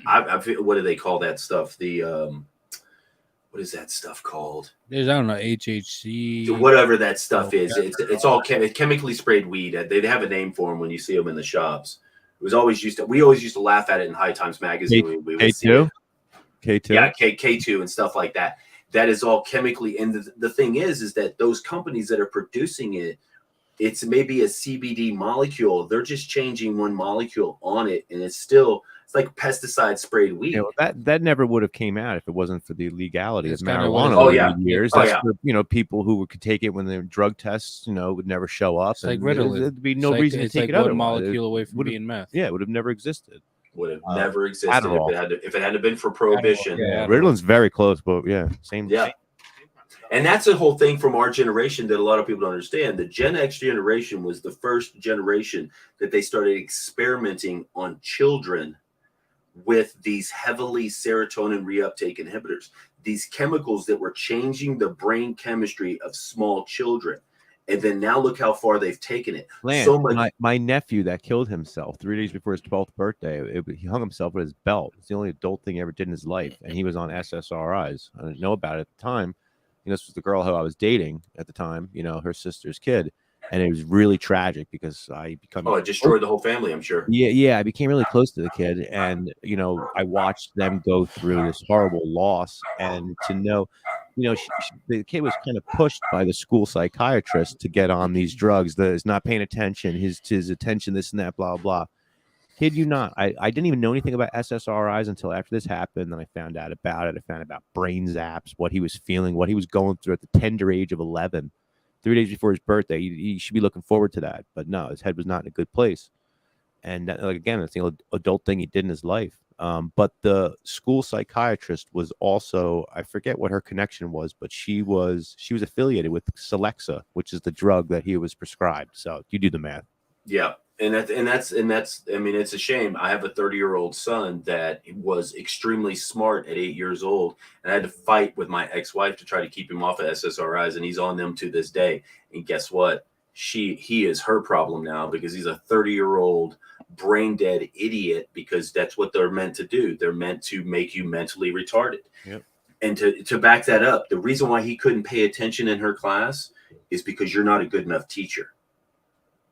what do they call that stuff? What is that stuff called? There's, I don't know, HHC. Whatever that stuff is. It's all chemically sprayed weed. They have a name for them when you see them in the shops. We always used to laugh at it in High Times magazine. We would see it. K2? Yeah, K2 and stuff like that. That is all chemically. And the thing is that those companies that are producing it, it's maybe a CBD molecule. They're just changing one molecule on it, and it's like pesticide sprayed weed. Yeah, well, that never would have came out if it wasn't for the legality of marijuana. Years. That's for people who could take it when their drug tests, would never show up. It's like Ritalin. There'd be no reason to take it otherwise. One molecule away from being meth. Yeah, it would have never existed. Would have never existed if it hadn't been for prohibition. Yeah, Ritalin's very close, but same. Yeah. And that's a whole thing from our generation that a lot of people don't understand. The Gen X generation was the first generation that they started experimenting on children with these heavily serotonin reuptake inhibitors, these chemicals that were changing the brain chemistry of small children. And then now look how far they've taken it. Lance, so much. My nephew that killed himself 3 days before his 12th birthday, he hung himself with his belt. It's the only adult thing he ever did in his life. And he was on SSRIs. I didn't know about it at the time. This was the girl who I was dating at the time, her sister's kid. And it was really tragic because it destroyed the whole family, I'm sure. Yeah, I became really close to the kid. And, I watched them go through this horrible loss. And to know, the kid was kind of pushed by the school psychiatrist to get on these drugs. He's not paying attention, his attention, this and that, blah, blah. Kid you not, I didn't even know anything about SSRIs until after this happened. Then I found out about it. I found out about brain zaps, what he was feeling, what he was going through at the tender age of 11. 3 days before his birthday, he should be looking forward to that. But no, his head was not in a good place. And that, like, again, it's the adult thing he did in his life. But the school psychiatrist was also, I forget what her connection was, but she was affiliated with Celexa, which is the drug that he was prescribed. So you do the math. Yeah. And that's I mean, it's a shame. I have a 30-year-old son that was extremely smart at 8 years old, and I had to fight with my ex-wife to try to keep him off of SSRIs, and he's on them to this day. And guess what? He is her problem now, because he's a 30-year-old brain dead idiot, because that's what they're meant to do. They're meant to make you mentally retarded. Yep. And to back that up, the reason why he couldn't pay attention in her class is because you're not a good enough teacher.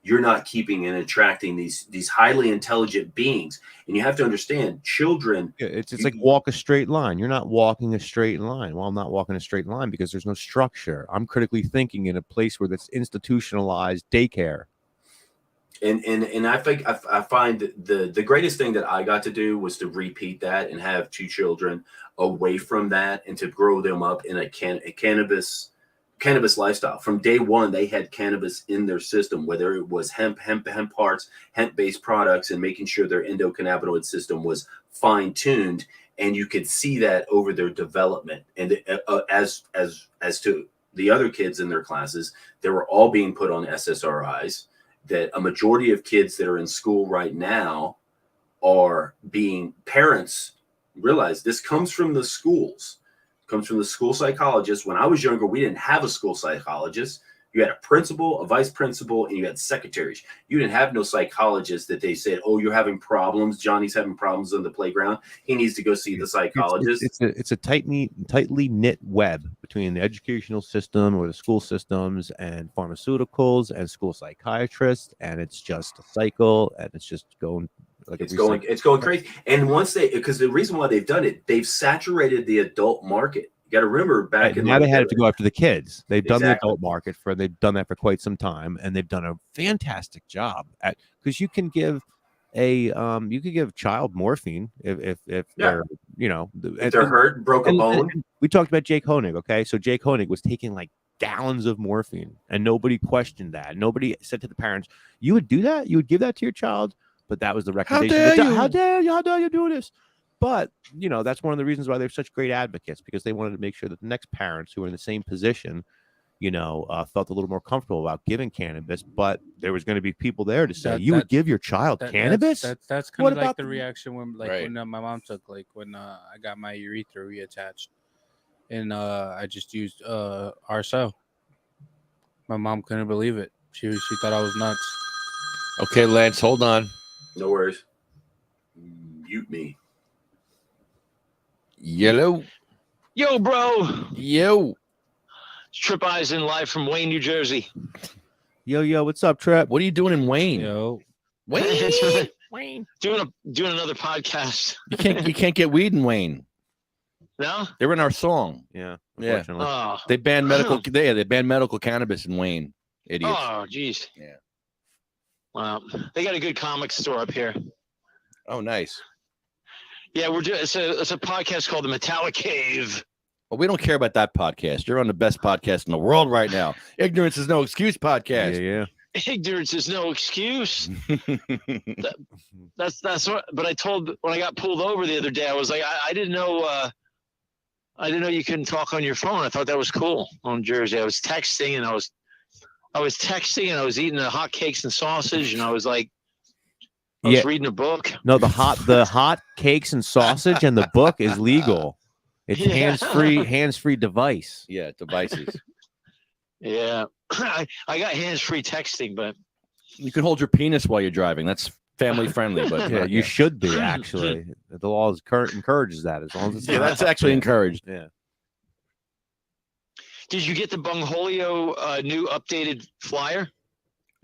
You're not keeping and attracting these highly intelligent beings. And you have to understand, children. Yeah, it's like walk a straight line. You're not walking a straight line. Well, I'm not walking a straight line because there's no structure. I'm critically thinking in a place where that's institutionalized daycare. And I think I find that the greatest thing that I got to do was to repeat that and have two children away from that, and to grow them up in a cannabis lifestyle. From day one, they had cannabis in their system, whether it was hemp parts, hemp-based products, and making sure their endocannabinoid system was fine-tuned. And you could see that over their development. And as to the other kids in their classes, they were all being put on SSRIs. That a majority of kids that are in school right now are being, parents realize this comes from the schools. Comes from the school psychologist. When I was younger, we didn't have a school psychologist. You had a principal, a vice principal, and you had secretaries. You didn't have no psychologist that they said, "Oh, you're having problems. Johnny's having problems on the playground. He needs to go see the psychologist." It's a tightly knit web between the educational system or the school systems and pharmaceuticals and school psychiatrists, and it's just a cycle, and it's just going. It's going crazy. And once because the reason why they've done it, they've saturated the adult market. You got to remember back in now they had to go after the kids. They've done the Exactly. adult market they've done that for quite some time, and they've done a fantastic job at, because you can give a child morphine if they're, you know, if they're hurt, broke a bone. And we talked about Jake Honig, okay? So Jake Honig was taking like gallons of morphine, and nobody questioned that. Nobody said to the parents, "You would do that? You would give that to your child?" But that was the recommendation. How dare you do this? But, you know, that's one of the reasons why they're such great advocates, because they wanted to make sure that the next parents who are in the same position, you know, felt a little more comfortable about giving cannabis. But there was going to be people there to say, you would give your child cannabis? That's kind of like the reaction when, when my mom took, when I got my urethra reattached, and I just used RSO. My mom couldn't believe it. She thought I was nuts. Okay, Lance, hold on. No worries. Mute me. Yellow. Yo, bro. Yo. Trip Eisen live from Wayne, New Jersey. Yo, what's up, Trip? What are you doing in Wayne? Yo. Wayne. Doing another podcast. You can't get weed in Wayne. No? They're in our song. Yeah. Unfortunately. Oh. They banned medical cannabis in Wayne. Idiots. Oh, geez. Yeah. Wow. They got a good comic store up here. Oh, nice. Yeah, we're doing it's a podcast called The Metallic Cave. Well, we don't care about that podcast. You're on the best podcast in the world right now. Ignorance is no excuse podcast. Yeah. Ignorance is no excuse. That's what. But I told when I got pulled over the other day, I was like, I didn't know. I didn't know you couldn't talk on your phone. I thought that was cool on Jersey. I was texting and I was eating the hot cakes and sausage, and I was like, I was reading a book. No, the hot cakes and sausage and the book is legal. It's hands-free device. Yeah, devices. Yeah. I got hands-free texting, but you can hold your penis while you're driving. That's family friendly, but yeah, you should be actually. The law encourages that as long as it's that's actually encouraged. Yeah. Did you get the Bongholio new updated flyer?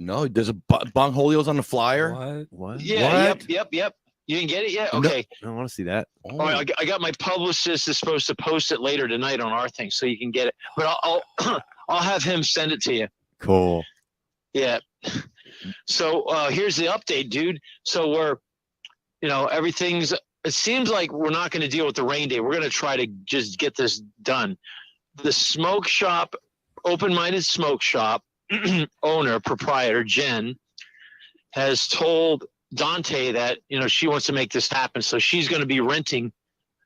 No, there's a Bongholio's on the flyer. What? Yeah. What? Yep. You didn't get it yet? Okay. No, I want to see that. Oh. I got my publicist is supposed to post it later tonight on our thing, so you can get it. But I'll have him send it to you. Cool. Yeah. So here's the update, dude. So we're, everything's. It seems like we're not going to deal with the rain day. We're going to try to just get this done. The smoke shop, open-minded smoke shop owner, proprietor, Jen, has told Dante that, she wants to make this happen. So she's going to be renting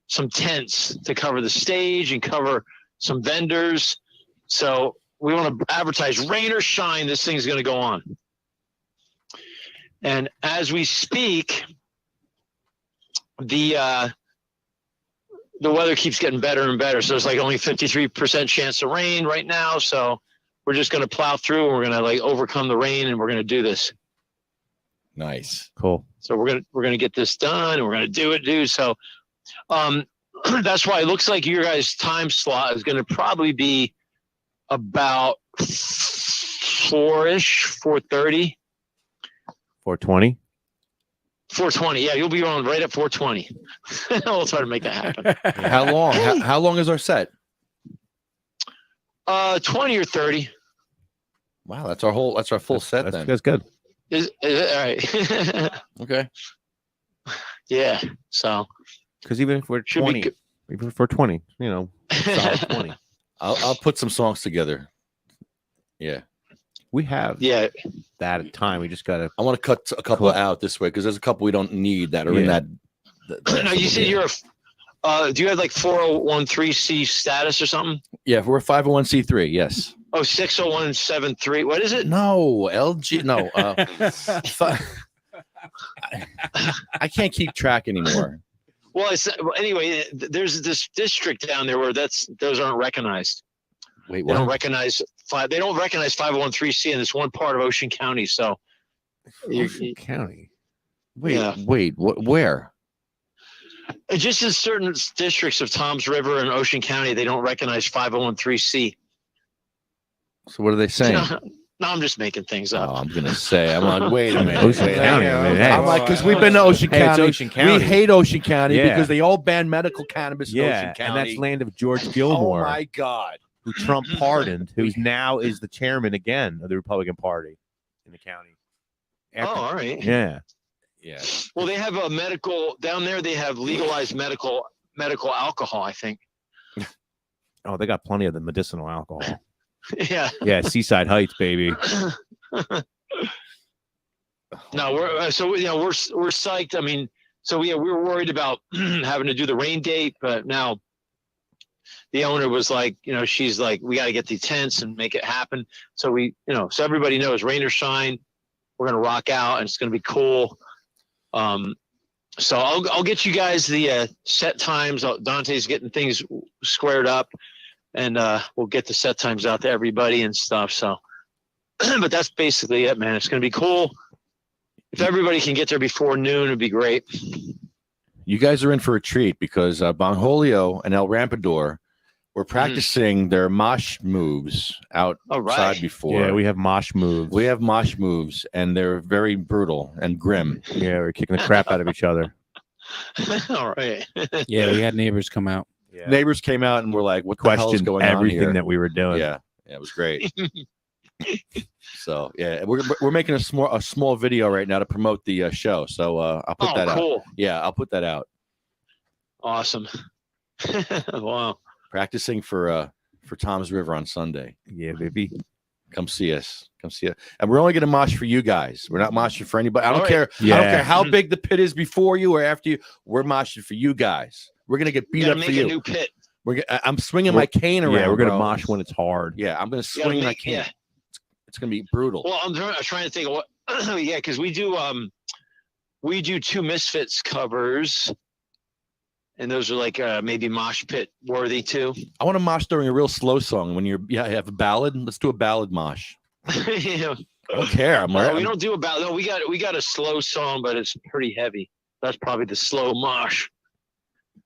some tents to cover the stage and cover some vendors. So we want to advertise rain or shine, this thing's going to go on. And as we speak, the weather keeps getting better and better. So it's like only 53% chance of rain right now. So we're just going to plow through and we're going to like overcome the rain and we're going to do this. Nice. Cool. So we're going to get this done and we're going to do it, dude. So that's why it looks like your guys' time slot is going to probably be about 4-ish, 4:30. 420. 4:20. Yeah, you'll be on right at 4:20. We'll try to make that happen. How long? How long is our set? 20 or 30. Wow, that's our full set then. That's good. Is it all right? Okay. Yeah. So Because even if we're should be 20, good. even if we're 20, solid 20. I'll put some songs together. Yeah. We have Yeah. that at time. We just gotta. I want to cut a couple out this way because there's a couple we don't need that are in that. No, you said you're do you have like 401(c) status or something? Yeah, we're 501c3. Yes. Oh, 60173. What is it? No, LG. No. I can't keep track anymore. Well, anyway, there's this district down there where those aren't recognized. Wait, They don't what? recognize 501(c) in this one part of Ocean County. So Ocean County. Wait, yeah. wait. Where? Just in certain districts of Tom's River and Ocean County, they don't recognize 501(c). So what are they saying? No, I'm just making things Oh, up. I'm gonna say. I'm on. Wait a minute. Ocean wait a County. minute. I mean, hey. I'm like, because we've been to Ocean Hey, it's County. Ocean County. We hate Ocean County Yeah. because they all ban medical cannabis in Ocean Yeah, County. and that's land of George Oh Gilmore, my God. who Trump pardoned, who now is the chairman again of the Republican Party in the county. Oh, all right. Yeah. Yeah. Well, they have a medical down there. They have legalized medical alcohol, I think. Oh, they got plenty of the medicinal alcohol. Yeah. Yeah, Seaside Heights, baby. No, we're psyched. I mean, so we were worried about having to do the rain date, but now the owner was like, she's like, we got to get the tents and make it happen. So so everybody knows, rain or shine, we're gonna rock out and it's gonna be cool. So I'll get you guys the set times. Dante's getting things squared up, and we'll get the set times out to everybody and stuff. So, but that's basically it, man. It's gonna be cool. If everybody can get there before noon, it'd be great. You guys are in for a treat because Bongholio and El Rampador were practicing their mosh moves outside before. Yeah, we have mosh moves. We have mosh moves, and they're very brutal and grim. Yeah, we're kicking the crap out of each other. All right. Yeah, we had neighbors come out. Yeah. Neighbors came out and were like, "What the hell is Questioned going on everything here?" that we were doing. Yeah, it was great. So yeah, we're making a small video right now to promote the show. So I'll put that cool. out. Yeah, I'll put that out. Awesome. Wow. Practicing for Tom's River on Sunday. Yeah, baby. Come see us. Come see us. And we're only going to mosh for you guys. We're not moshing for anybody. I don't All care. right. I don't Yeah. care how big the pit is before you or after you. We're moshing for you guys. We're going to get beat You up gotta for make a you. new pit. I'm swinging my cane around. Yeah, we're gonna bro. mosh when it's hard. Yeah, I'm going to You gotta swing my make- cane. yeah. It's going to be brutal. Well, I'm trying to think of what. Yeah, because we do 2 Misfits covers, and those are like maybe mosh pit worthy too. I want to mosh during a real slow song. When you have a ballad, let's do a ballad mosh. Yeah. I don't care. I'm No, right. we don't do a ballad. No, we got a slow song, but it's pretty heavy. That's probably the slow mosh.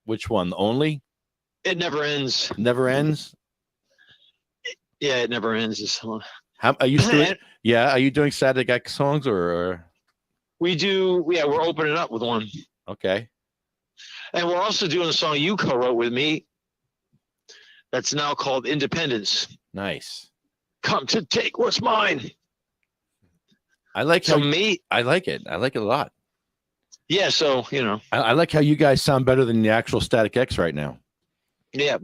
Which one? Only? It never ends. Never ends? Yeah, it never ends. This song. How are you doing? Yeah, are you doing Static X songs or? We do. Yeah, we're opening up with one, Okay. and we're also doing a song you co-wrote with me. That's now called Independence. Nice. Come to take what's mine. I like So how me, I like it. I like it a lot. yeah. So I like how you guys sound better than the actual Static X right now. yeah.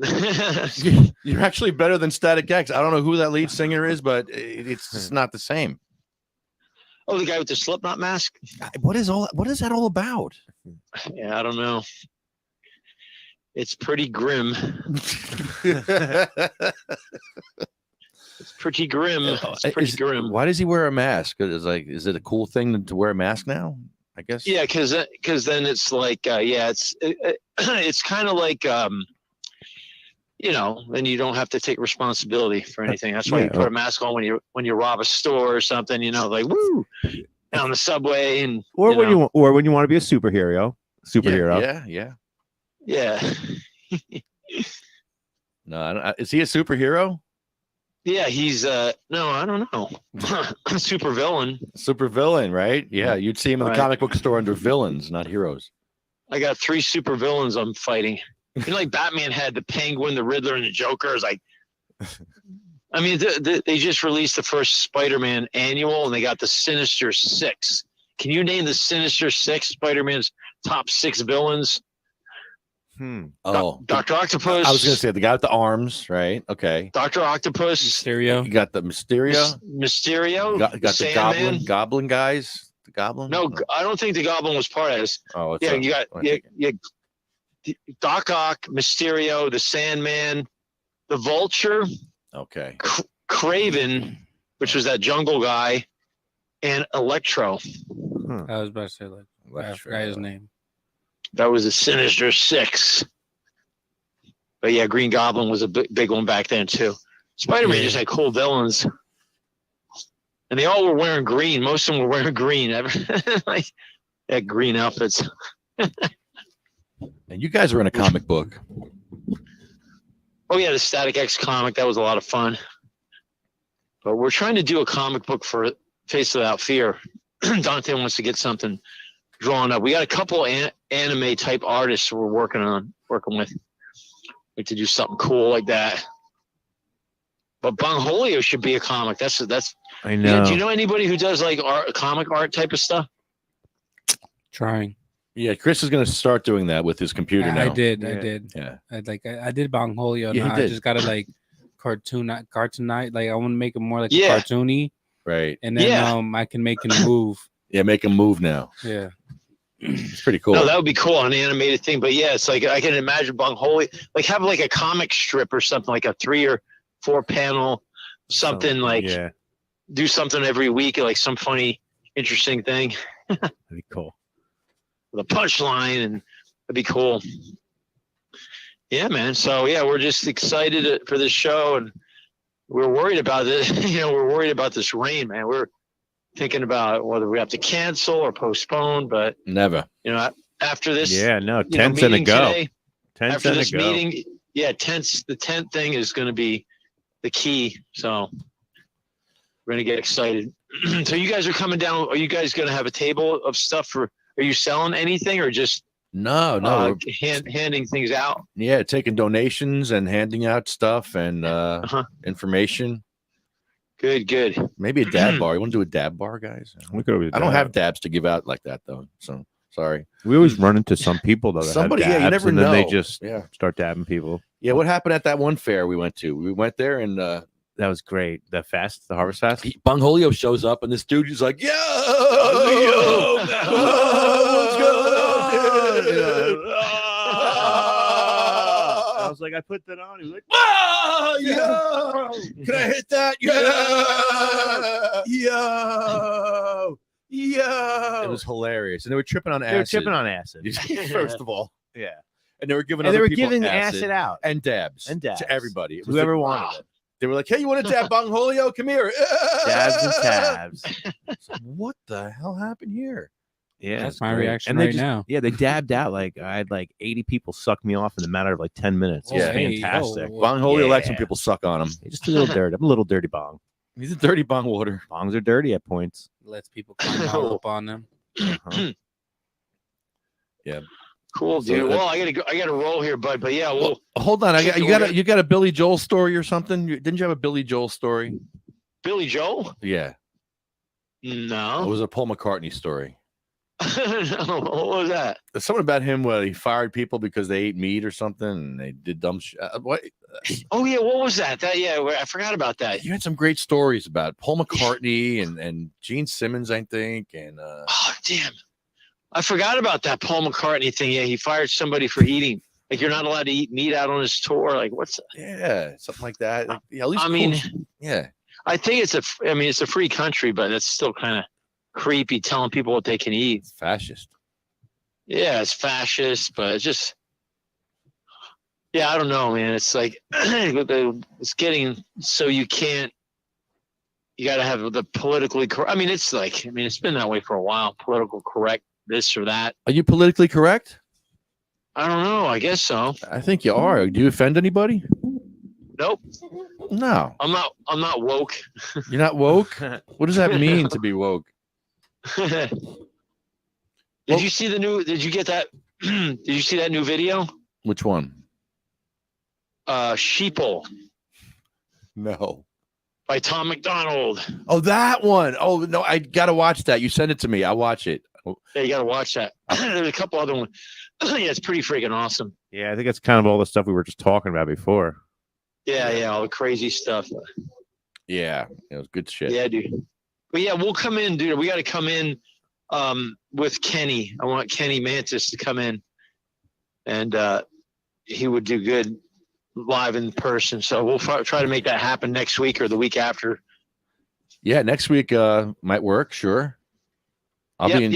You're actually better than Static X. I don't know who that lead singer is, but it's just not the same. Oh, the guy with the Slipknot mask. What is that all about? Yeah, I don't know. It's pretty grim. It's pretty grim. It's pretty grim. Why does he wear a mask? Is it a cool thing to wear a mask now? I guess. Yeah, because then it's like it's kind of like then you don't have to take responsibility for anything. That's why you put a mask on when you rob a store or something. Like woo, on the subway and when you want to be a superhero. Yeah. No, is he a superhero? Yeah, he's no, I don't know. Super villain, right? Yeah, you'd see him in the comic book store under villains, not heroes. I got 3 super villains I'm fighting. Like Batman had the Penguin, the Riddler, and the Joker. It's like, I mean, they just released the first Spider-Man annual, and they got the Sinister Six. Can you name the Sinister Six? Spider-Man's top 6 villains. Dr. Octopus. I was going to say the guy with the arms, right? Okay. Dr. Octopus. Mysterio. You got the Mysterio. Mysterio. Got the Goblin guys. The Goblin. No, I don't think the Goblin was part of this. Oh, you got Doc Ock, Mysterio, the Sandman, the Vulture. Okay. Craven, which was that jungle guy, and Electro. I was about to say I forgot his name. That was the Sinister Six. But yeah, Green Goblin was a big one back then too. Spider-Man just had cool villains. And they all were wearing green. Most of them were wearing green. Like had green outfits. And you guys were in a comic book. Oh yeah, the Static X comic. That was a lot of fun. But we're trying to do a comic book for Face Without Fear. Dante wants to get something drawn up. We got a couple anime type artists we're working with. Like to do something cool like that. But Bongholio should be a comic. That's. I know. Yeah, do you know anybody who does like comic art type of stuff? Trying. Yeah, Chris is going to start doing that with his computer now. I did. Yeah. I did Bongholio. Yeah, now I just gotta like cartoonite. Like I want to make it more like cartoony. Right. And then I can make him move. Yeah, make him move now. Yeah. It's pretty cool. No, that would be cool, an animated thing. But yeah, it's like I can imagine Bongholio like have like a comic strip or something, like a 3 or 4 panel something like do something every week, like some funny, interesting thing. That'd be cool. With a punchline, and it'd be cool. Yeah, man. So yeah, we're just excited for this show, and we're worried about it. We're worried about this rain, man. We're thinking about whether we have to cancel or postpone, but never. After this, tent's in a go. Today, after this meeting, the tent thing is going to be the key. So we're going to get excited. So you guys are coming down. Are you guys going to have a table of stuff for? Are you selling anything or just no handing things out? Yeah, taking donations and handing out stuff and information. Good. Maybe a dab bar. You want to do a dab bar, guys? We could. I don't have dabs to give out like that though. So sorry. We always run into some people though. That Somebody, have dabs, you never and know. Then they just start dabbing people. Yeah, what happened at that one fair we went to? We went there and that was great. The Harvest Fest. Bongholio shows up and this dude is like, yo, what's going on? I was like, I put that on. He was like, oh, yo, can I hit that? Yo. It was hilarious, and they were tripping on acid. First of all, and they were giving acid out and dabs to everybody. It was whoever wanted it. They were like, "Hey, you want to dab Bongholio? Come here." Dabs and tabs. What the hell happened here? Yeah, that's my reaction right now. Yeah, they dabbed out. Like I had like 80 people suck me off in a matter of like 10 minutes. It's fantastic. Bongholio likes when people suck on him. He's just a little dirty. I'm a little dirty bong. He's a dirty bong water. Bongs are dirty at points. Lets people climb all up on them. Yeah. Cool, dude. Well, I gotta roll here, bud. But yeah, well, hold on. You got a Billy Joel story or something? Didn't you have a Billy Joel story? Billy Joel? Yeah. No. It was a Paul McCartney story. No, what was that? There's something about him where he fired people because they ate meat or something, and they did dumb shit. What? Oh yeah, what was that? I forgot about that. You had some great stories about Paul McCartney and Gene Simmons, I think, and Oh damn, I forgot about that Paul McCartney thing. Yeah, he fired somebody for eating. Like you're not allowed to eat meat out on his tour. Like what's? yeah, something like that. Like, yeah, at least I mean, yeah. I think it's a free country, but it's still kind of creepy telling people what they can eat. It's fascist. Yeah, it's fascist, but it's just, yeah, I don't know, man. It's like it's getting so you got to have the politically correct. I mean, it's been that way for a while. Political correct, this or that. Are you politically correct? I don't know. I guess so. I think you are. Do you offend anybody? Nope. No. I'm not woke. You're not woke? What does that mean to be woke? Did you see the new? Did you get that? Did you see that new video? Which one? Sheeple No. by Tom McDonald. Oh, that one. Oh, no, I got to watch that. You send it to me. I'll watch it. Yeah, you got to watch that. There's a couple other ones. Yeah, it's pretty freaking awesome. Yeah, I think that's kind of all the stuff we were just talking about before. Yeah, all the crazy stuff. Yeah, it was good shit. Yeah, dude. But yeah, we'll come in, dude. We got to come in with Kenny. I want Kenny Mantis to come in, and he would do good live in person. So we'll try to make that happen next week or the week after. Yeah, next week might work. Sure. I got to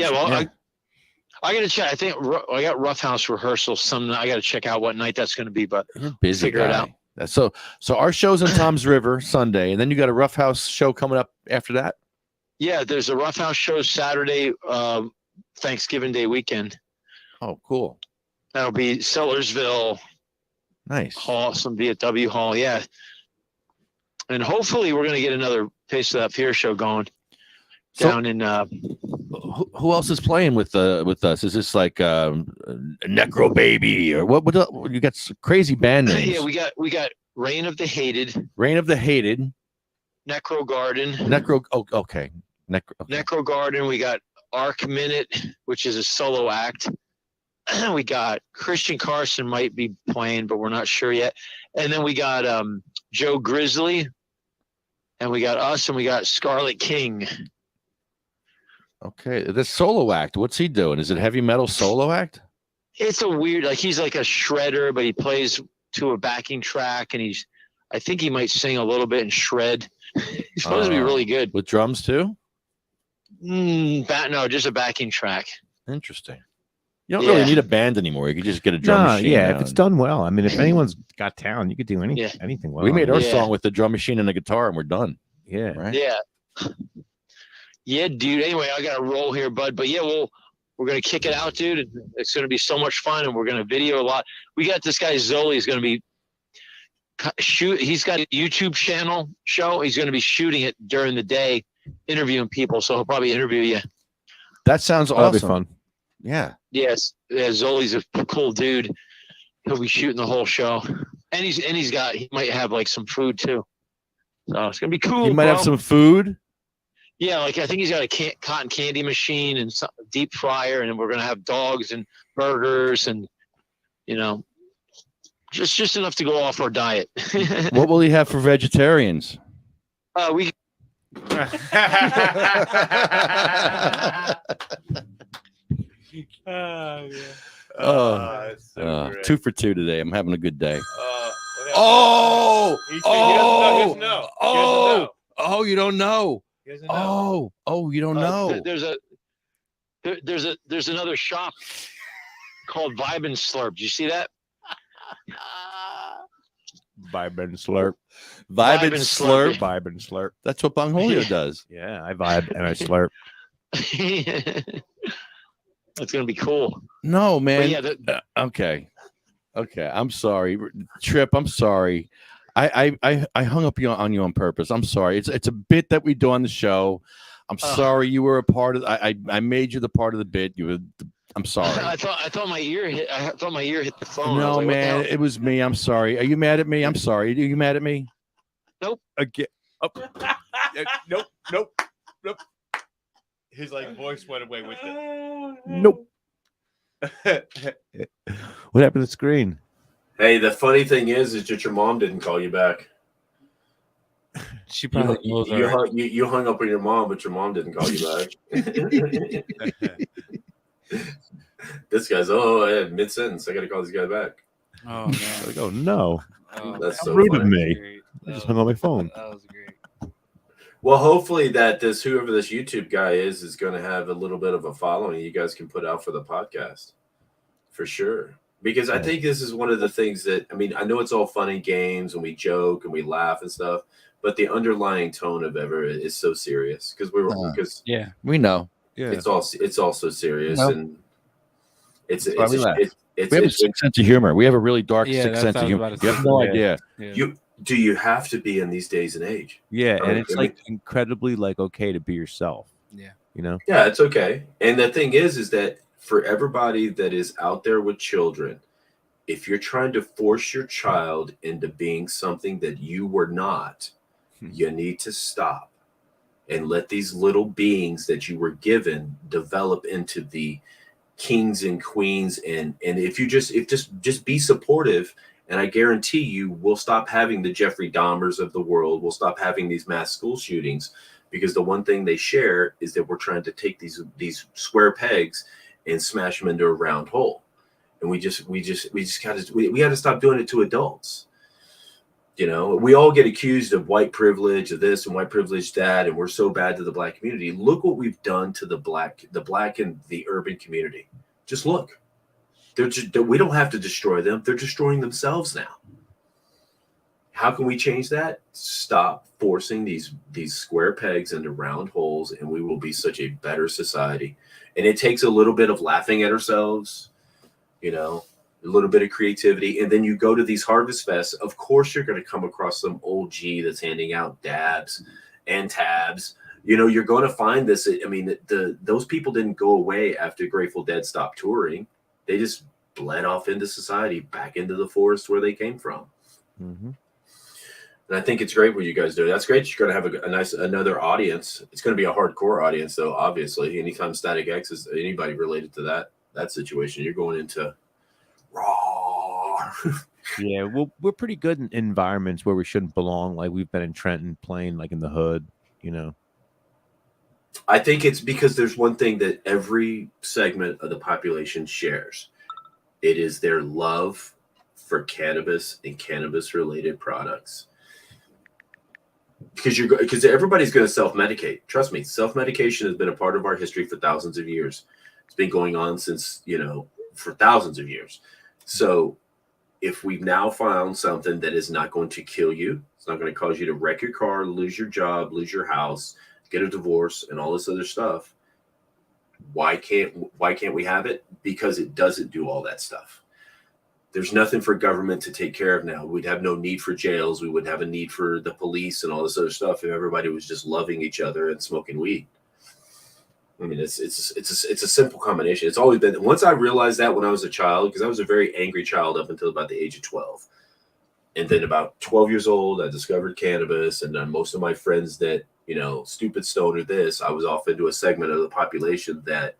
check. I think I got Rough House rehearsal. I got to check out what night that's going to be, but you're busy. Figure it out. So our show's in Tom's River Sunday, and then you got a Rough House show coming up after that. Yeah, there's a Rough House show Saturday, Thanksgiving Day weekend. Oh, cool. That'll be Sellersville. Nice. Hall, some VFW hall, yeah. And hopefully we're going to get another Taste of That Fear show going down in. Who else is playing with us? Is this like Necro Baby or what? You got some crazy band names. Yeah, we got Reign of the Hated. Reign of the Hated. Necro Garden. Oh, okay. Necro Garden. We got Arc Minute, which is a solo act. We got Christian Carson might be playing, but we're not sure yet. And then we got Joe Grizzly, and we got us, and we got Scarlet King. Okay, the solo act. What's he doing? Is it heavy metal solo act? It's a weird, like he's like a shredder, but he plays to a backing track, and I think he might sing a little bit and shred. He's supposed to be really good. With drums too? No, just a backing track. Interesting. You don't really need a band anymore. You can just get a drum machine. Yeah, if it's done well. I mean, if anyone's got talent, you could do anything well. We made our song with the drum machine and the guitar, and we're done. Yeah. Right? Yeah. Yeah, dude. Anyway, I got to roll here, bud. But yeah, we're going to kick it out, dude. It's going to be so much fun, and we're going to video a lot. We got this guy, Zoli, is going to be he's got a YouTube channel show. He's going to be shooting it during the day, interviewing people. So he'll probably interview you. That sounds awesome. That'll be fun. Yeah. Yes. Yeah, Zoli's a cool dude. He'll be shooting the whole show. And he might have like some food too. So it's going to be cool. You might have some food. Yeah, like I think he's got a cotton candy machine and some deep fryer, and we're gonna have dogs and burgers and just enough to go off our diet. What will he have for vegetarians? We. So 2 for 2 today. I'm having a good day. You don't know. You don't know. There's another shop called Vibe and Slurp. Did you see that? Vibe and slurp. Vibe and slurp. Vibe and slurp. That's what Bongholio does. Yeah, I vibe and I slurp. That's gonna be cool. No, man. Yeah, okay. I'm sorry, Trip. I'm sorry. I hung up on you on purpose. I'm sorry. It's a bit that we do on the show. I'm sorry you were a part of. I made you the part of the bit. I'm sorry. I thought my ear hit. I thought my ear hit the phone. No, man, it was me. I'm sorry. Are you mad at me? I'm sorry. Are you mad at me? Nope. Again. Oh. Nope. His like voice went away with it. Nope. What happened to the screen? Hey, the funny thing is that your mom didn't call you back. She probably knows already. You hung up on your mom, but your mom didn't call you back. This guy's mid sentence. I got to call this guy back. Oh no! Like, oh no, That's how so rude of funny. me. I just hung on my phone. That was great. Well, hopefully that whoever this YouTube guy is going to have a little bit of a following you guys can put out for the podcast, for sure. Because I think this is one of the things that, I mean, I know it's all fun and games and we joke and we laugh and stuff, but the underlying tone of it is so serious because Yeah, we know. Yeah, it's also serious No. and it's That's why we laugh. We have a it's sick sense of humor. We have a really dark, Yeah, sick that's sense what I of was humor. about to You have say. no Yeah. idea. Yeah. do you have to be in these days and age? yeah, I and mean, it's like incredibly like okay to be yourself. Yeah. You know. Yeah, it's okay. And the thing is that for everybody that is out there with children, if you're trying to force your child into being something that you were not, you need to stop and let these little beings that you were given develop into the kings and queens. And if you just be supportive, and I guarantee you we'll stop having the Jeffrey Dahmers of the world. We'll stop having these mass school shootings, because the one thing they share is that we're trying to take these square pegs and smash them into a round hole. And we got to stop doing it to adults. You know, we all get accused of white privilege of this and white privilege that, and we're so bad to the black community. Look what we've done to the black and the urban community. Just look. We don't have to destroy them. They're destroying themselves now. How can we change that? Stop forcing these square pegs into round holes, and we will be such a better society. And it takes a little bit of laughing at ourselves, you know, a little bit of creativity. And then you go to these harvest fests. Of course, you're going to come across some old G that's handing out dabs and tabs. You know, you're going to find this. I mean, those people didn't go away after Grateful Dead stopped touring. They just bled off into society, back into the forest where they came from. Mm-hmm. And I think it's great what you guys do. That's great. You're going to have another audience. It's going to be a hardcore audience, though, obviously. Anytime Static X is anybody related to that situation, you're going into raw. Yeah, well, we're pretty good in environments where we shouldn't belong. Like we've been in Trenton playing like in the hood, you know. I think it's because there's one thing that every segment of the population shares. It is their love for cannabis and cannabis-related products. Because everybody's going to self-medicate. Trust me, self-medication has been a part of our history for thousands of years. It's been going on since, for thousands of years. So if we've now found something that is not going to kill you, it's not going to cause you to wreck your car, lose your job, lose your house, get a divorce, and all this other stuff, why can't we have it? Because it doesn't do all that stuff. There's nothing for government to take care of now. We'd have no need for jails. We wouldn't have a need for the police and all this other stuff if everybody was just loving each other and smoking weed. I mean, it's a simple combination. It's always been. Once I realized that when I was a child, because I was a very angry child up until about the age of 12. And then about 12 years old, I discovered cannabis. And then most of my friends that, stupid stoner this, I was off into a segment of the population that,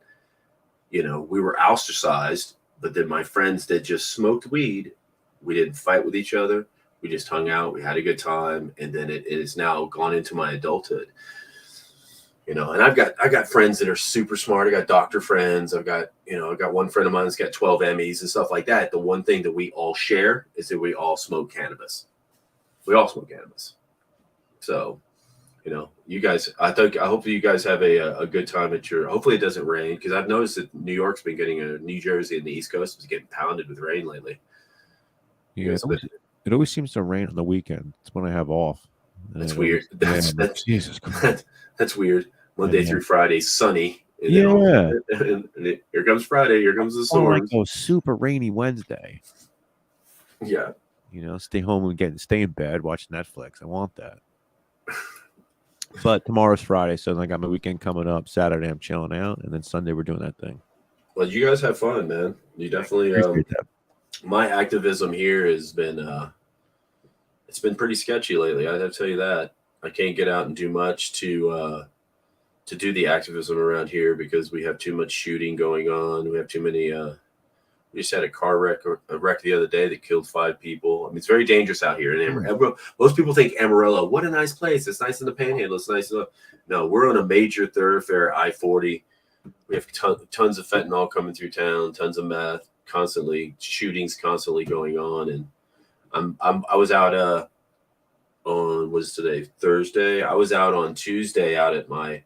we were ostracized. But then my friends that just smoked weed, we didn't fight with each other. We just hung out. We had a good time. And then it is now gone into my adulthood. And I got friends that are super smart. I got doctor friends. I got one friend of mine that's got 12 Emmys and stuff like that. The one thing that we all share is that we all smoke cannabis. We all smoke cannabis. So, you guys, I hope you guys have a good time hopefully it doesn't rain, because I've noticed that New York's been getting New Jersey and the East Coast is getting pounded with rain lately. Yeah, it always seems to rain on the weekend. It's when I have off. That's weird. That's Jesus Christ. That's weird. Monday through Friday, sunny. And here comes Friday. Here comes the storms. Oh, super rainy Wednesday. Yeah. Stay home and stay in bed, watch Netflix. I want that. But tomorrow's Friday, so I got my weekend coming up. Saturday, I'm chilling out, and then Sunday we're doing that thing. Well, you guys have fun, man. You definitely. My activism here has been. It's been pretty sketchy lately. I have to tell you that. I can't get out and do much to to do the activism around here because we have too much shooting going on. We have too many. We just had a wreck the other day that killed 5 people. I mean, it's very dangerous out here. And most people think Amarillo, what a nice place. It's nice in the Panhandle. It's nice. No, we're on a major thoroughfare, I-40. We have tons of fentanyl coming through town, tons of meth, shootings constantly going on. And I was out on, what is today, Thursday? I was out on Tuesday out at my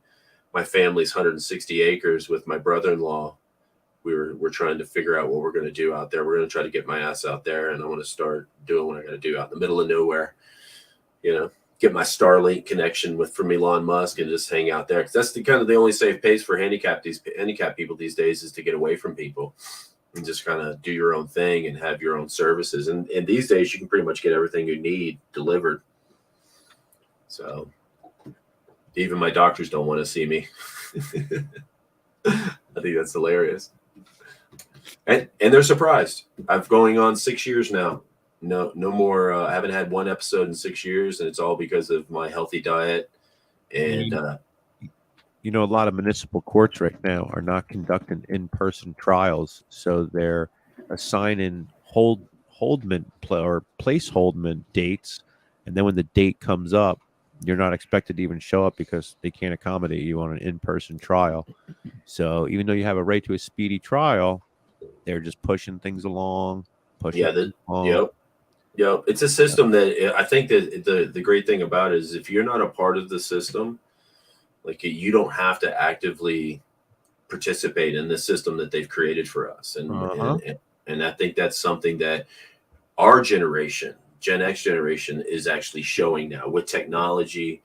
family's 160 acres with my brother-in-law. We're trying to figure out what we're going to do out there. We're going to try to get my ass out there, and I want to start doing what I got to do out in the middle of nowhere. Get my Starlink connection from Elon Musk and just hang out there. Because that's the only safe place for handicapped people these days is to get away from people and just kind of do your own thing and have your own services. And these days, you can pretty much get everything you need delivered. So even my doctors don't want to see me. I think that's hilarious. And they're surprised. I've going on 6 years now. No more. I haven't had one episode in 6 years, and it's all because of my healthy diet. And a lot of municipal courts right now are not conducting in-person trials, so they're assigning placeholdment dates, and then when the date comes up, you're not expected to even show up because they can't accommodate you on an in-person trial. So even though you have a right to a speedy trial, they're just pushing things along. Yep. It's a system that I think that the great thing about it is if you're not a part of the system, like you don't have to actively participate in the system that they've created for us. And I think that's something that our generation, Gen X generation, is actually showing now with technology,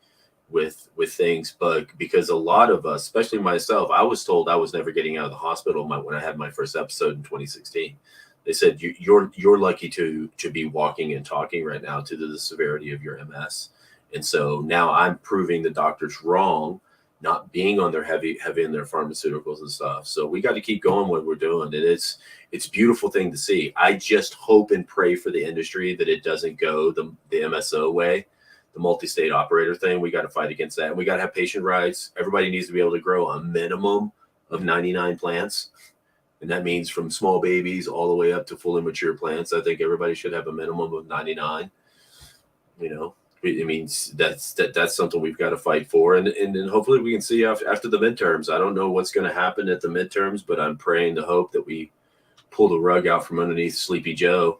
with things. But because a lot of us, especially myself, I was told I was never getting out of the hospital when I had my first episode in 2016. They said you're lucky to be walking and talking right now due to the severity of your MS. And so now I'm proving the doctors wrong, not being on their heavy in their pharmaceuticals and stuff. So we got to keep going what we're doing. And it's a beautiful thing to see. I just hope and pray for the industry that it doesn't go the MSO way, the multi-state operator thing. We got to fight against that. And we got to have patient rights. Everybody needs to be able to grow a minimum of 99 plants. And that means from small babies all the way up to fully mature plants. I think everybody should have a minimum of 99. It means that's something we've got to fight for. And then hopefully we can see after the midterms. I don't know what's going to happen at the midterms, but I'm praying to hope that we pull the rug out from underneath Sleepy Joe.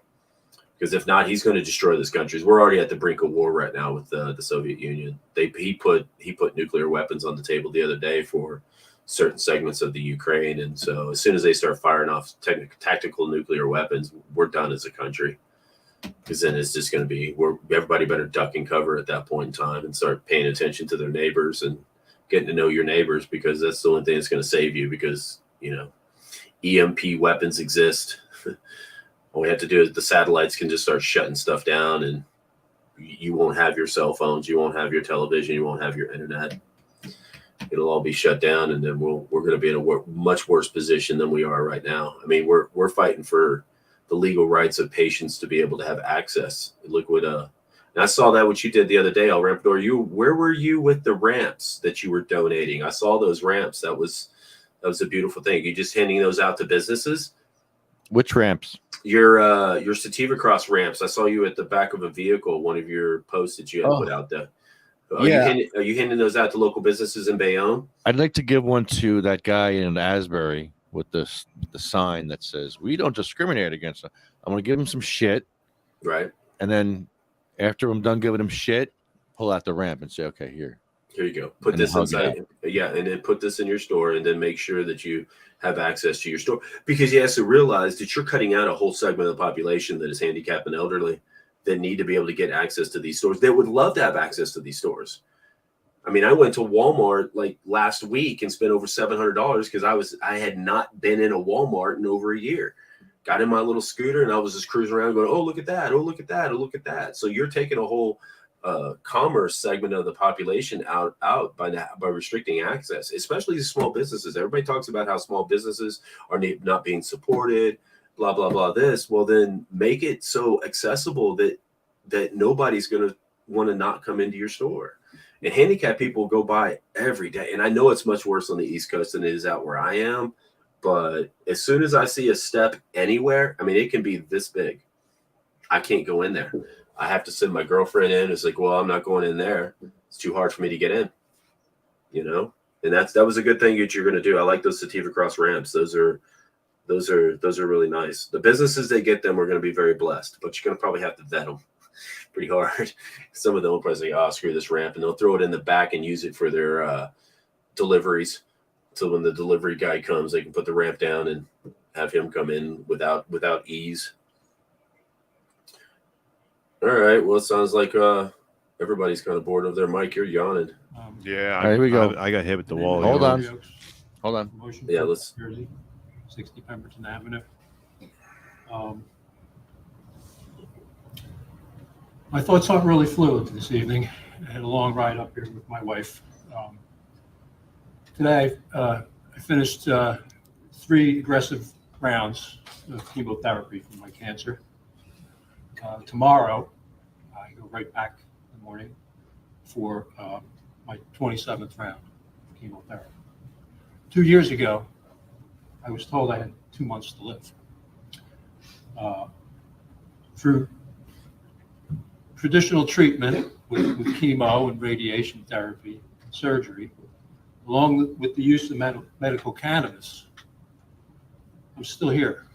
Because if not, he's going to destroy this country. We're already at the brink of war right now with the Soviet Union. He put nuclear weapons on the table the other day for certain segments of the Ukraine. And so as soon as they start firing off tactical nuclear weapons, we're done as a country. Because then it's just going to be everybody better duck and cover at that point in time and start paying attention to their neighbors and getting to know your neighbors, because that's the only thing that's going to save you. Because EMP weapons exist. All we have to do is the satellites can just start shutting stuff down, and you won't have your cell phones, you won't have your television, you won't have your internet. It'll all be shut down, and then we're going to be in a much worse position than we are right now. I mean, we're fighting for the legal rights of patients to be able to have access. Look what and I saw that what you did the other day, El Rampador. Where were you with the ramps that you were donating? I saw those ramps. That was a beautiful thing. You just handing those out to businesses? Which ramps? Your Sativa Cross ramps. I saw you at the back of a vehicle, one of your posts that you had put out there. Are you handing those out to local businesses in Bayonne? I'd like to give one to that guy in Asbury with the sign that says, "We don't discriminate against them." I'm going to give him some shit. Right. And then after I'm done giving him shit, pull out the ramp and say, "Okay, here you go. Put this inside." Yeah. And then put this in your store, and then make sure that you have access to your store, because you have to realize that you're cutting out a whole segment of the population that is handicapped and elderly that need to be able to get access to these stores. They would love to have access to these stores. I mean, I went to Walmart like last week and spent over $700 because I had not been in a Walmart in over a year. Got in my little scooter and I was just cruising around going, "Oh, look at that. Oh, look at that. Oh, look at that." So you're taking a whole commerce segment of the population out by restricting access, especially these small businesses. Everybody talks about how small businesses are not being supported, blah, blah, blah, this. Well, then make it so accessible that nobody's going to want to not come into your store. And handicapped people go by every day. And I know it's much worse on the East Coast than it is out where I am. But as soon as I see a step anywhere, I mean, it can be this big. I can't go in there. I have to send my girlfriend in. It's like, well, I'm not going in there. It's too hard for me to get in, you know? And that was a good thing that you're going to do. I like those sativa cross ramps. Those are really nice. The businesses that get them are going to be very blessed, but you're going to probably have to vet them pretty hard. Some of them will probably say, oh, screw this ramp, and they'll throw it in the back and use it for their deliveries. So when the delivery guy comes, they can put the ramp down and have him come in without ease. All right. Well, it sounds like everybody's kind of bored of their mic. You're yawning. Yeah, Here we go. I got hit with the wall. Hold you on. know. Hold on. Motion Yeah, for let's- Jersey, 60 Pemberton Avenue. My thoughts aren't really fluid this evening. I had a long ride up here with my wife. Today, I finished 3 aggressive rounds of chemotherapy for my cancer. Tomorrow, I go right back in the morning for my 27th round of chemotherapy. 2 years ago, I was told I had 2 months to live. Through traditional treatment with chemo and radiation therapy and surgery, along with the use of medical cannabis, I'm still here.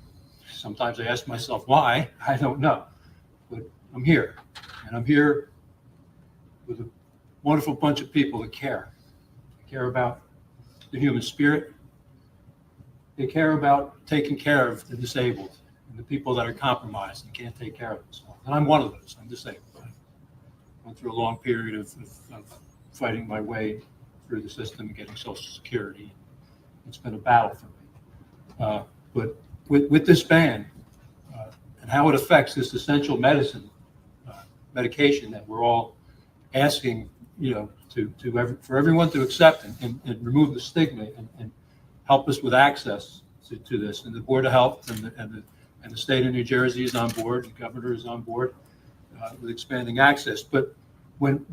Sometimes I ask myself why, I don't know, but I'm here. And I'm here with a wonderful bunch of people that care. They care about the human spirit. They care about taking care of the disabled and the people that are compromised and can't take care of themselves. And I'm one of those. I'm disabled. I went through a long period of fighting my way through the system and getting Social Security. It's been a battle for me. But with this ban and how it affects this essential medicine, medication that we're all asking, for everyone to accept and remove the stigma and help us with access to this. And the Board of Health and the state of New Jersey is on board, the governor is on board with expanding access. But when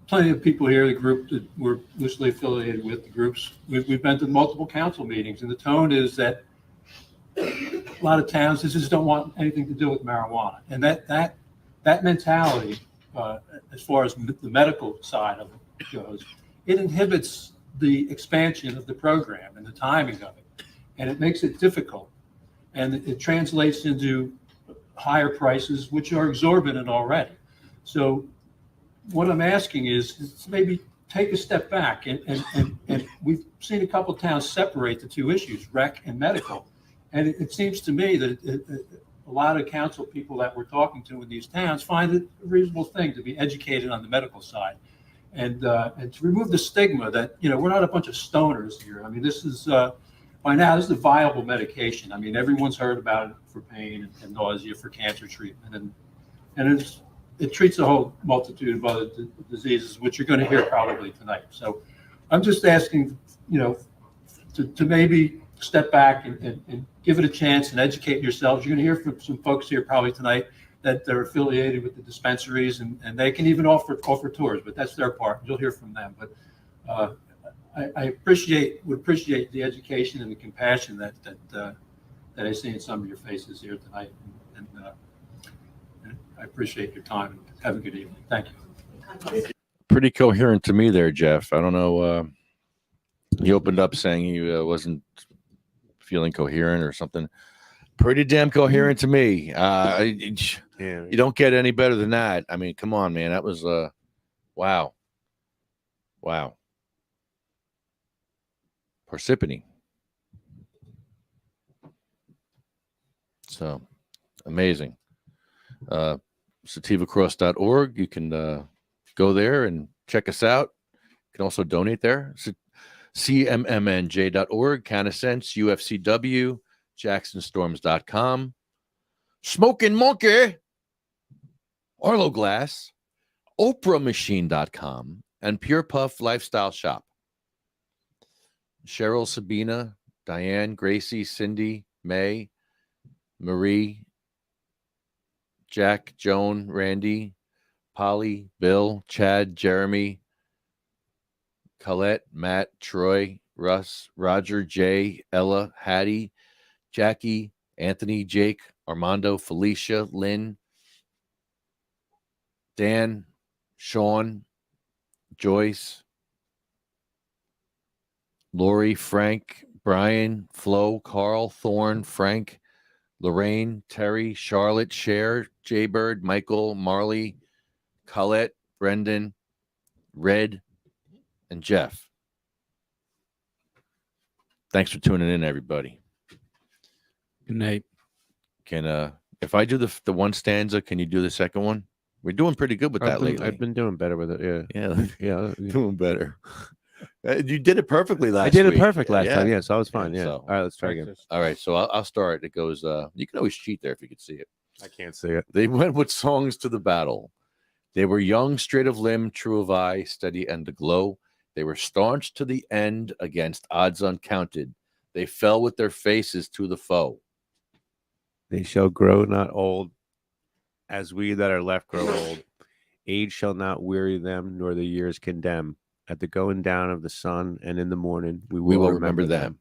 plenty of people here, the group that we're loosely affiliated with, the groups, we've been to multiple council meetings, and the tone is that a lot of towns just don't want anything to do with marijuana. And that mentality, as far as the medical side of it goes, it inhibits the expansion of the program and the timing of it. And it makes it difficult. And it translates into higher prices, which are exorbitant already. So what I'm asking is to maybe take a step back. And we've seen a couple of towns separate the two issues, rec and medical. And it seems to me that a lot of council people that we're talking to in these towns find it a reasonable thing to be educated on the medical side. And to remove the stigma that, we're not a bunch of stoners here. I mean, this is, by now, this is a viable medication. I mean, everyone's heard about it for pain and nausea, for cancer treatment. And it treats a whole multitude of other diseases, which you're going to hear probably tonight. So I'm just asking, to maybe step back and give it a chance and educate yourselves. You're going to hear from some folks here probably tonight that they're affiliated with the dispensaries, and they can even offer tours, but that's their part. You'll hear from them. But I would appreciate the education and the compassion that I see in some of your faces here tonight. And I appreciate your time, and have a good evening. Thank you. Pretty coherent to me there, Jeff. I don't know. He opened up saying he wasn't feeling coherent or something. Pretty damn coherent to me. You don't get any better than that. I mean, come on, man. That was wow. Parsippany. So amazing. sativacross.org. You can go there and check us out. You can also donate there. cmmnj.org, CanaSense, UFCW, JacksonStorms.com, Smoking Monkey, Arlo Glass, OprahMachine.com, and Pure Puff Lifestyle Shop. Cheryl, Sabina, Diane, Gracie, Cindy, May, Marie, Jack, Joan, Randy, Polly, Bill, Chad, Jeremy, Colette, Matt, Troy, Russ, Roger, Jay, Ella, Hattie, Jackie, Anthony, Jake, Armando, Felicia, Lynn, Dan, Sean, Joyce, Lori, Frank, Brian, Flo, Carl, Thorne, Frank, Lorraine, Terry, Charlotte, Cher, Jaybird, Michael, Marley, Colette, Brendan, Red, and Jeff. Thanks for tuning in, everybody. Good night. Can if I do the one stanza, can you do the second one? We're doing pretty good with that lately. I've been doing better with it. Yeah, Yeah. doing better. You did it perfectly last I did week. it perfect last time. Yeah, so I was fine. Yeah, Yeah. so- All right, let's try again. All right, so I'll start. It goes, you can always cheat there if you could see it. I can't see it. They went with songs to the battle. They were young, straight of limb, true of eye, steady and aglow. They were staunch to the end against odds uncounted. They fell with their faces to the foe. They shall grow not old, as we that are left grow old. Age shall not weary them, nor the years condemn. At the going down of the sun and in the morning, we will remember them.